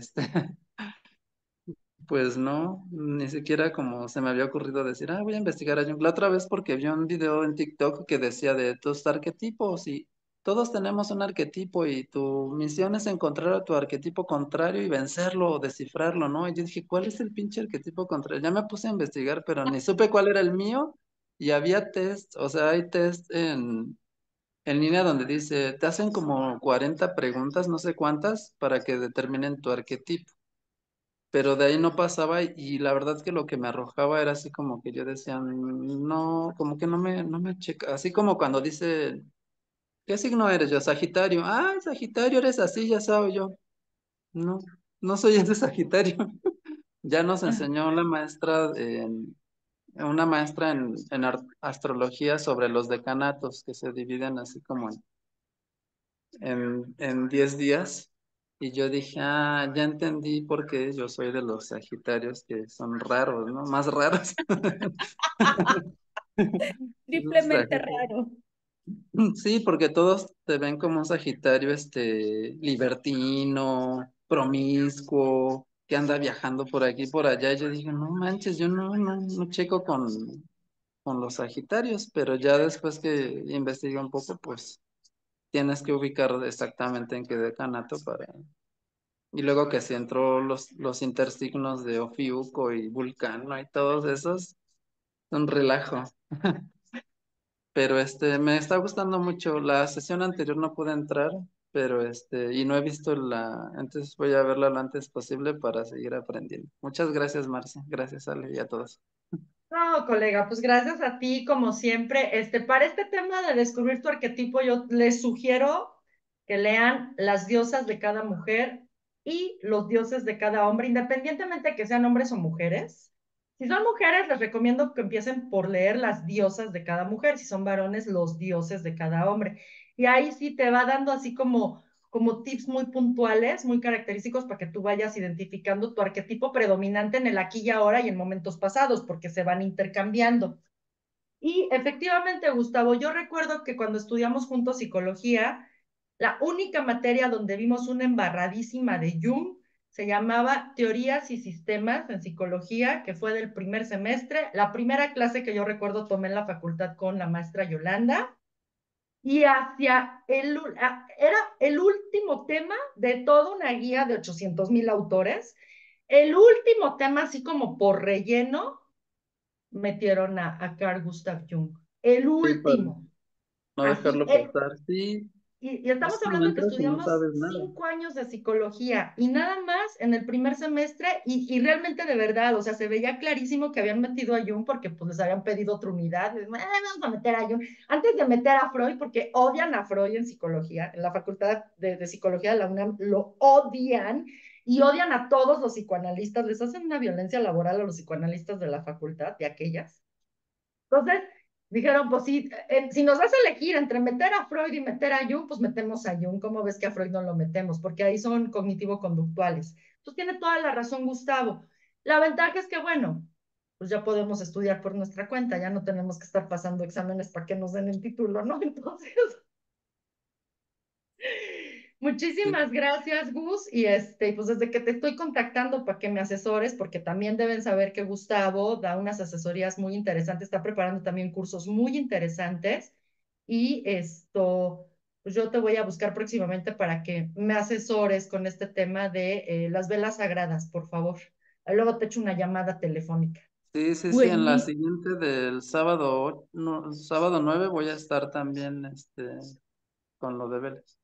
pues no, ni siquiera como se me había ocurrido decir, voy a investigar a Jung. La otra vez porque vi un video en TikTok que decía de tus arquetipos y todos tenemos un arquetipo y tu misión es encontrar a tu arquetipo contrario y vencerlo o descifrarlo, ¿no? Y yo dije, ¿cuál es el pinche arquetipo contrario? Ya me puse a investigar, pero ni supe cuál era el mío y había test, o sea, hay test en línea donde dice, te hacen como 40 preguntas, no sé cuántas, para que determinen tu arquetipo, pero de ahí no pasaba y la verdad que lo que me arrojaba era así como que yo decía, no, como que no me checa, así como cuando dice, ¿qué signo eres? Yo, Sagitario, Sagitario eres así, ya sabes yo, no, no soy ese Sagitario. Ya nos enseñó la maestra, una maestra en astrología sobre los decanatos que se dividen así como en 10 días. Y yo dije, ya entendí por qué yo soy de los Sagitarios que son raros, ¿no? Más raros. Esos triplemente Sagitarios. raro. Sí, porque todos te ven como un Sagitario, libertino, promiscuo, que anda viajando por aquí y por allá. Y yo dije, no manches, yo no checo con los Sagitarios, pero ya después que investigué un poco, pues tienes que ubicar exactamente en qué decanato para. Y luego que si entró los intersignos de Ofiuco y Vulcano y todos esos, un relajo. Pero me está gustando mucho. La sesión anterior no pude entrar, pero y no he visto entonces voy a verla lo antes posible para seguir aprendiendo. Muchas gracias, Marcia. Gracias, Ale, y a todos. No, colega, pues gracias a ti, como siempre. Para este tema de descubrir tu arquetipo, yo les sugiero que lean las diosas de cada mujer y los dioses de cada hombre, independientemente de que sean hombres o mujeres. Si son mujeres, les recomiendo que empiecen por leer las diosas de cada mujer. Si son varones, los dioses de cada hombre. Y ahí sí te va dando así como tips muy puntuales, muy característicos para que tú vayas identificando tu arquetipo predominante en el aquí y ahora y en momentos pasados, porque se van intercambiando. Y efectivamente, Gustavo, yo recuerdo que cuando estudiamos juntos psicología, la única materia donde vimos una embarradísima de Jung se llamaba Teorías y Sistemas en Psicología, que fue del primer semestre. La primera clase que yo recuerdo tomé en la facultad con la maestra Yolanda. y era el último tema de toda una guía de 800,000 autores. El último tema, así como por relleno, metieron a Carl Gustav Jung. El Sí, para último. no Así, dejarlo pasar. Sí, y estamos es cuando hablando que entras y no estudiamos sabes nada. 5 años de psicología y nada más en el primer semestre y realmente de verdad, o sea, se veía clarísimo que habían metido a Jung porque pues les habían pedido otra unidad. Vamos a meter a Jung antes de meter a Freud porque odian a Freud en psicología, en la facultad de psicología de la UNAM lo odian y odian a todos los psicoanalistas, les hacen una violencia laboral a los psicoanalistas de la facultad, de aquellas. Entonces, dijeron, pues sí, si nos vas a elegir entre meter a Freud y meter a Jung, pues metemos a Jung. ¿Cómo ves que a Freud no lo metemos? Porque ahí son cognitivo-conductuales. Entonces tiene toda la razón Gustavo. La ventaja es que, bueno, pues ya podemos estudiar por nuestra cuenta, ya no tenemos que estar pasando exámenes para que nos den el título, ¿no? Entonces, Sí, muchísimas gracias, Gus. Y pues desde que te estoy contactando para que me asesores, porque también deben saber que Gustavo da unas asesorías muy interesantes, está preparando también cursos muy interesantes. Y pues yo te voy a buscar próximamente para que me asesores con este tema de las velas sagradas, por favor. Luego te echo una llamada telefónica. sí, sí, sí, en la Buenísimo. siguiente del sábado, no, sábado 9 voy a estar también con lo de Vélez.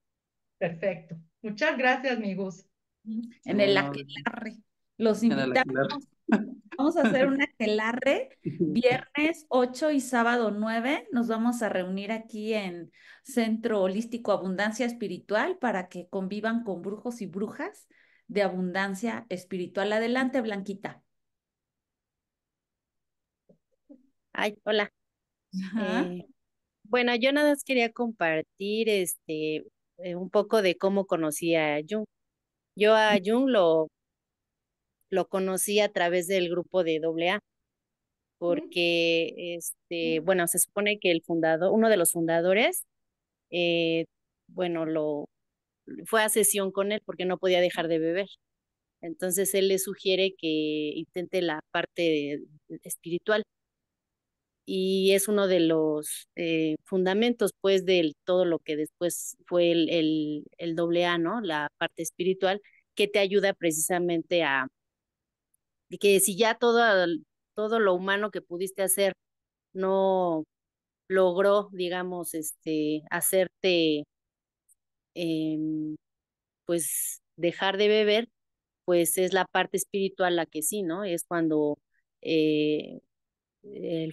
Perfecto. Muchas gracias, mi Gus. Sí, En el no, aquelarre. Los en el invitamos. alquiler. Vamos a hacer un aquelarre viernes 8 y sábado 9. Nos vamos a reunir aquí en Centro Holístico Abundancia Espiritual para que convivan con brujos y brujas de abundancia espiritual. Adelante, Blanquita. Ay, hola. Ajá. Eh, bueno, yo nada más quería compartir un poco de cómo conocí a Jung. Yo a Jung lo conocí a través del grupo de AA, porque bueno, se supone que uno de los fundadores, eh, bueno, fue a sesión con él porque no podía dejar de beber. Entonces él le sugiere que intente la parte espiritual y es uno de los fundamentos, pues, de todo lo que después fue el AA, ¿no? La parte espiritual, que te ayuda precisamente que si ya todo lo humano que pudiste hacer no logró, digamos, hacerte, em, pues, dejar de beber, pues es la parte espiritual la que sí, ¿no? Es cuando eh,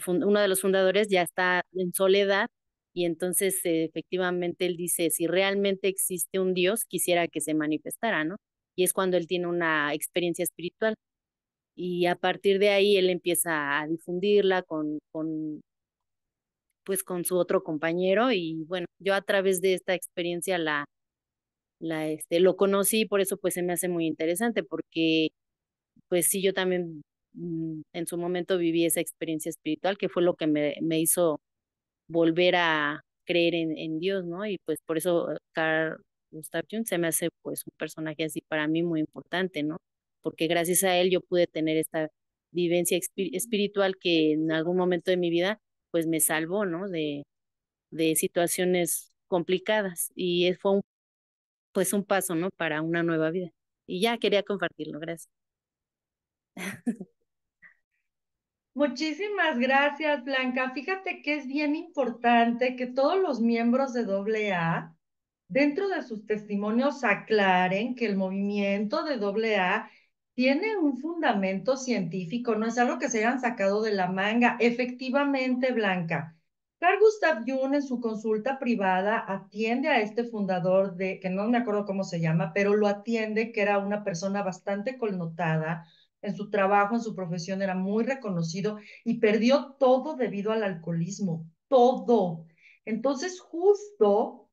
uno de los fundadores ya está en soledad y entonces efectivamente él dice, si realmente existe un Dios, quisiera que se manifestara, ¿no? Y es cuando él tiene una experiencia espiritual y a partir de ahí él empieza a difundirla pues con su otro compañero y bueno, yo a través de esta experiencia lo conocí y por eso pues se me hace muy interesante porque pues sí, yo también en su momento viví esa experiencia espiritual que fue lo que me hizo volver a creer en Dios, ¿no? Y pues por eso Carl Gustav Jung se me hace pues un personaje así para mí muy importante, ¿no? Porque gracias a él yo pude tener esta vivencia espiritual que en algún momento de mi vida pues me salvó, ¿no? De situaciones complicadas y fue pues un paso, ¿no? Para una nueva vida. Y ya quería compartirlo, gracias. Muchísimas gracias, Blanca. Fíjate que es bien importante que todos los miembros de AA, dentro de sus testimonios, aclaren que el movimiento de AA tiene un fundamento científico, no es algo que se hayan sacado de la manga. Efectivamente, Blanca. Carl Gustav Jung en su consulta privada atiende a este fundador que no me acuerdo cómo se llama, pero lo atiende, que era una persona bastante connotada en su trabajo, en su profesión, era muy reconocido y perdió todo debido al alcoholismo, todo. Entonces, justo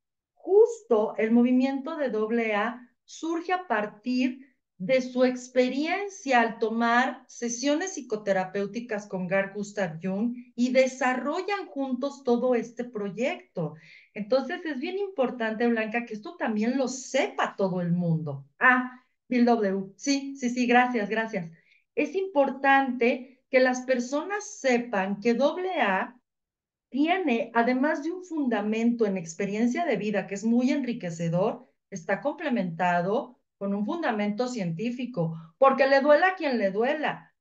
el movimiento de AA surge a partir de su experiencia al tomar sesiones psicoterapéuticas con Carl Gustav Jung y desarrollan juntos todo este proyecto. Entonces, es bien importante, Blanca, que esto también lo sepa todo el mundo. Bill W. Sí, sí, sí, gracias, gracias. Es importante que las personas sepan que AA tiene, además de un fundamento en experiencia de vida que es muy enriquecedor, está complementado con un fundamento científico, porque le duela a quien le duela.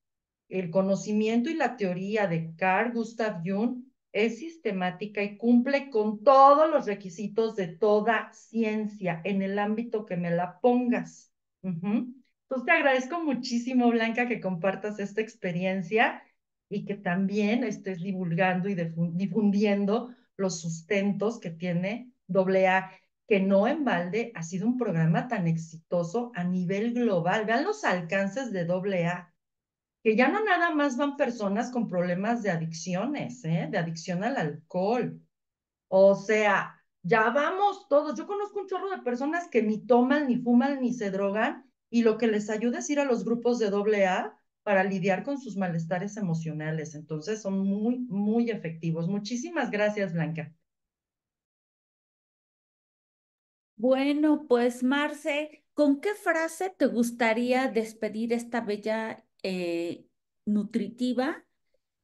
El conocimiento y la teoría de Carl Gustav Jung es sistemática y cumple con todos los requisitos de toda ciencia en el ámbito que me la pongas. Entonces te agradezco muchísimo, Blanca, que compartas esta experiencia y que también estés divulgando y difundiendo los sustentos que tiene AA, que no en balde ha sido un programa tan exitoso a nivel global. Vean los alcances de AA, que ya no nada más van personas con problemas de adicciones, de adicción al alcohol. O sea, ya vamos todos. Yo conozco un chorro de personas que ni toman, ni fuman, ni se drogan, y lo que les ayuda es ir a los grupos de AA para lidiar con sus malestares emocionales. Entonces son muy, muy efectivos. Muchísimas gracias, Blanca. Bueno, pues Marce, ¿con qué frase te gustaría despedir esta bella, nutritiva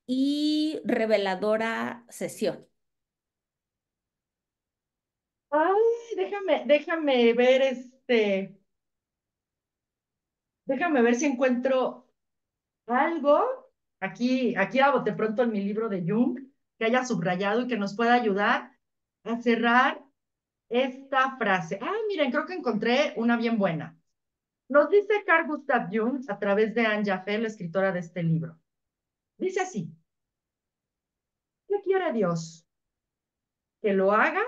y reveladora sesión? Ay, déjame ver déjame ver si encuentro algo aquí a bote pronto en mi libro de Jung, que haya subrayado y que nos pueda ayudar a cerrar esta frase. Ah, miren, creo que encontré una bien buena. Nos dice Carl Gustav Jung a través de Anne Jaffe, la escritora de este libro. Dice así: ¿qué quiere Dios? ¿Que lo haga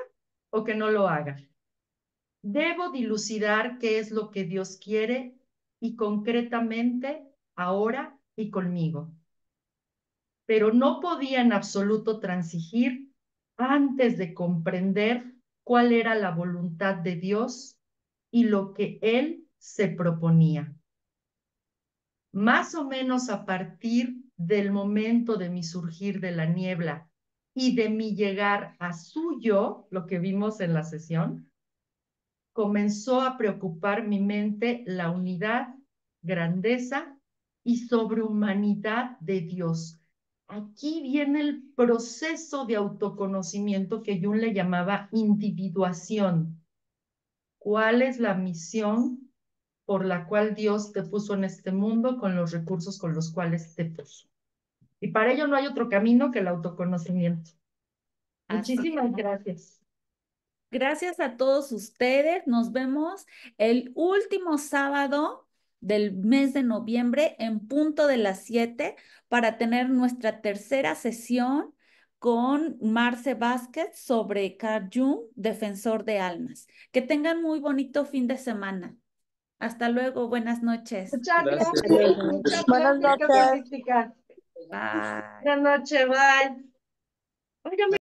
o que no lo haga? Debo dilucidar qué es lo que Dios quiere y concretamente ahora y conmigo. Pero no podía en absoluto transigir antes de comprender cuál era la voluntad de Dios y lo que Él se proponía. Más o menos a partir del momento de mi surgir de la niebla y de mi llegar a su yo, lo que vimos en la sesión, comenzó a preocupar mi mente la unidad, grandeza y sobrehumanidad de Dios. Aquí viene el proceso de autoconocimiento que Jung le llamaba individuación. ¿Cuál es la misión por la cual Dios te puso en este mundo con los recursos con los cuales te puso? Y para ello no hay otro camino que el autoconocimiento. Así. Muchísimas gracias. Gracias a todos ustedes. Nos vemos el último sábado del mes de noviembre en punto de las 7 para tener nuestra tercera sesión con Marce Vázquez sobre Carl Jung, defensor de almas. Que tengan muy bonito fin de semana. Hasta luego, buenas noches. Muchas Gracias. gracias. Muchas Buenas pláticas noches. holísticas. Bye. Buenas noches, bye. Óigame.